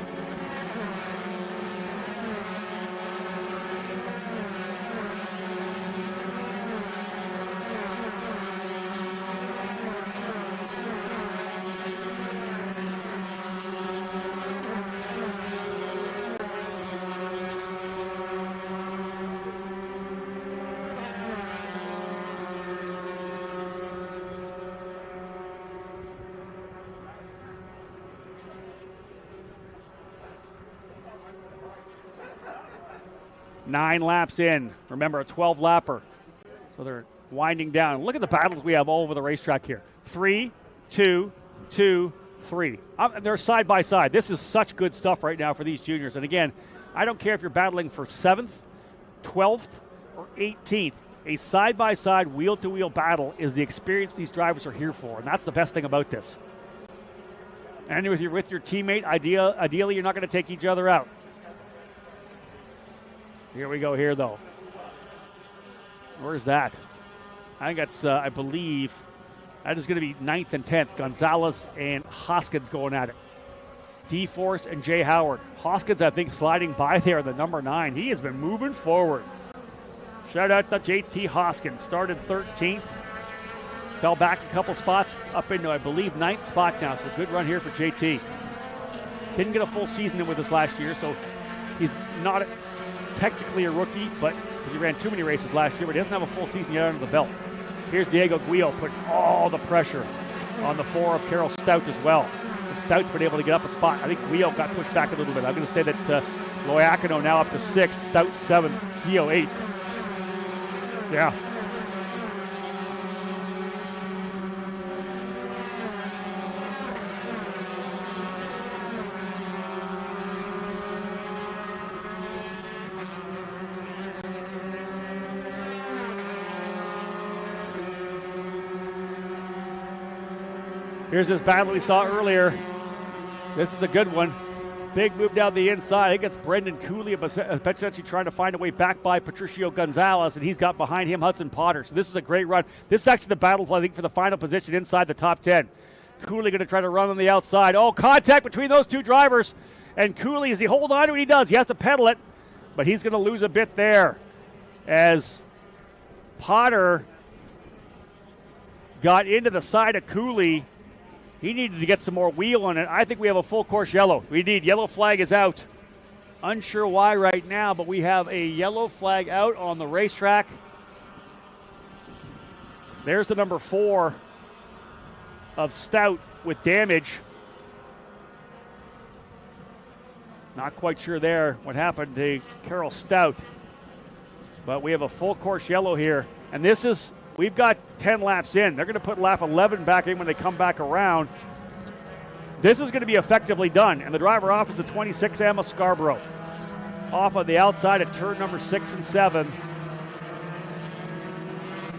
Nine laps in. Remember, a 12-lapper. So they're winding down. Look at the battles we have all over the racetrack here. 3, 2, 2, 3. They're side by side. This is such good stuff right now for these juniors. And again, I don't care if you're battling for 7th, 12th, or 18th. A side-by-side, wheel-to-wheel battle is the experience these drivers are here for, and that's the best thing about this. And with your teammate, ideally you're not going to take each other out. Here we go here, though. Where's that? I think that's, I believe, that is going to be 9th and 10th. Gonzalez and Hoskins going at it. D-Force and Jay Howard. Hoskins, I think, sliding by there in the number 9. He has been moving forward. Shout out to JT Hoskins. Started 13th. Fell back a couple spots up into, I believe, 9th spot now. So a good run here for JT. Didn't get a full season in with us last year, so he's not technically a rookie, but because he ran too many races last year, but he doesn't have a full season yet under the belt. Here's Diego Guillo putting all the pressure on the 4 of Carroll Stout as well. Stout's been able to get up a spot. I think Guillo got pushed back a little bit. I'm going to say that Loiacono now up to 6th, Stout 7th, Guillo 8th. Yeah. Here's this battle we saw earlier. This is a good one. Big move down the inside. I think it's Brendan Cooley potentially trying to find a way back by Patricio Gonzalez, and he's got behind him Hudson Potter. So this is a great run. This is actually the battle, I think, for the final position inside the top 10. Cooley going to try to run on the outside. Oh, contact between those two drivers. And Cooley, as he hold on to it, he does. He has to pedal it, but he's going to lose a bit there as Potter got into the side of Cooley. He needed to get some more wheel on it. I think we have a full course yellow. We need yellow flag is out. Unsure why right now, but we have a yellow flag out on the racetrack. There's the number 4 of Stout with damage. Not quite sure there what happened to Carol Stout. But we have a full course yellow here. And this is, we've got 10 laps in. They're going to put lap 11 back in when they come back around. This is going to be effectively done. And the driver off is the 26 Emma Scarborough. Off on the outside at turn number 6 and 7.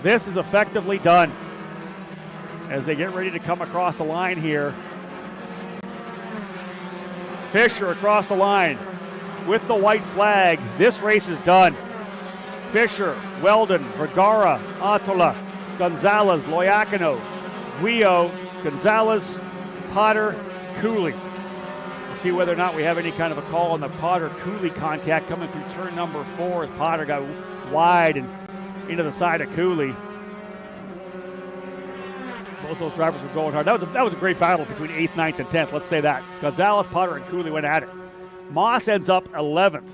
This is effectively done as they get ready to come across the line here. Fisher across the line with the white flag. This race is done. Fisher, Weldon, Vergara, Atola, Gonzalez, Loiacano, Guio, Gonzalez, Potter, Cooley. We'll see whether or not we have any kind of a call on the Potter-Cooley contact coming through turn number 4 as Potter got wide and into the side of Cooley. Both those drivers were going hard. That was a great battle between 8th, 9th, and 10th. Let's say that. Gonzalez, Potter, and Cooley went at it. Moss ends up 11th.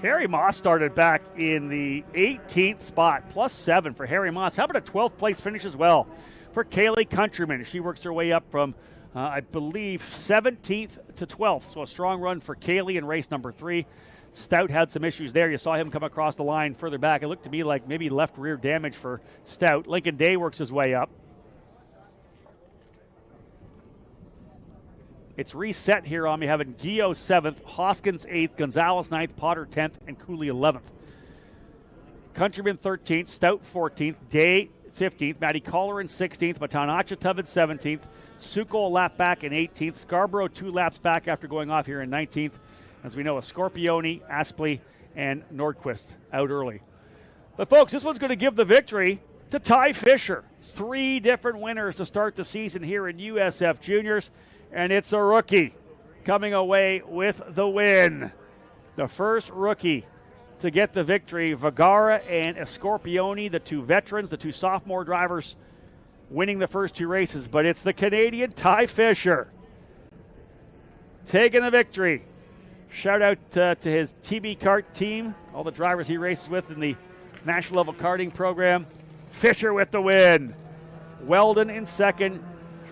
Harry Moss started back in the 18th spot, +7 for Harry Moss. How about a 12th place finish as well for Kaylee Countryman? She works her way up from, I believe, 17th to 12th. So a strong run for Kaylee in race number 3. Stout had some issues there. You saw him come across the line further back. It looked to me like maybe left rear damage for Stout. Lincoln Day works his way up. It's reset here on me, having Guio 7th, Hoskins 8th, Gonzalez 9th, Potter 10th, and Cooley 11th. Countryman 13th, Stout 14th, Day 15th, Matty Colleran 16th, Matan Achatov 17th, Suko a lap back in 18th, Scarborough 2 laps back after going off here in 19th. As we know, a Scorpione, Aspley, and Nordquist out early. But folks, this one's going to give the victory to Ty Fisher. 3 different winners to start the season here in USF Juniors. And it's a rookie coming away with the win. The first rookie to get the victory. Vergara and Scorpione, the 2 veterans, the 2 sophomore drivers winning the first 2 races. But it's the Canadian Ty Fisher taking the victory. Shout out to his TB Kart team, all the drivers he races with in the national level karting program. Fisher with the win. Weldon in 2nd,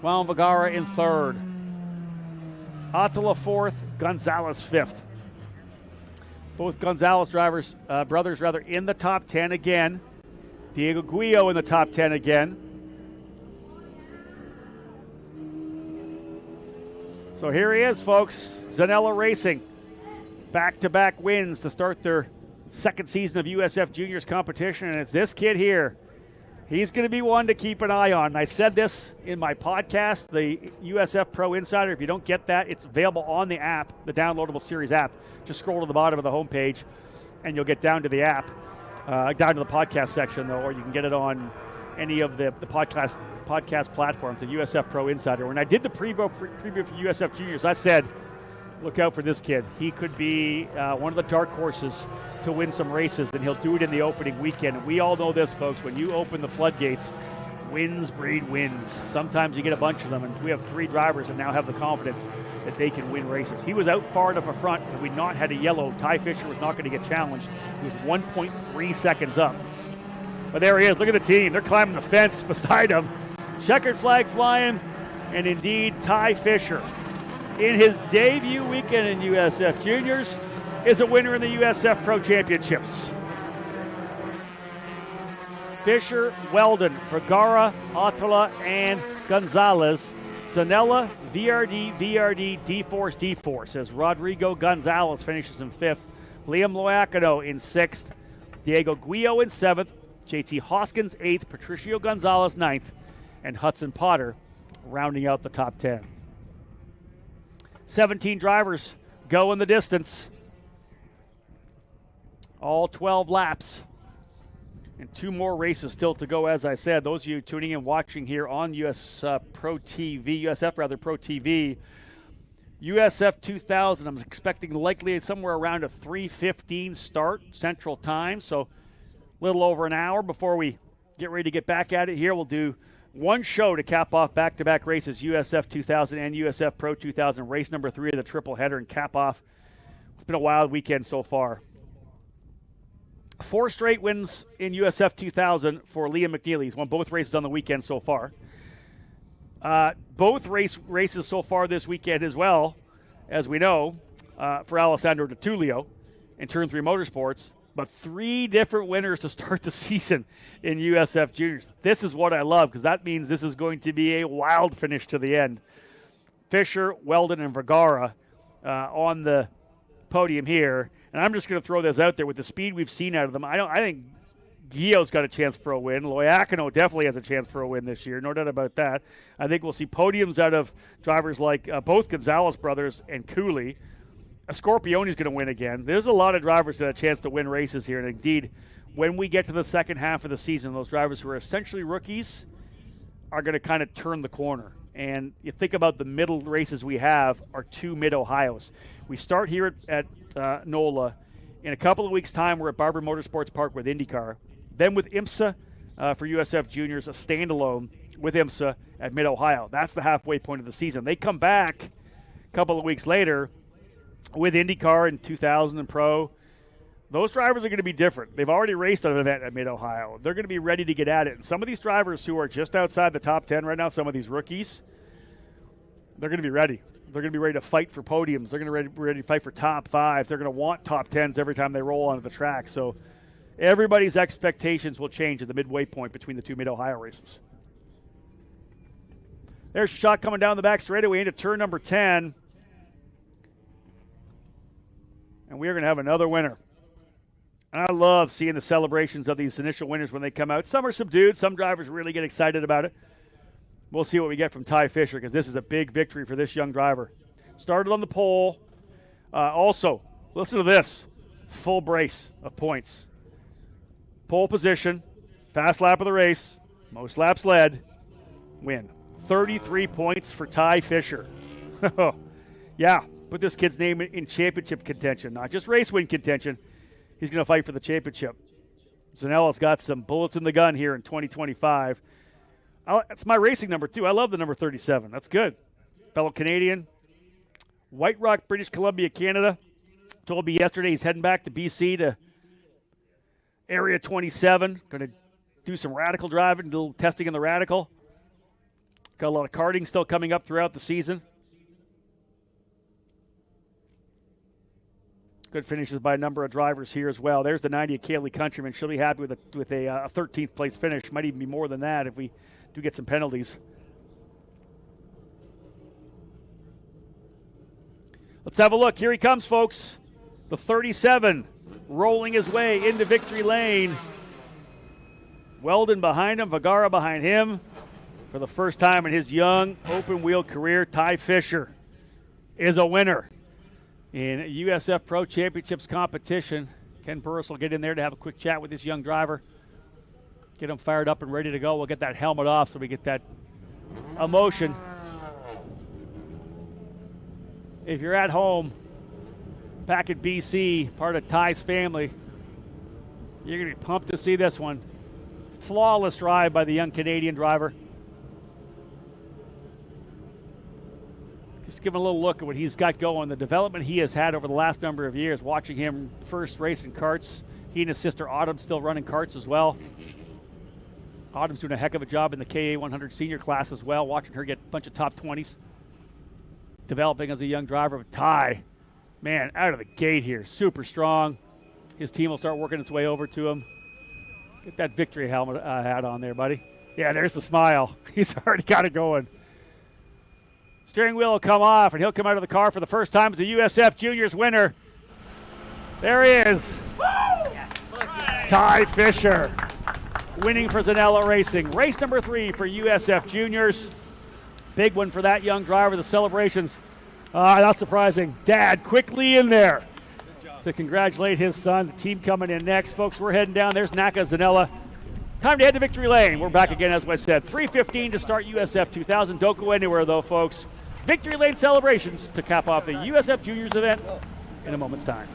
João Vergara in 3rd. Attila 4th, Gonzalez 5th. Both Gonzalez brothers in the top 10 again. Diego Guio in the top 10 again. So here he is, folks. Zanella Racing. Back-to-back wins to start their second season of USF Juniors competition, and it's this kid here. He's going to be one to keep an eye on. And I said this in my podcast, the USF Pro Insider. If you don't get that, it's available on the app, the downloadable series app. Just scroll to the bottom of the homepage, and you'll get down to the app, down to the podcast section, though, or you can get it on any of the podcast platforms, the USF Pro Insider. When I did the preview for USF Juniors, I said, look out for this kid. He could be one of the dark horses to win some races, and he'll do it in the opening weekend. And we all know this, folks. When you open the floodgates, wins breed wins. Sometimes you get a bunch of them, and we have 3 drivers that now have the confidence that they can win races. He was out far enough in front. Had we not had a yellow, Ty Fisher was not going to get challenged. He was 1.3 seconds up. But there he is. Look at the team. They're climbing the fence beside him. Checkered flag flying, and indeed Ty Fisher, in his debut weekend in USF Juniors, is a winner in the USF Pro Championships. Fisher, Weldon, Vergara, Attila, and Gonzalez. Zanella, VRD, D-Force, as Rodrigo Gonzalez finishes in 5th. Liam Loiacano in 6th. Diego Guio in 7th. JT Hoskins 8th. Patricio Gonzalez 9th. And Hudson Potter rounding out the top 10. 17 drivers going the distance. All 12 laps. And 2 more races still to go, as I said. Those of you tuning in, watching here on USF Pro TV, USF 2000, I'm expecting likely somewhere around a 3:15 start Central Time, so a little over an hour before we get ready to get back at it here. We'll do one show to cap off back-to-back races, USF 2000 and USF Pro 2000, race number 3 of the triple header, and cap off. It's been a wild weekend so far. 4 straight wins in USF 2000 for Liam McNeely. He's won both races on the weekend so far. Both races so far this weekend as well, as we know, for Alessandro DiTullio in Turn 3 Motorsports. But 3 different winners to start the season in USF Juniors. This is what I love, because that means this is going to be a wild finish to the end. Fisher, Weldon, and Vergara on the podium here. And I'm just going to throw this out there with the speed we've seen out of them. I think Guillau's got a chance for a win. Loiacono definitely has a chance for a win this year, no doubt about that. I think we'll see podiums out of drivers like both Gonzalez brothers and Cooley. Scorpione's going to win again. There's a lot of drivers that have a chance to win races here. And indeed, when we get to the second half of the season, those drivers who are essentially rookies are going to kind of turn the corner. And you think about the middle races we have are 2 Mid-Ohios. We start here at NOLA. In a couple of weeks' time, we're at Barber Motorsports Park with IndyCar. Then with IMSA for USF Juniors, a standalone with IMSA at Mid-Ohio. That's the halfway point of the season. They come back a couple of weeks later with IndyCar in 2000 and Pro. Those drivers are going to be different. They've already raced at an event at Mid-Ohio. They're going to be ready to get at it. And some of these drivers who are just outside the top 10 right now, some of these rookies, they're going to be ready. They're going to be ready to fight for podiums. They're going to be ready to fight for top 5s. They're going to want top 10s every time they roll onto the track. So everybody's expectations will change at the midway point between the 2 Mid-Ohio races. There's a shot coming down the back straightaway into turn number 10. And we are going to have another winner. And I love seeing the celebrations of these initial winners when they come out. Some are subdued. Some drivers really get excited about it. We'll see what we get from Ty Fisher, because this is a big victory for this young driver. Started on the pole. Also, listen to this. Full brace of points. Pole position, fast lap of the race, most laps led, win. 33 points for Ty Fisher. Yeah, put this kid's name in championship contention, not just race win contention. He's going to fight for the championship. Zanella's got some bullets in the gun here in 2025. That's my racing number 2. I love the number 37. That's good. Fellow Canadian. White Rock, British Columbia, Canada. Told me yesterday he's heading back to BC to Area 27. Going to do some radical driving, do a little testing in the radical. Got a lot of karting still coming up throughout the season. Good finishes by a number of drivers here as well. There's the 90 of Kaylee Countryman. She'll be happy with a 13th place finish. Might even be more than that if we do get some penalties. Let's have a look. Here he comes, folks. The 37 rolling his way into victory lane. Weldon behind him, Vergara behind him. For the first time in his young open-wheel career, Ty Fisher is a winner in USF Pro Championships competition. Ken Burris will get in there to have a quick chat with this young driver. Get him fired up and ready to go. We'll get that helmet off so we get that emotion. If you're at home back at BC, part of Ty's family, you're going to be pumped to see this one. Flawless drive by the young Canadian driver. Just give him a little look at what he's got going, the development he has had over the last number of years, watching him first race in karts. He and his sister Autumn still running karts as well. Autumn's doing a heck of a job in the KA 100 senior class as well, watching her get a bunch of top 20s. Developing as a young driver. But Ty, man, out of the gate here, super strong. His team will start working its way over to him. Get that victory helmet hat on there, buddy. Yeah, there's the smile. He's already got it going. Steering wheel will come off, and he'll come out of the car for the first time as a USF Juniors winner. There he is. Ty Fisher, winning for Zanella Racing. Race number 3 for USF Juniors. Big one for that young driver. The celebrations Not surprising. Dad quickly in there to congratulate his son. The team coming in next. Folks, we're heading down. There's Naka Zanella. Time to head to victory lane. We're back again, as I said. 3:15 to start USF 2000. Don't go anywhere, though, folks. Victory lane celebrations to cap off the USF Juniors event in a moment's time.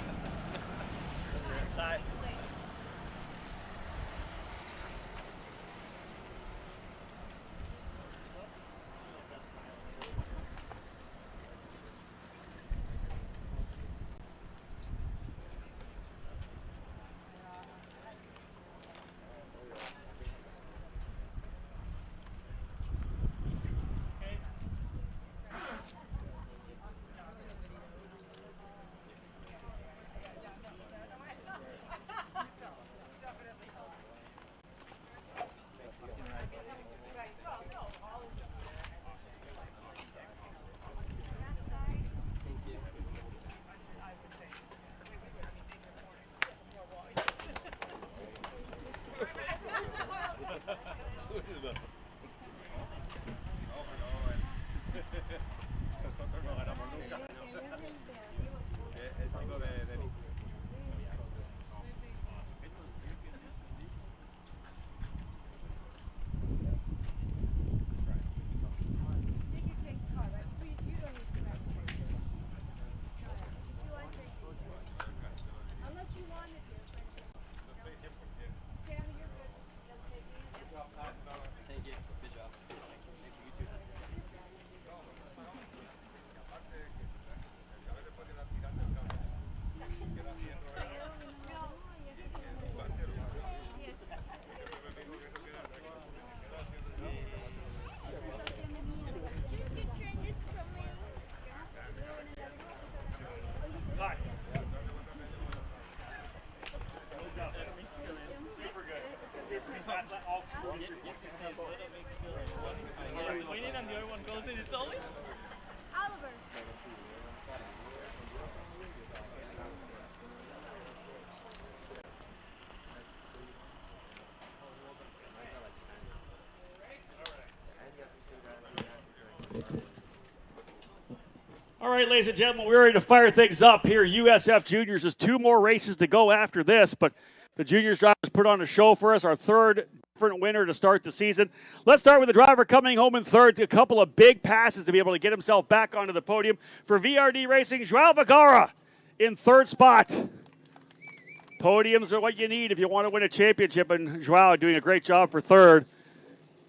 All right, ladies and gentlemen, we're ready to fire things up here. USF Juniors. There's 2 more races to go after this, but the Juniors drivers put on a show for us. Our third different winner to start the season. Let's start with the driver coming home in third. A couple of big passes to be able to get himself back onto the podium for VRD Racing. Joao Vergara in third spot. Podiums are what you need if you want to win a championship, and Joao doing a great job for third.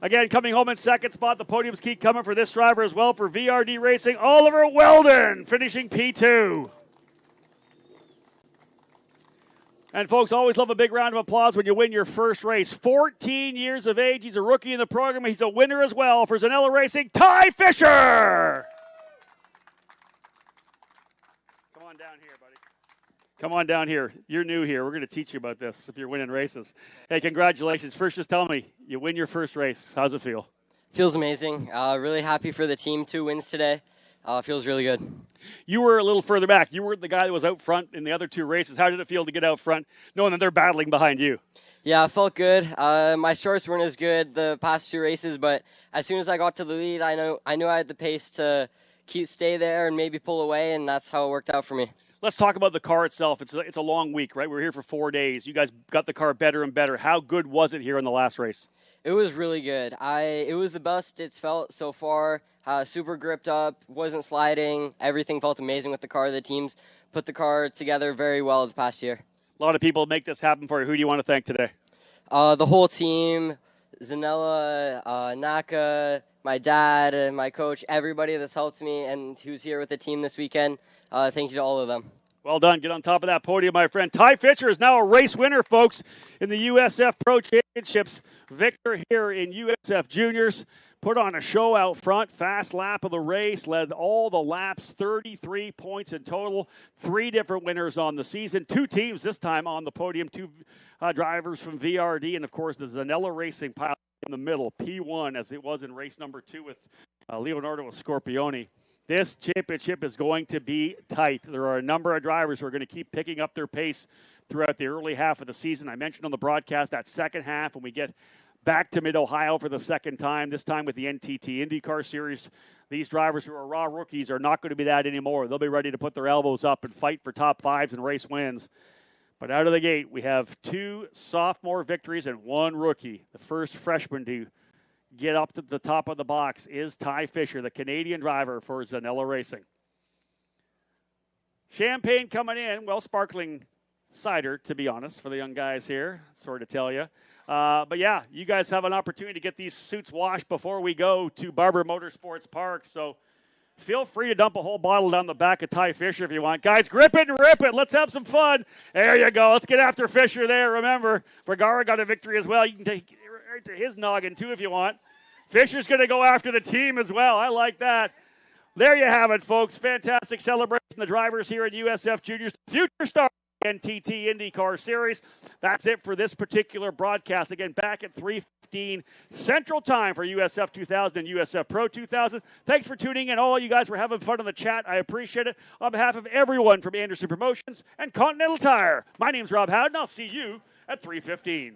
Again, coming home in second spot, the podiums keep coming for this driver as well for VRD Racing. Oliver Weldon finishing P2. And folks, always love a big round of applause when you win your first race. 14 years of age. He's a rookie in the program. He's a winner as well for Zanella Racing. Ty Fisher! Come on down here, buddy. Come on down here. You're new here. We're going to teach you about this if you're winning races. Hey, congratulations. First, just tell me, you win your first race. How's it feel? Feels amazing. Really happy for the team. 2 wins today. Feels really good. You were a little further back. You were the guy that was out front in the other 2 races. How did it feel to get out front, knowing that they're battling behind you? Yeah, it felt good. My starts weren't as good the past 2 races, but as soon as I got to the lead, I knew I had the pace to stay there and maybe pull away, and that's how it worked out for me. Let's talk about the car itself. It's a long week, right? We're here for 4 days. You guys got the car better and better. How good was it here in the last race? It was really good. It was the best it's felt so far. Super gripped up, wasn't sliding. Everything felt amazing with the car. The teams put the car together very well the past year. A lot of people make this happen for you. Who do you want to thank today? The whole team, Zanella, Naka, my dad, my coach, everybody that's helped me and who's here with the team this weekend. Thank you to all of them. Well done. Get on top of that podium, my friend. Ty Fisher is now a race winner, folks, in the USF Pro Championships. Victor here in USF Juniors. Put on a show out front. Fast lap of the race. Led all the laps. 33 points in total. 3 different winners on the season. 2 teams this time on the podium. 2 drivers from VRD. And, of course, the Zanella Racing pilot in the middle. P1 as it was in race number 2 with Leonardo Scorpioni. This championship is going to be tight. There are a number of drivers who are going to keep picking up their pace throughout the early half of the season. I mentioned on the broadcast that second half when we get back to Mid-Ohio for the second time, this time with the NTT IndyCar Series. These drivers who are raw rookies are not going to be that anymore. They'll be ready to put their elbows up and fight for top fives and race wins. But out of the gate, we have 2 sophomore victories and 1 rookie. The first freshman to get up to the top of the box is Ty Fisher, the Canadian driver for Zanella Racing. Champagne coming in, well, sparkling cider, to be honest, for the young guys here. Sorry to tell you. But yeah, you guys have an opportunity to get these suits washed before we go to Barber Motorsports Park. So feel free to dump a whole bottle down the back of Ty Fisher if you want. Guys, grip it and rip it. Let's have some fun. There you go. Let's get after Fisher there. Remember, Vergara got a victory as well. You can take it right to his noggin too if you want. Fisher's going to go after the team as well. I like that. There you have it, folks. Fantastic celebration. The drivers here at USF Juniors. Future star NTT IndyCar Series. That's it for this particular broadcast. Again, back at 3:15 Central Time for USF 2000 and USF Pro 2000. Thanks for tuning in. All you guys were having fun in the chat. I appreciate it. On behalf of everyone from Anderson Promotions and Continental Tire, my name's Rob Howden. I'll see you at 3:15.